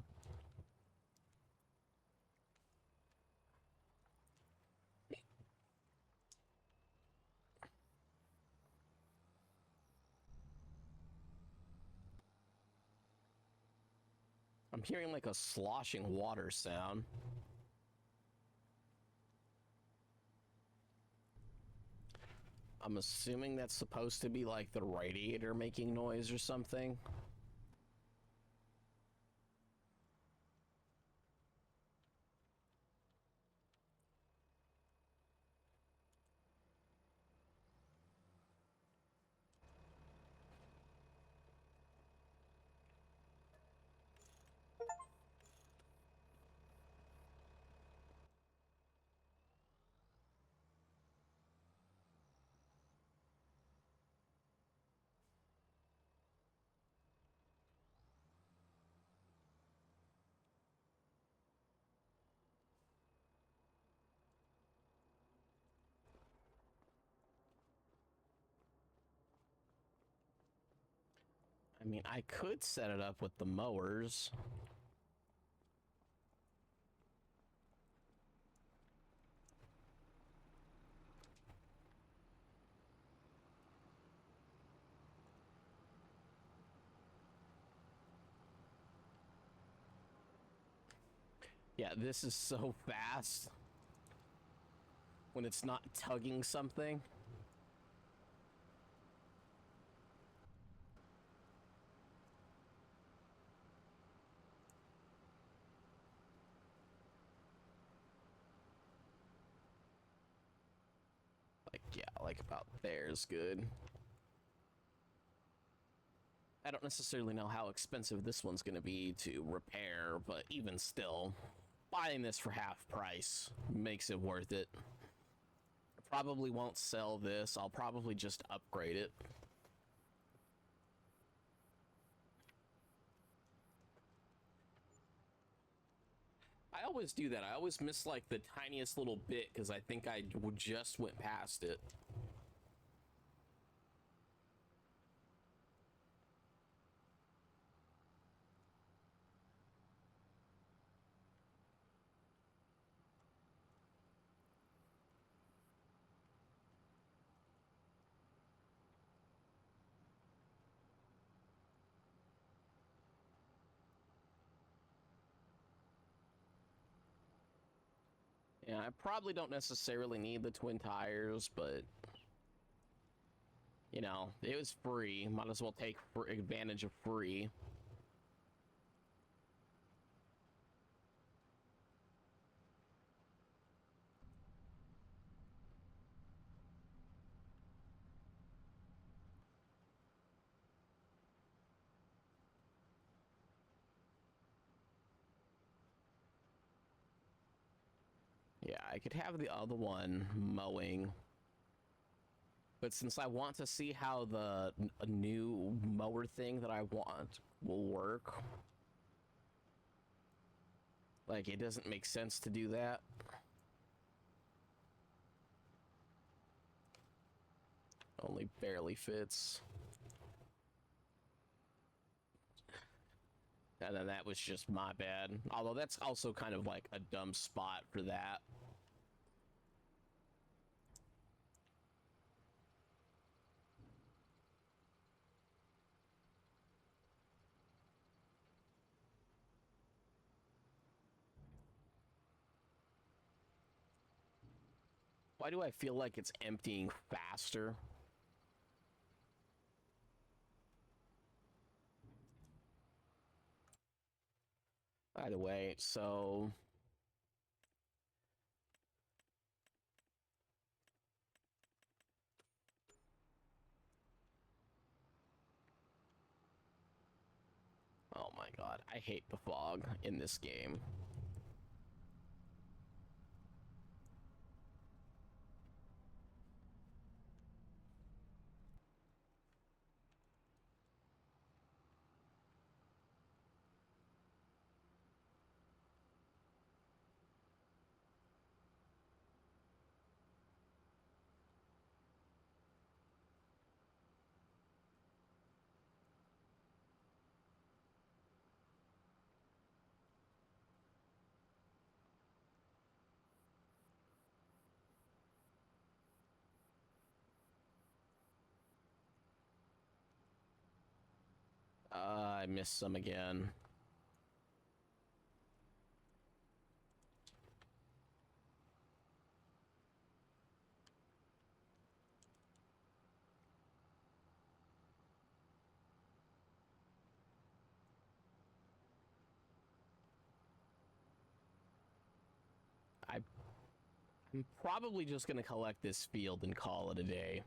I'm hearing like a sloshing water sound. I'm assuming that's supposed to be like the radiator making noise or something. I mean, I could set it up with the mowers. Yeah, this is so fast when it's not tugging something. Like, yeah, like about there's good. I don't necessarily know how expensive this one's going to be to repair, but even still, buying this for half price makes it worth it. I probably won't sell this. I'll probably just upgrade it. I always do that. I always miss like the tiniest little bit because I think I just went past it. Yeah, I probably don't necessarily need the twin tires, but you know, it was free. Might as well take advantage of free. Yeah, I could have the other one mowing. But since I want to see how the new mower thing that I want will work, like, it doesn't make sense to do that. Only barely fits. And then that was just my bad. Although that's also kind of like a dumb spot for that. Why do I feel like it's emptying faster? By the way, so oh my god, I hate the fog in this game. I missed some again. I'm probably just gonna collect this field and call it a day.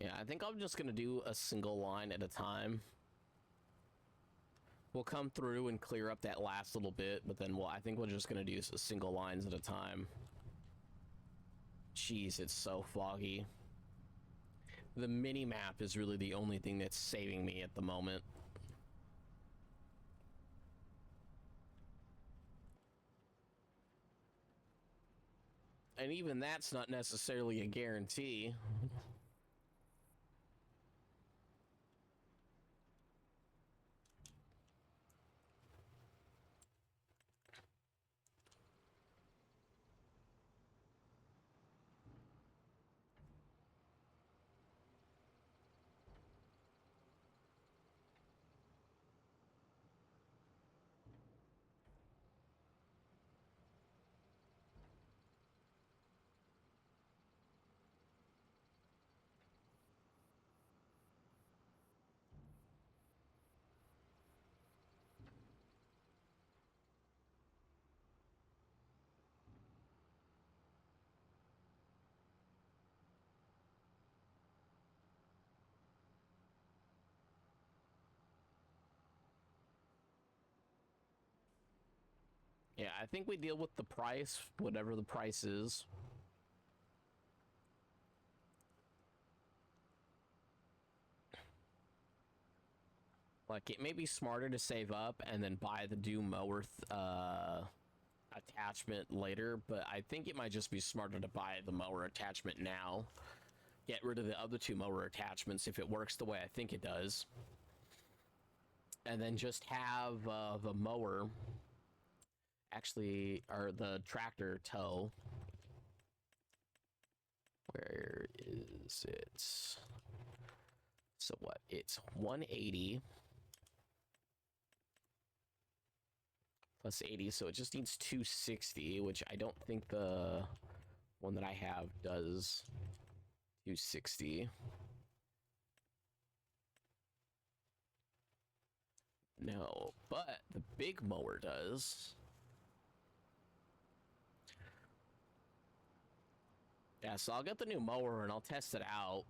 Yeah, I think I'm just gonna do a single line at a time. We'll come through and clear up that last little bit, but then I think we're just gonna do single lines at a time. Jeez, it's so foggy. The mini-map is really the only thing that's saving me at the moment. And even that's not necessarily a guarantee. Yeah, I think we deal with the price, whatever the price is. Like, it may be smarter to save up and then buy the Doom mower attachment later, but I think it might just be smarter to buy the mower attachment now. Get rid of the other two mower attachments if it works the way I think it does. And then just have the mower, actually, or the tractor tow. Where is it? So what? It's 180 plus 80, so it just needs 260, which I don't think the one that I have does 260. No, but the big mower does. Yeah, so I'll get the new mower and I'll test it out.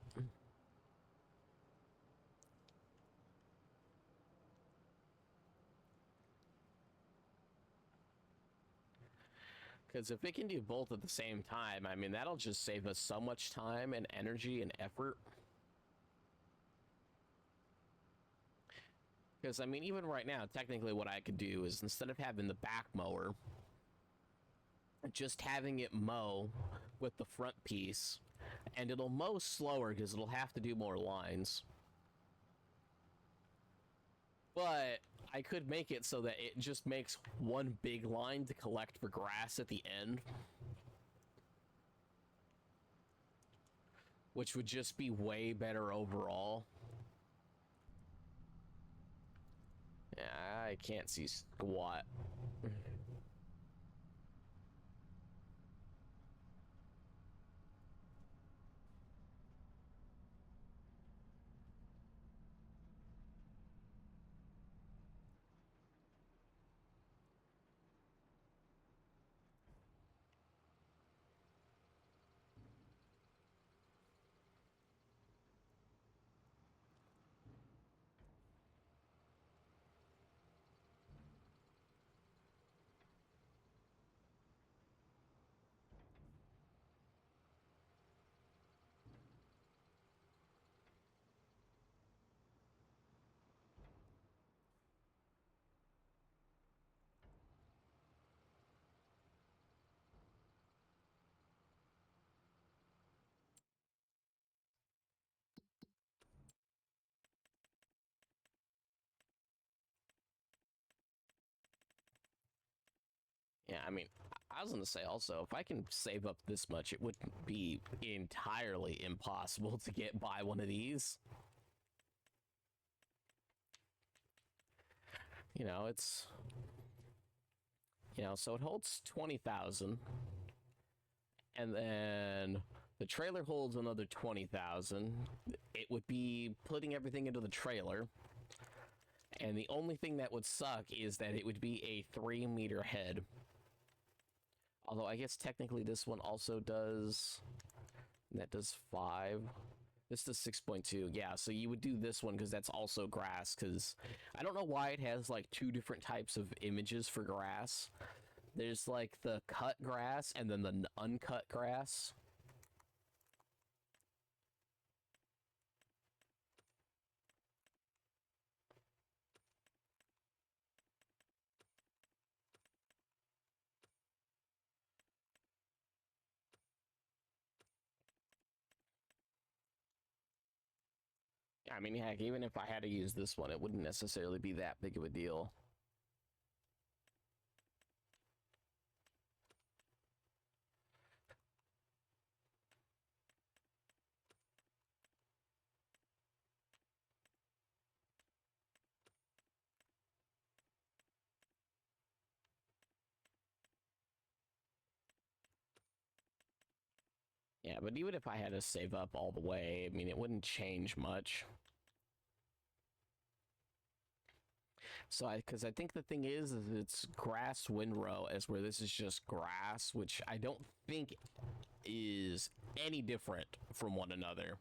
Because if it can do both at the same time, I mean, that'll just save us so much time and energy and effort. Because, I mean, even right now, technically what I could do is, instead of having the back mower, just having it mow with the front piece, and it'll mow slower because it'll have to do more lines. But I could make it so that it just makes one big line to collect for grass at the end, which would just be way better overall. Yeah, I can't see squat. Yeah, I mean, I was gonna say also, if I can save up this much, it would be entirely impossible to get by one of these. You know, it's, so it holds 20,000, and then the trailer holds another 20,000. It would be putting everything into the trailer, and the only thing that would suck is that it would be a 3-meter head. Although I guess technically this one also does, that does 5. This is 6.2. Yeah, so you would do this one because that's also grass. Because I don't know why it has like two different types of images for grass. There's like the cut grass and then the uncut grass. I mean, heck, even if I had to use this one, it wouldn't necessarily be that big of a deal. Yeah, but even if I had to save up all the way, I mean, it wouldn't change much. So because I think the thing is it's grass windrow as where this is just grass, which I don't think is any different from one another.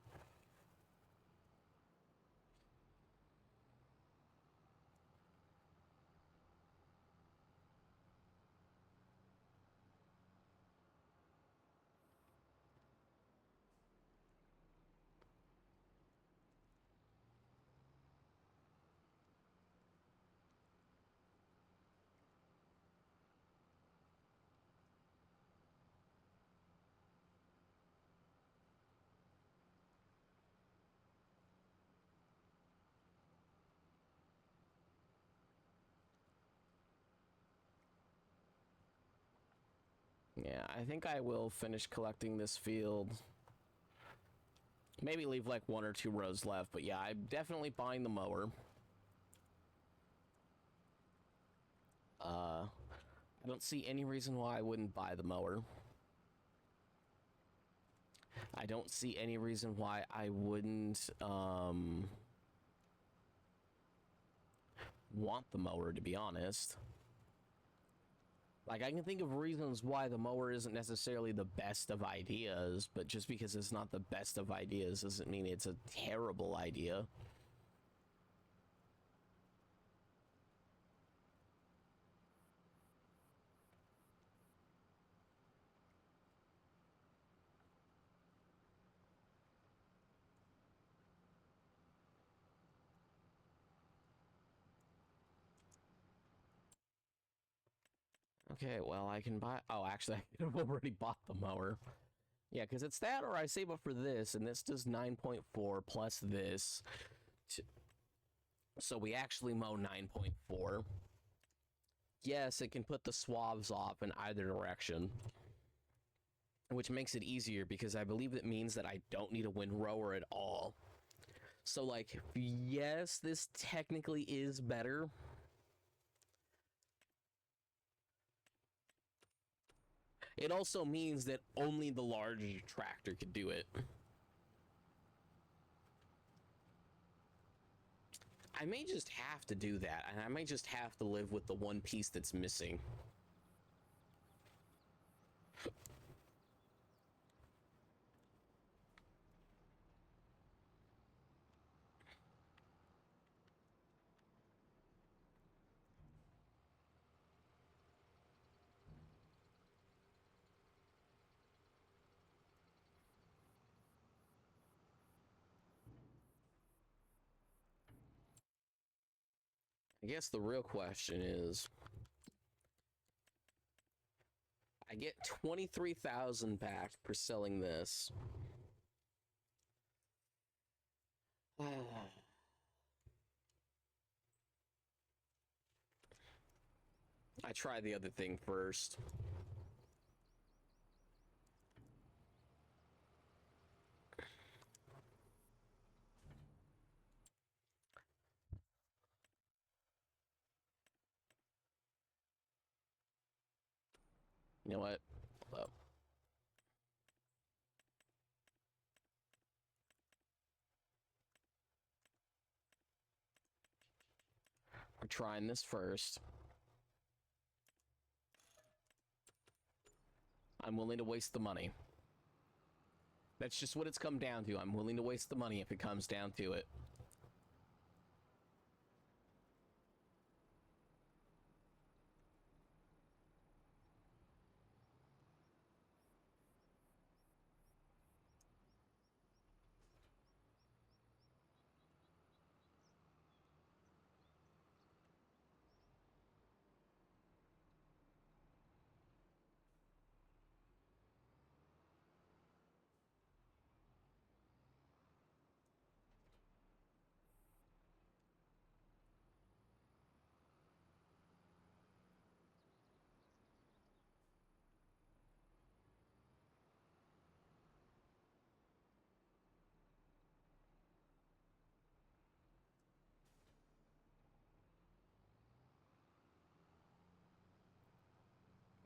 Yeah, I think I will finish collecting this field. Maybe leave like 1 or 2 rows left, but yeah, I'm definitely buying the mower. I don't see any reason why I wouldn't buy the mower. I don't see any reason why I wouldn't want the mower, to be honest. Like, I can think of reasons why the mower isn't necessarily the best of ideas, but just because it's not the best of ideas doesn't mean it's a terrible idea. Okay, well, I can buy... Oh, actually, I could have already bought the mower. Yeah, because it's that or I save up for this, and this does 9.4 plus this. So we actually mow 9.4. Yes, it can put the swaths off in either direction, which makes it easier because I believe it means that I don't need a windrower at all. So, like, yes, this technically is better. It also means that only the larger tractor could do it. I may just have to do that, and I may just have to live with the one piece that's missing. I guess the real question is, I get 23,000 back for selling this. I try the other thing first. You know what? Hold up. We're trying this first. I'm willing to waste the money. That's just what it's come down to. I'm willing to waste the money if it comes down to it.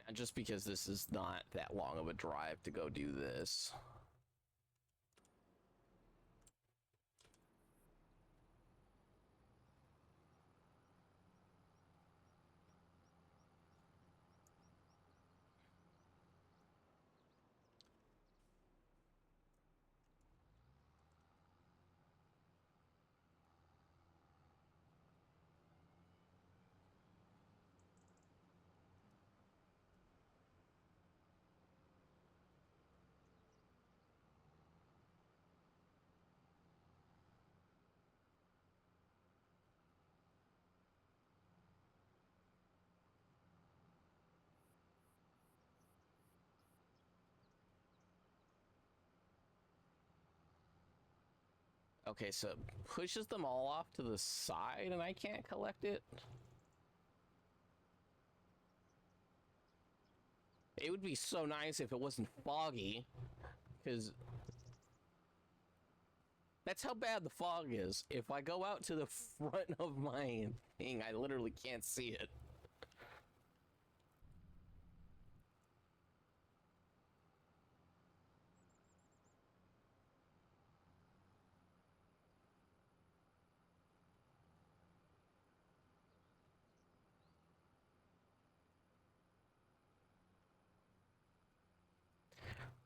And just because this is not that long of a drive to go do this. Okay, so it pushes them all off to the side and I can't collect it? It would be so nice if it wasn't foggy, because that's how bad the fog is. If I go out to the front of my thing, I literally can't see it.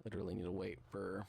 Literally need to wait for...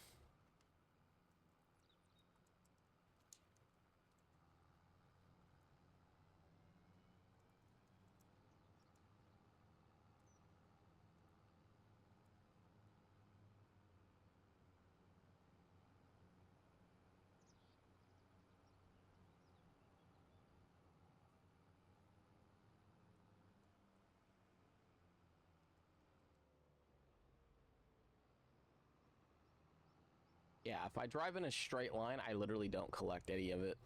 Yeah, if I drive in a straight line, I literally don't collect any of it.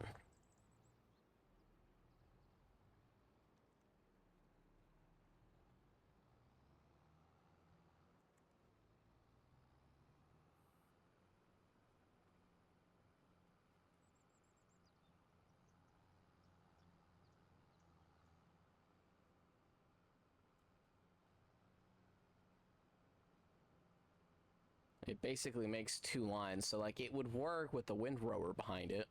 It basically makes two lines, so like it would work with the windrower behind it.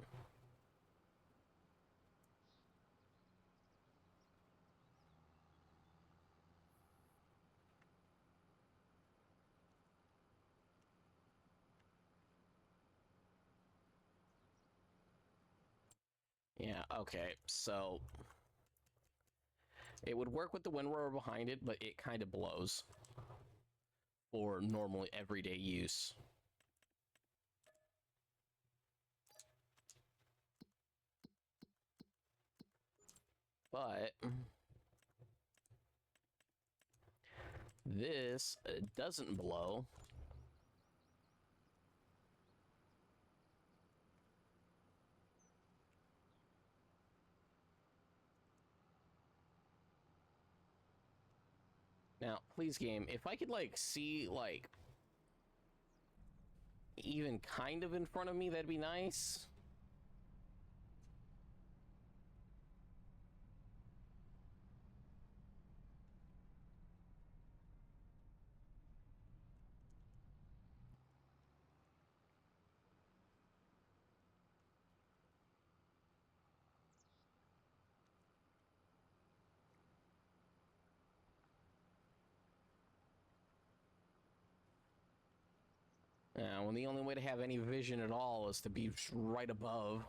Yeah, okay, so it would work with the windrower behind it, but it kind of blows for normal everyday use. But this doesn't blow. Now, please game, if I could like see like even kind of in front of me, that'd be nice. Yeah, when the only way to have any vision at all is to be right above.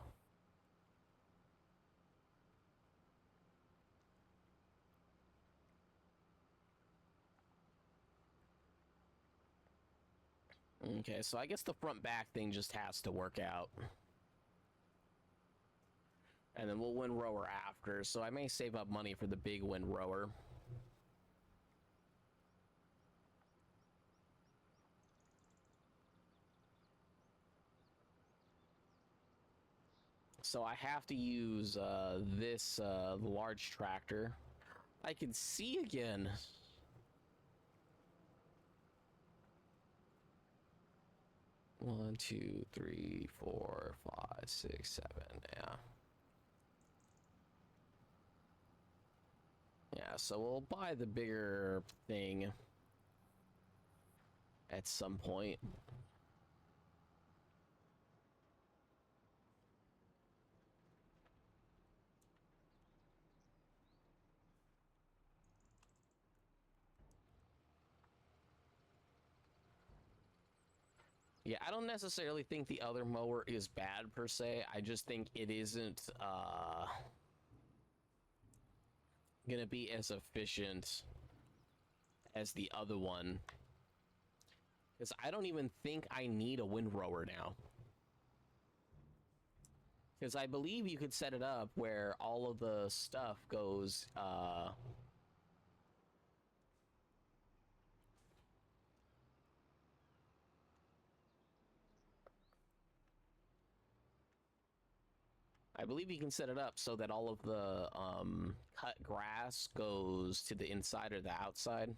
Okay, so I guess the front back thing just has to work out. And then we'll windrower after, so I may save up money for the big windrower. So I have to use this large tractor. I can see again. One, two, three, four, five, six, seven. Yeah. Yeah, so we'll buy the bigger thing at some point. Yeah, I don't necessarily think the other mower is bad per se. I just think it isn't gonna be as efficient as the other one. Because I don't even think I need a windrower now. Because I believe you could set it up where all of the stuff goes I believe you can set it up so that all of the cut grass goes to the inside or the outside.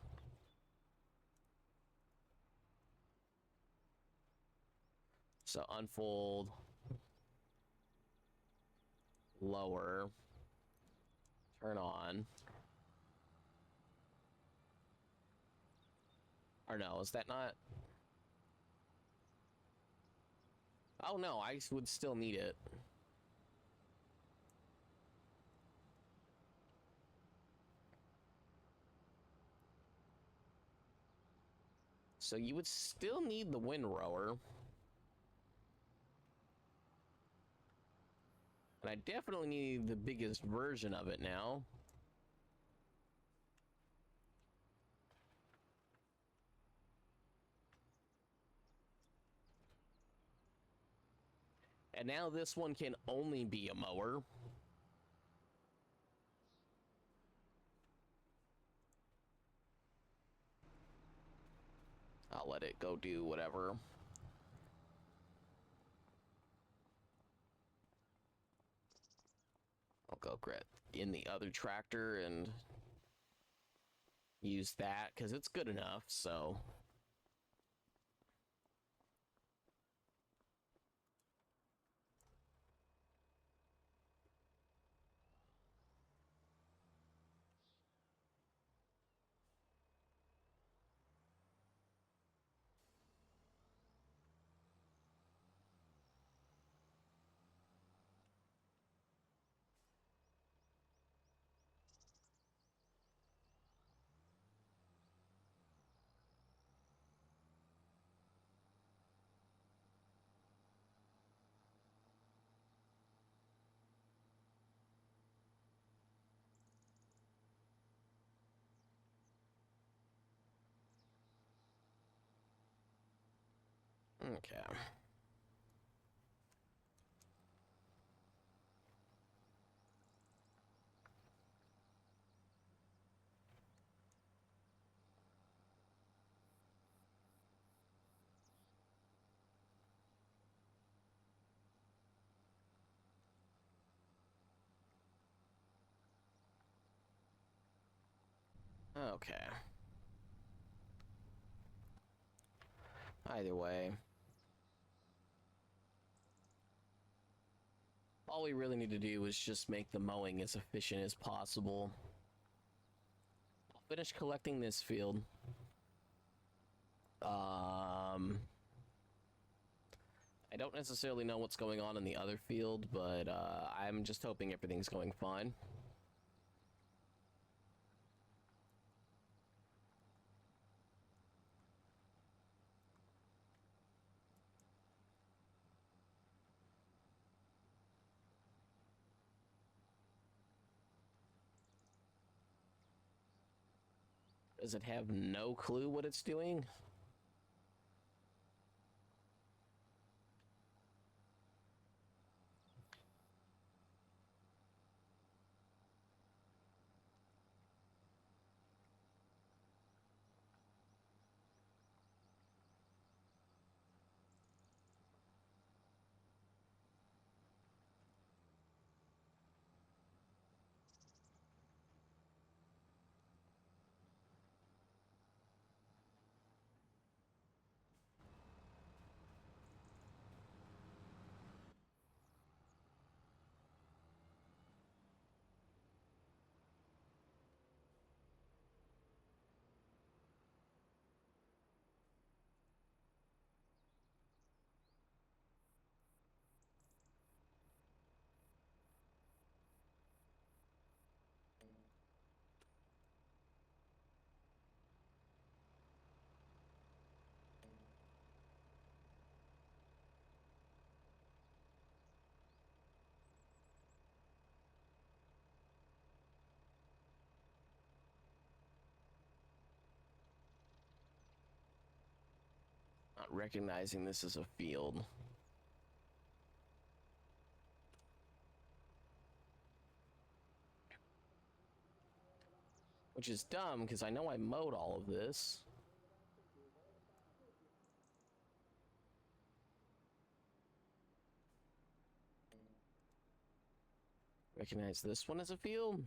So unfold, lower, turn on. Or no, is that not? Oh no, I would still need it. So you would still need the windrower. And I definitely need the biggest version of it now. And now this one can only be a mower. I'll let it go do whatever. I'll go grab in the other tractor and use that because it's good enough, so. Okay. Okay. Either way. All we really need to do is just make the mowing as efficient as possible. I'll finish collecting this field. I don't necessarily know what's going on in the other field, but I'm just hoping everything's going fine. Does it have no clue what it's doing? Not recognizing this as a field. Which is dumb, because I know I mowed all of this. Recognize this one as a field?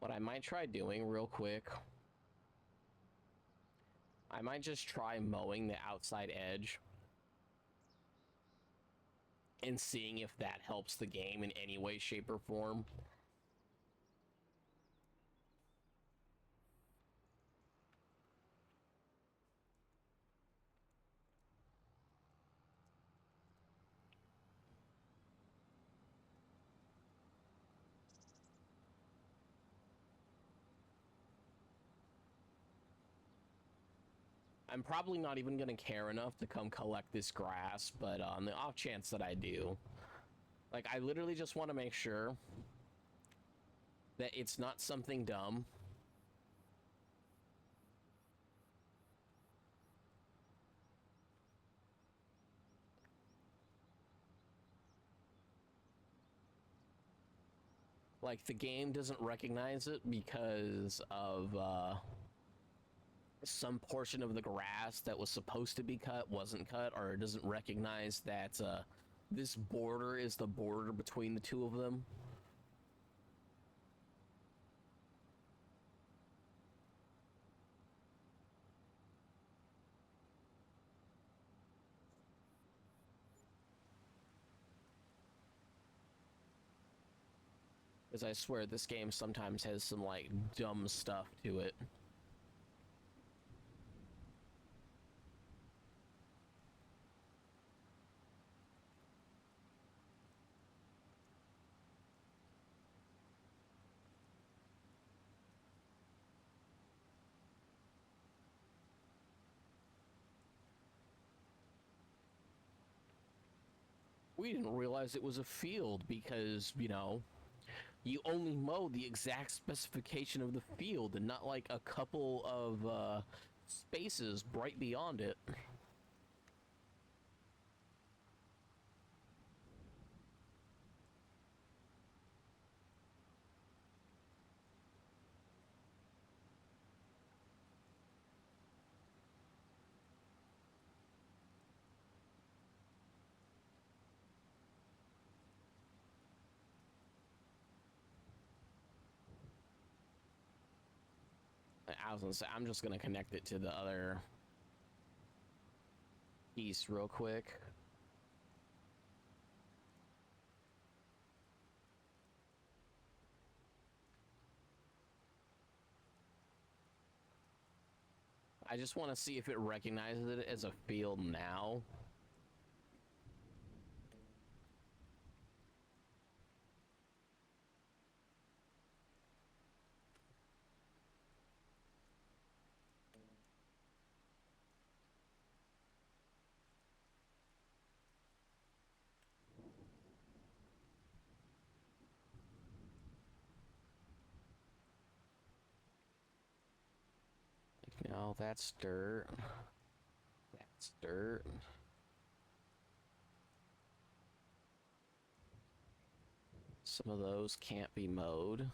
What I might try doing real quick, I might just try mowing the outside edge and seeing if that helps the game in any way, shape, or form. I'm probably not even going to care enough to come collect this grass, but on the off chance that I do, like, I literally just want to make sure that it's not something dumb. Like, the game doesn't recognize it because of some portion of the grass that was supposed to be cut wasn't cut, or it doesn't recognize that this border is the border between the two of them. Because I swear this game sometimes has some, like, dumb stuff to it. We didn't realize it was a field because, you know, you only mow the exact specification of the field and not like a couple of spaces right beyond it. I was gonna say, I'm just gonna connect it to the other piece real quick. I just want to see if it recognizes it as a field now. No, that's dirt. That's dirt. Some of those can't be mowed.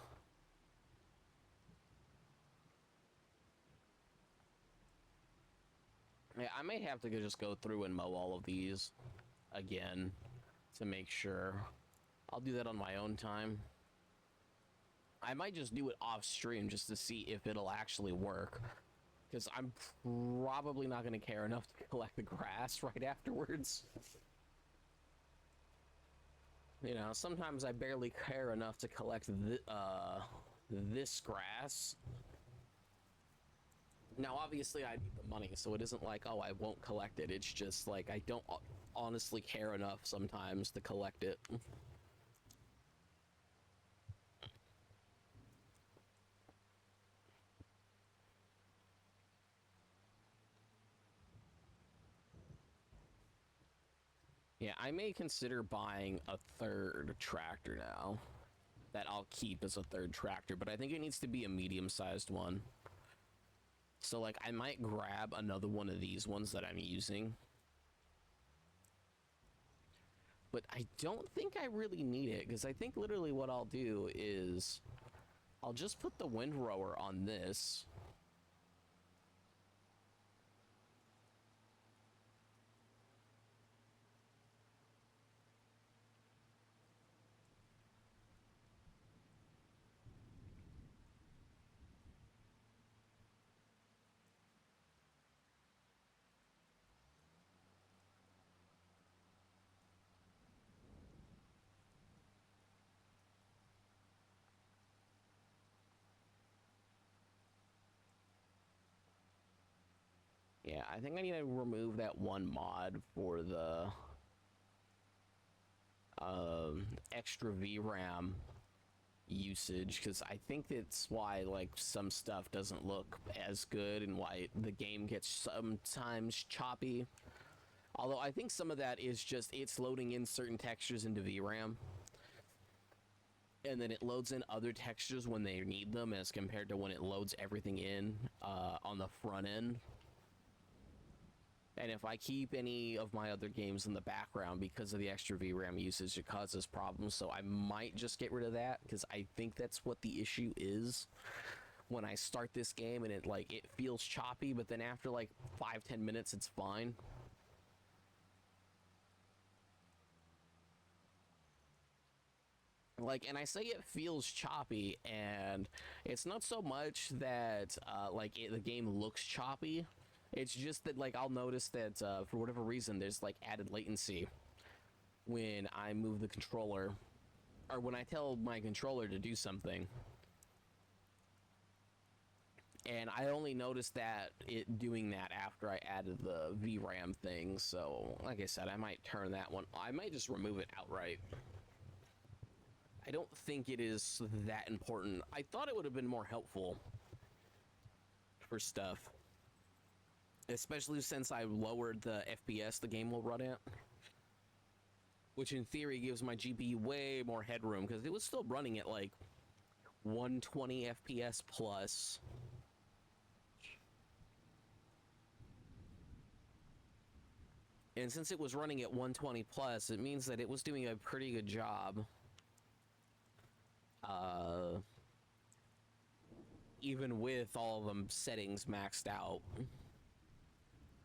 Yeah, I may have to just go through and mow all of these again to make sure. I'll do that on my own time. I might just do it off stream just to see if it'll actually work. Because I'm probably not going to care enough to collect the grass right afterwards. You know, sometimes I barely care enough to collect this grass. Now, obviously, I need the money, so it isn't like, oh, I won't collect it. It's just like I don't honestly care enough sometimes to collect it. Yeah, I may consider buying a third tractor now that I'll keep as a third tractor, but I think it needs to be a medium-sized one. So, like, I might grab another one of these ones that I'm using. But I don't think I really need it, because I think literally what I'll do is I'll just put the windrower on this. Yeah, I think I need to remove that one mod for the extra VRAM usage, because I think that's why like some stuff doesn't look as good and why the game gets sometimes choppy. Although I think some of that is just it's loading in certain textures into VRAM, and then it loads in other textures when they need them as compared to when it loads everything in on the front end. And if I keep any of my other games in the background because of the extra VRAM usage, it causes problems. So I might just get rid of that, because I think that's what the issue is when I start this game and it feels choppy, but then after like 5-10 minutes it's fine. Like, and I say it feels choppy, and it's not so much that the game looks choppy. It's just that, like, I'll notice that for whatever reason, there's, like, added latency when I move the controller, or when I tell my controller to do something. And I only noticed that it doing that after I added the VRAM thing, so, like I said, I might turn that one. I might just remove it outright. I don't think it is that important. I thought it would have been more helpful for stuff. Especially since I lowered the FPS the game will run at. Which in theory gives my GPU way more headroom, because it was still running at like 120 FPS plus. And since it was running at 120 plus, it means that it was doing a pretty good job. Even with all of them settings maxed out.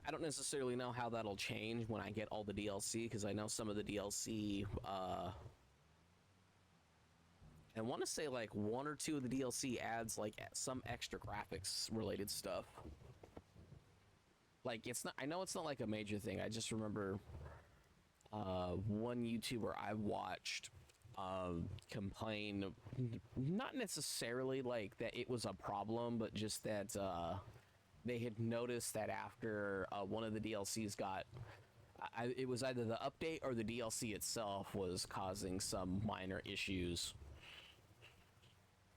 I don't necessarily know how that'll change when I get all the DLC, because I know some of the DLC, I want to say like 1 or 2 of the DLC adds like some extra graphics related stuff. Like, it's not, I know it's not like a major thing. I just remember one YouTuber I watched complain, not necessarily like that it was a problem, but just that they had noticed that after one of the DLCs got, it was either the update or the DLC itself was causing some minor issues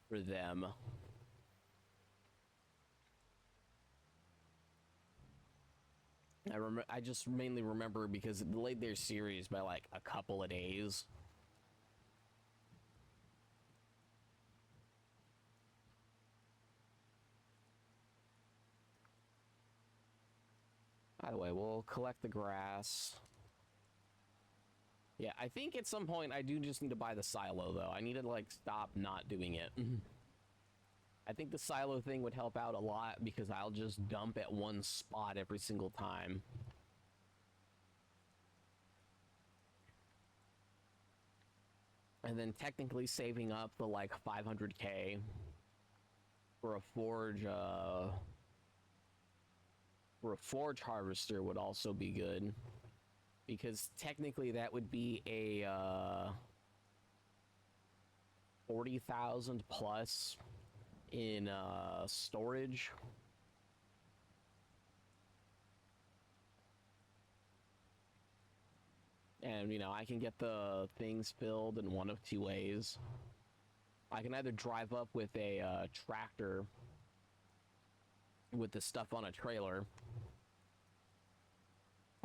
for them. I just mainly remember because it delayed their series by like a couple of days. By the way, we'll collect the grass. Yeah, I think at some point I do just need to buy the silo, though. I need to, like, stop not doing it. I think the silo thing would help out a lot because I'll just dump at one spot every single time. And then technically saving up the, like, 500k for a forge, harvester would also be good. Because technically that would be a 40,000 plus in storage. And, you know, I can get the things filled in one of two ways. I can either drive up with a tractor with the stuff on a trailer.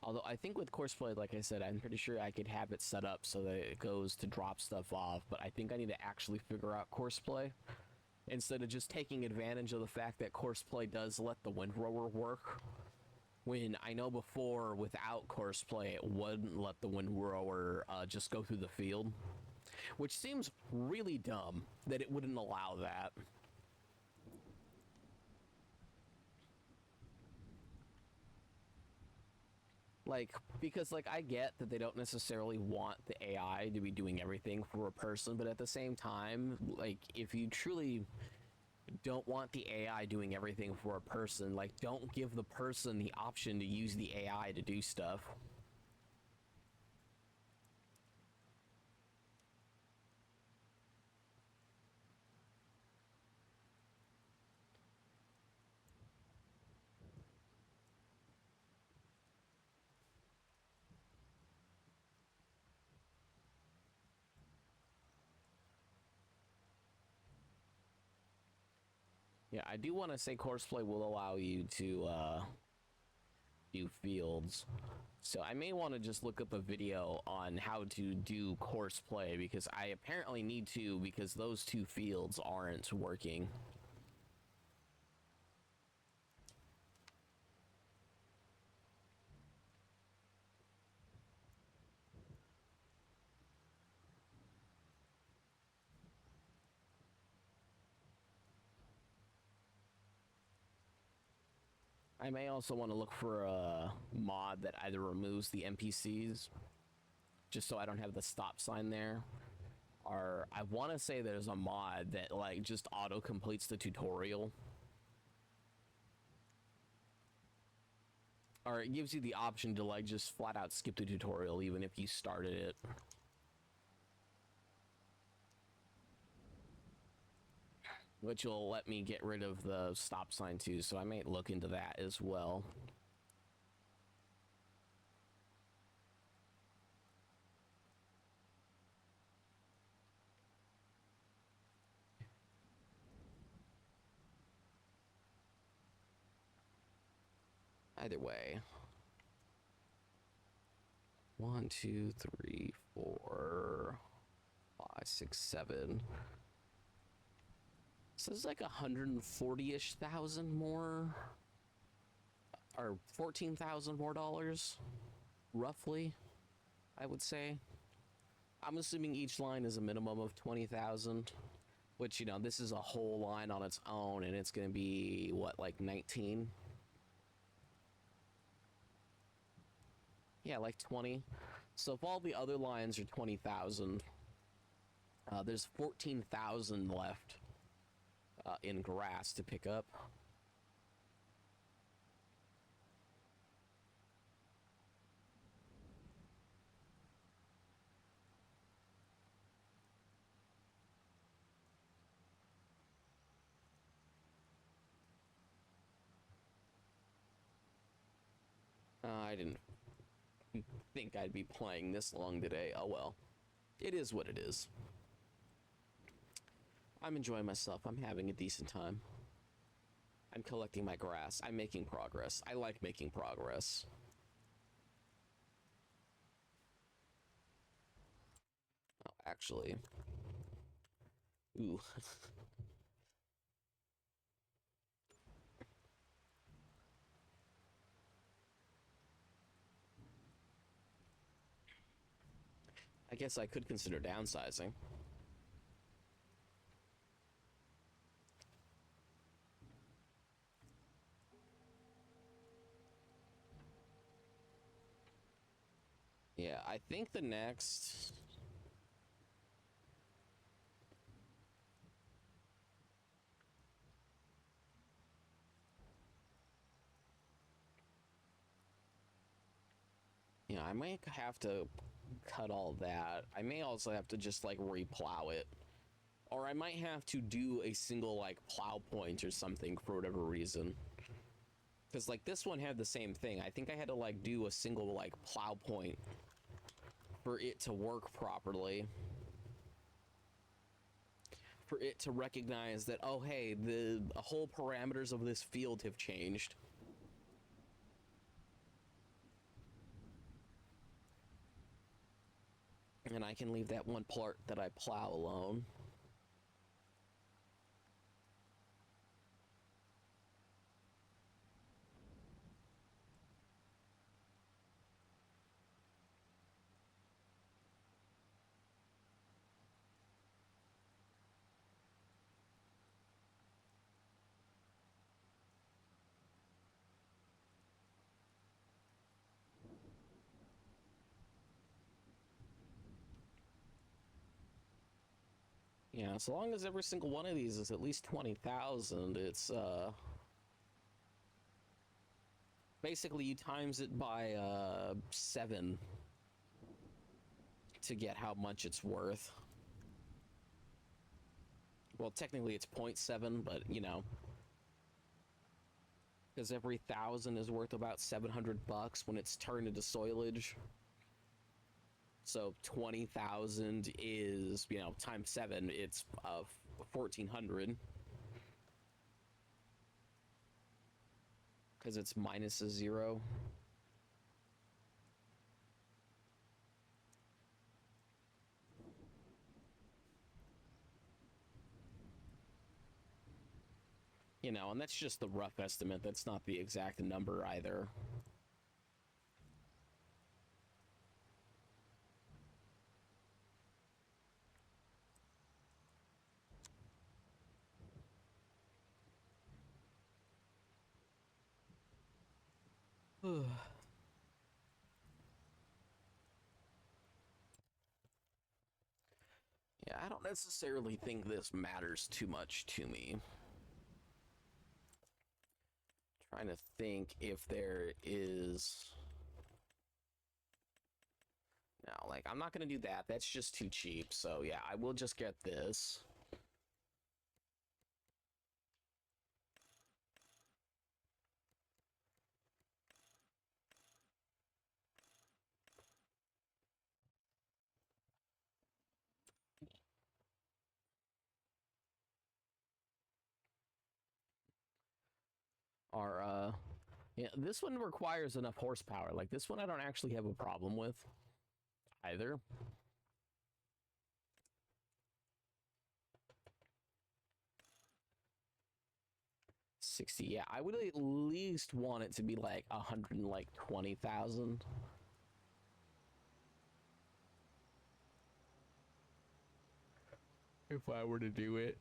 Although I think with Courseplay, like I said, I'm pretty sure I could have it set up so that it goes to drop stuff off. But I think I need to actually figure out Courseplay instead of just taking advantage of the fact that Courseplay does let the windrower work. When I know before, without Courseplay, it wouldn't let the windrower just go through the field. Which seems really dumb that it wouldn't allow that. Like, because, like, I get that they don't necessarily want the AI to be doing everything for a person, but at the same time, like, if you truly don't want the AI doing everything for a person, like, don't give the person the option to use the AI to do stuff. Yeah, I do want to say Courseplay will allow you to do fields. So I may want to just look up a video on how to do Courseplay because I apparently need to because those two fields aren't working. I may also want to look for a mod that either removes the NPCs, just so I don't have the stop sign there, or I want to say there's a mod that like just auto completes the tutorial, or it gives you the option to like just flat out skip the tutorial even if you started it. Which will let me get rid of the stop sign too, so I may look into that as well. Either way. 1, 2, 3, 4, 5, 6, 7. So it's like 140-ish thousand more, or 14,000 more dollars, roughly, I would say. I'm assuming each line is a minimum of 20,000, which, you know, this is a whole line on its own, and it's going to be, what, like 19? Yeah, like 20. So if all the other lines are 20,000, there's 14,000 left in grass to pick up. I didn't think I'd be playing this long today. Oh well. It is what it is. I'm enjoying myself. I'm having a decent time. I'm collecting my grass. I'm making progress. I like making progress. Oh, actually. Ooh. I guess I could consider downsizing. Yeah, I think the next... Yeah, I might have to cut all that. I may also have to just, like, replow it. Or I might have to do a single, like, plow point or something for whatever reason. Because, like, this one had the same thing. I think I had to, like, do a single, like, plow point for it to work properly. For it to recognize that, oh, hey, the whole parameters of this field have changed. And I can leave that one part that I plow alone. Yeah, so long as every single one of these is at least 20,000, it's, basically you times it by, 7 to get how much it's worth. Well, technically it's 0.7, but, you know. Because every 1,000 is worth about 700 bucks when it's turned into soilage. So 20,000 is, you know, times 7, it's 1,400. Because it's minus a 0. You know, and that's just the rough estimate. That's not the exact number either. Yeah, I don't necessarily think this matters too much to me. Trying to think if there is... No, like, I'm not going to do that. That's just too cheap. So, yeah, I will just get this. Yeah, this one requires enough horsepower. Like, this one I don't actually have a problem with either. $60, yeah, I would at least want it to be like 120,000. If I were to do it.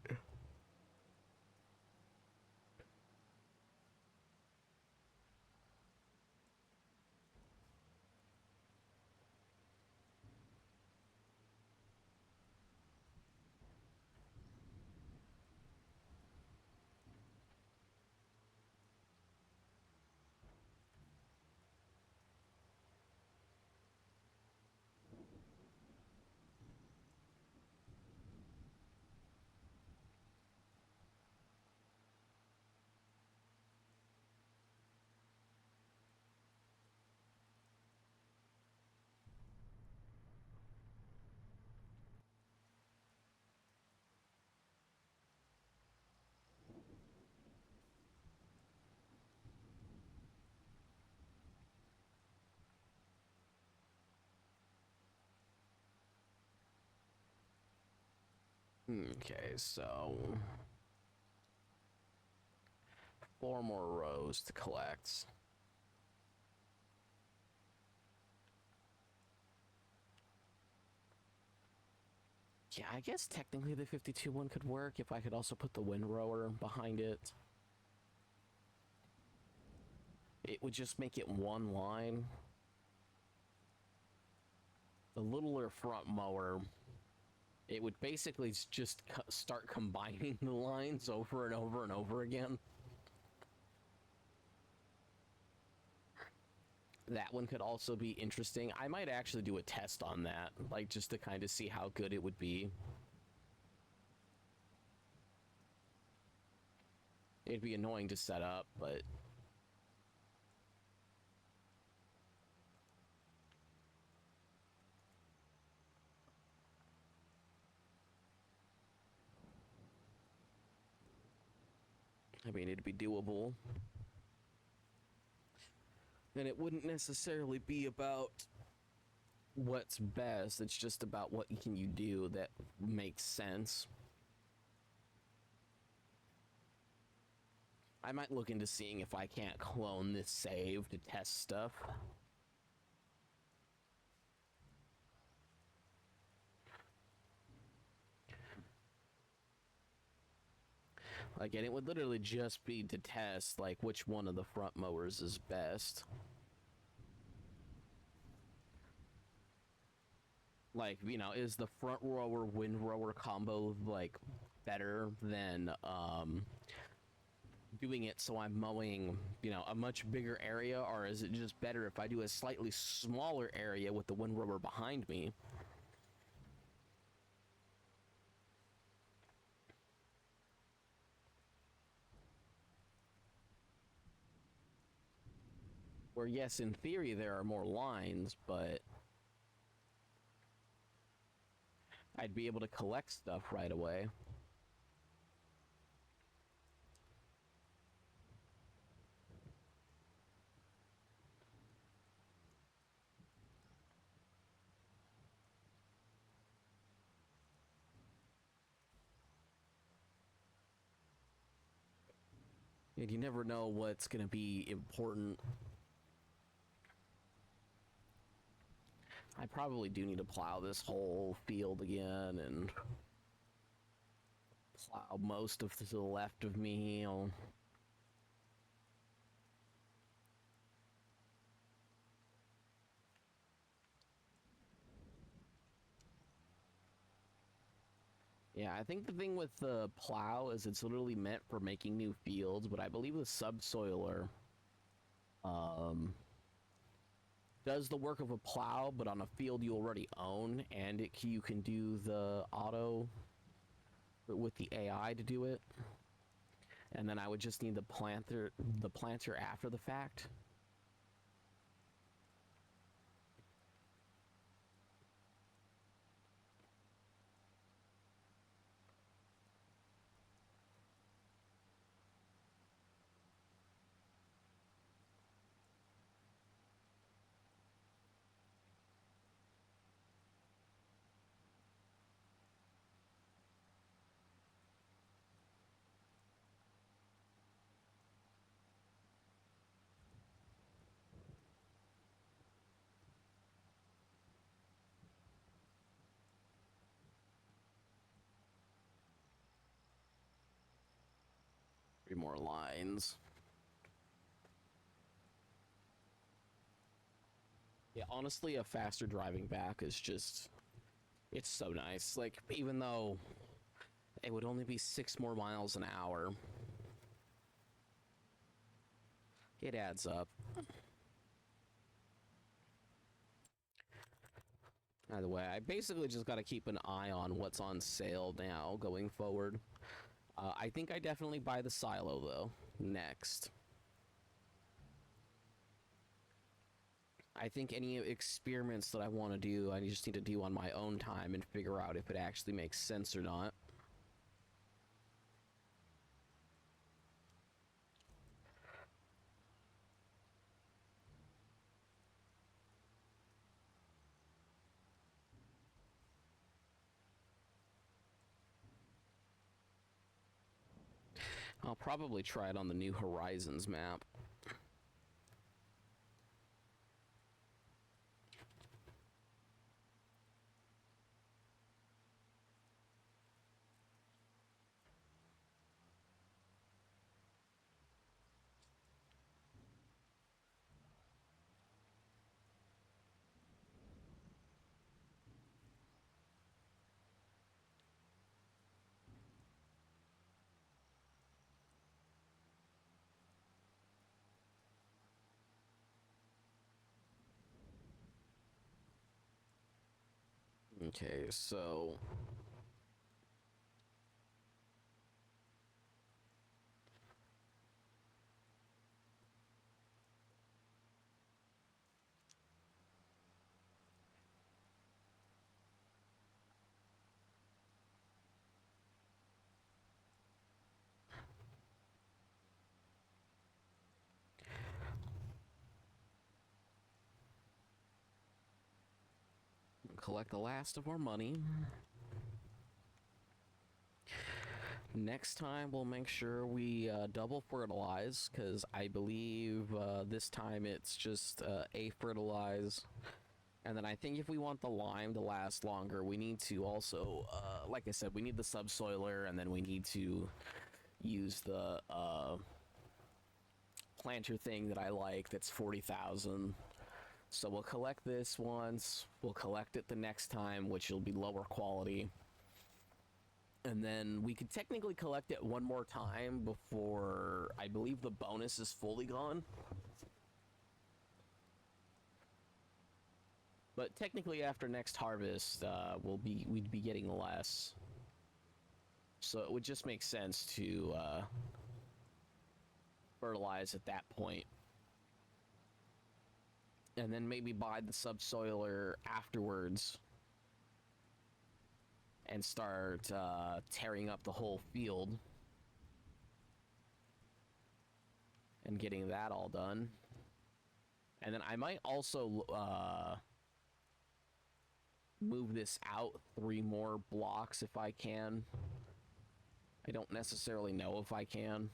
Okay, so 4 more rows to collect. Yeah, I guess technically the 52 one could work if I could also put the windrower behind it. It would just make it one line. The littler front mower, it would basically just start combining the lines over and over and over again. That one could also be interesting. I might actually do a test on that, like just to kind of see how good it would be. It'd be annoying to set up, but I mean, it'd be doable. And it wouldn't necessarily be about what's best, it's just about what can you do that makes sense. I might look into seeing if I can't clone this save to test stuff. Like, and it would literally just be to test, like, which one of the front mowers is best. Like, you know, is the front rower windrower combo, like, better than, doing it so I'm mowing, you know, a much bigger area, or is it just better if I do a slightly smaller area with the windrower behind me? Where, yes, in theory there are more lines, but I'd be able to collect stuff right away. And you never know what's going to be important. I probably do need to plow this whole field again and plow most of to the left of me. Yeah, I think the thing with the plow is it's literally meant for making new fields, but I believe the subsoiler does the work of a plow, but on a field you already own, and you can do the auto with the AI to do it. And then I would just need the planter after the fact. Three more lines. Yeah, honestly, a faster driving back is just, it's so nice. Like, even though it would only be 6 more miles an hour, it adds up. Either way, I basically just got to keep an eye on what's on sale now going forward. I think I definitely buy the silo, though, next. I think any experiments that I want to do, I just need to do on my own time and figure out if it actually makes sense or not. I'll probably try it on the New Horizons map. Okay, so collect the last of our money. Next time we'll make sure we double fertilize, because I believe this time it's just a fertilize. And then I think if we want the lime to last longer, we need to also, like I said, we need the subsoiler, and then we need to use the planter thing that I like that's 40,000. So we'll collect this once, we'll collect it the next time, which will be lower quality. And then we could technically collect it one more time before I believe the bonus is fully gone. But technically after next harvest, we'd be getting less. So it would just make sense to fertilize at that point. And then maybe buy the subsoiler afterwards and start tearing up the whole field and getting that all done. And then I might also move this out 3 more blocks if I can. I don't necessarily know if I can.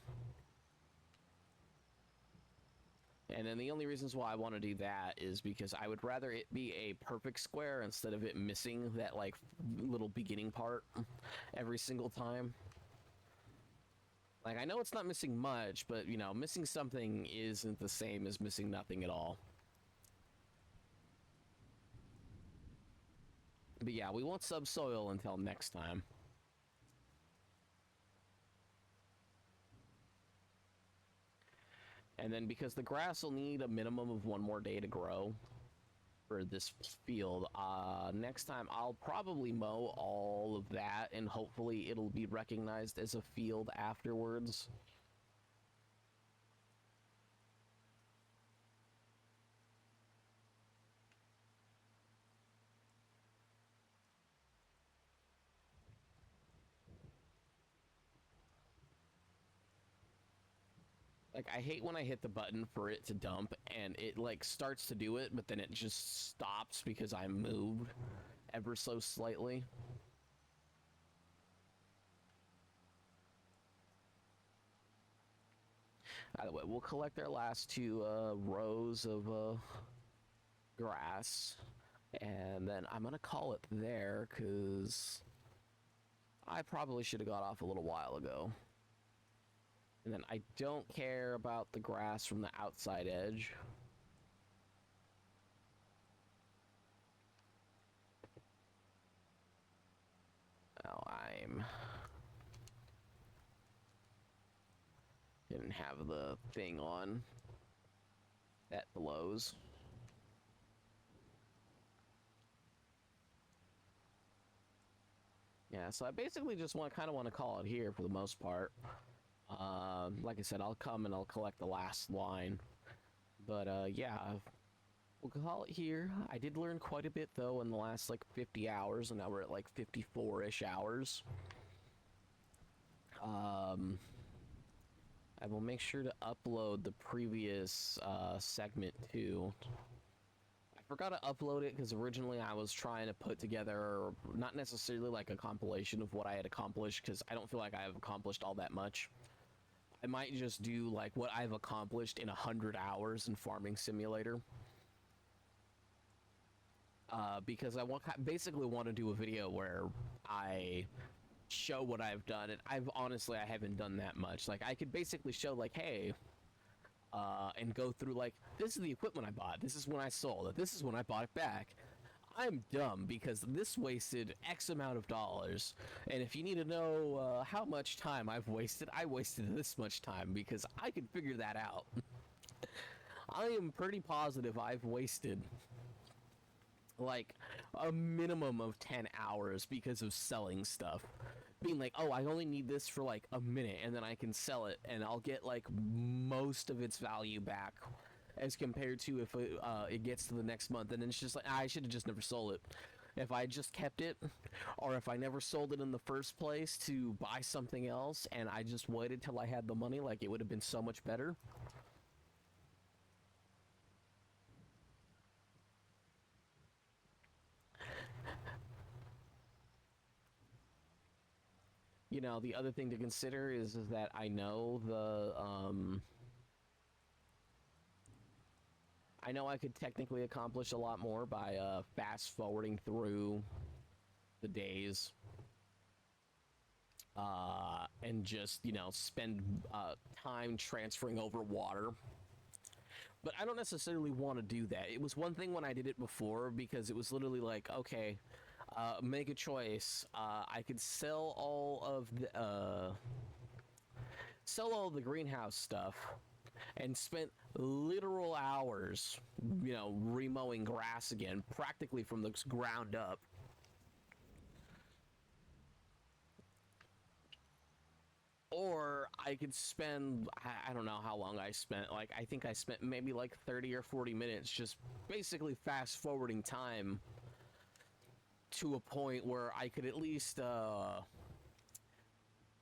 And then the only reasons why I want to do that is because I would rather it be a perfect square instead of it missing that like little beginning part every single time. Like, I know it's not missing much, but you know, missing something isn't the same as missing nothing at all. But yeah, we won't subsoil until next time. And then because the grass will need a minimum of 1 more day to grow for this field, next time I'll probably mow all of that and hopefully it'll be recognized as a field afterwards. Like, I hate when I hit the button for it to dump and it like starts to do it, but then it just stops because I moved ever so slightly. By the way, we'll collect our last 2 rows of grass, and then I'm gonna call it there because I probably should have got off a little while ago. And then I don't care about the grass from the outside edge. Oh, didn't have the thing on. That blows. Yeah, so I basically just kind of want to call it here for the most part. Like I said, I'll come and I'll collect the last line. But yeah, we'll call it here. I did learn quite a bit though in the last like 50 hours, and now we're at like 54-ish hours. I will make sure to upload the previous segment too. I forgot to upload it because originally I was trying to put together not necessarily like a compilation of what I had accomplished, because I don't feel like I have accomplished all that much. I might just do like what I've accomplished in 100 hours in Farming Simulator. Because I basically want to do a video where I show what I've done, and I haven't done that much. Like, I could basically show like, hey, and go through like, this is the equipment I bought, this is when I sold it, this is when I bought it back. I'm dumb because this wasted X amount of dollars, and if you need to know how much time I've wasted, I wasted this much time because I could figure that out. I am pretty positive I've wasted like a minimum of 10 hours because of selling stuff. Being like, oh, I only need this for like a minute and then I can sell it and I'll get like most of its value back as compared to if it gets to the next month and then it's just like, I should have just never sold it. If I just kept it, or if I never sold it in the first place to buy something else and I just waited till I had the money, like it would have been so much better. You know, the other thing to consider is that I know I know I could technically accomplish a lot more by fast forwarding through the days and just, you know, spend time transferring over water. But I don't necessarily want to do that. It was one thing when I did it before because it was literally like, okay, make a choice. I could sell all of the greenhouse stuff and spent literal hours, you know, remowing grass again, practically from the ground up. Or I could spend, I don't know how long I spent, like, I think I spent maybe like 30 or 40 minutes just basically fast forwarding time to a point where I could at least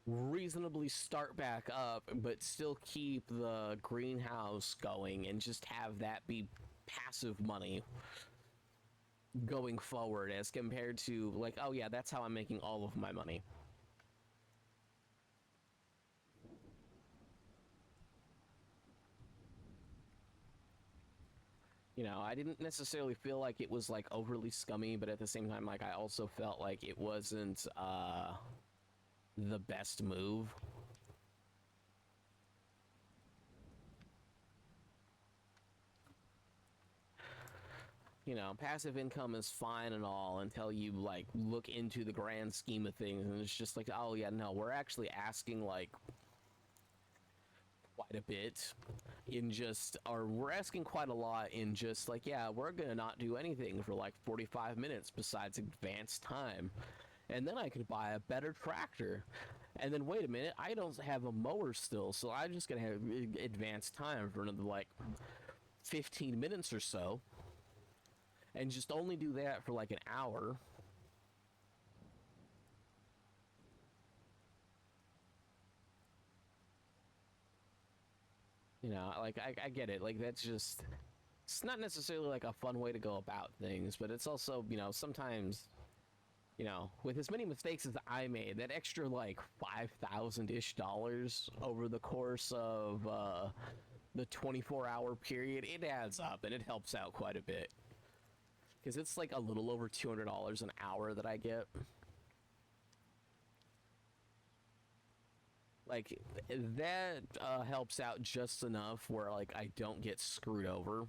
reasonably start back up, but still keep the greenhouse going and just have that be passive money going forward as compared to like, oh yeah, that's how I'm making all of my money. You know, I didn't necessarily feel like it was like overly scummy, but at the same time, like I also felt like it wasn't the best move. You know, passive income is fine and all until you like look into the grand scheme of things, and it's just like, oh yeah, no, we're actually asking like quite a bit in just, or we're asking quite a lot in just like, yeah, we're gonna not do anything for like 45 minutes besides advance time, and then I could buy a better tractor, and then wait a minute, I don't have a mower still, so I'm just gonna have advanced time for another like 15 minutes or so and just only do that for like an hour. You know, like I get it. Like that's just, it's not necessarily like a fun way to go about things, but it's also, you know, sometimes, you know, with as many mistakes as I made, that extra like $5,000-ish over the course of the 24-hour period, it adds up and it helps out quite a bit. Because it's like a little over $200 an hour that I get. Like, that helps out just enough where, like, I don't get screwed over.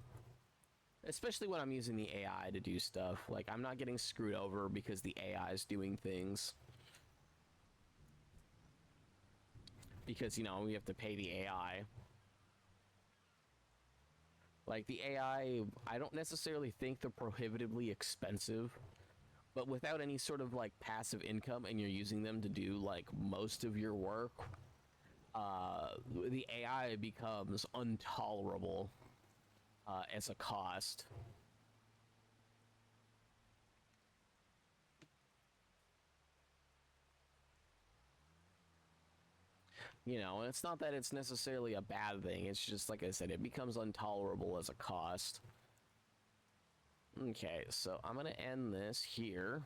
Especially when I'm using the AI to do stuff. Like, I'm not getting screwed over because the AI is doing things. Because, you know, we have to pay the AI. Like, the AI, I don't necessarily think they're prohibitively expensive. But without any sort of, like, passive income and you're using them to do, like, most of your work, the AI becomes intolerable as a cost. You know, and it's not that it's necessarily a bad thing, it's just, like I said, it becomes intolerable as a cost. Okay, so I'm gonna end this here.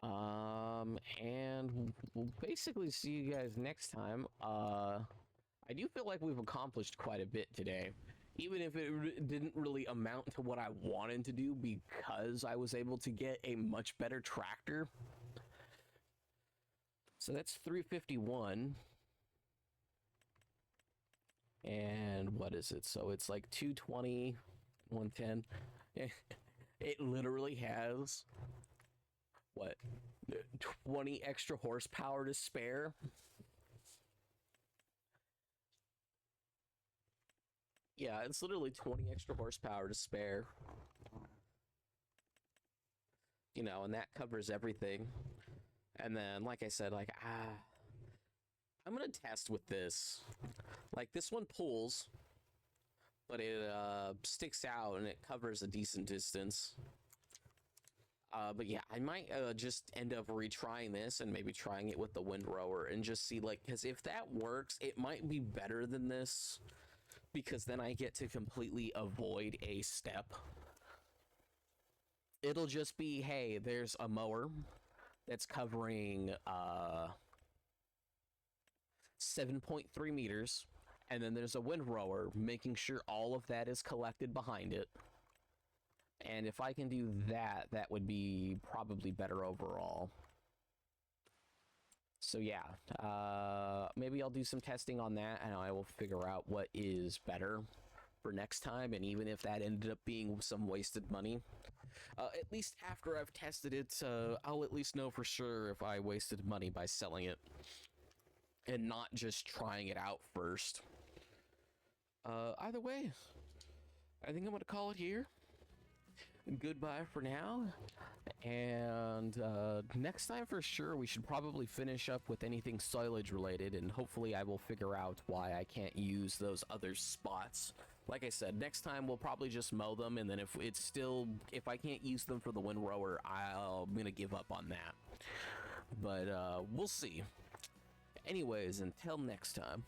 And we'll basically see you guys next time. I do feel like we've accomplished quite a bit today, even if it didn't really amount to what I wanted to do, because I was able to get a much better tractor. So that's 351. And what is it? So it's like 220, 110. It literally has, what, 20 extra horsepower to spare. Yeah, it's literally 20 extra horsepower to spare. You know, and that covers everything. And then, like I said, like, I'm gonna test with this. Like, this one pulls, but it sticks out and it covers a decent distance. But yeah, I might just end up retrying this and maybe trying it with the windrower and just see, like, because if that works, it might be better than this, because then I get to completely avoid a step. It'll just be, hey, there's a mower that's covering 7.3 meters, and then there's a windrower making sure all of that is collected behind it. And if I can do that, that would be probably better overall. So yeah, maybe I'll do some testing on that, and I will figure out what is better for next time. And even if that ended up being some wasted money, at least after I've tested it, I'll at least know for sure if I wasted money by selling it and not just trying it out first. Either way, I think I'm going to call it here. Goodbye for now, and next time for sure we should probably finish up with anything silage related, and hopefully I will figure out why I can't use those other spots. Like I said, next time we'll probably just mow them, and then if I can't use them for the windrower, I'm gonna give up on that. But we'll see. Anyways, until next time.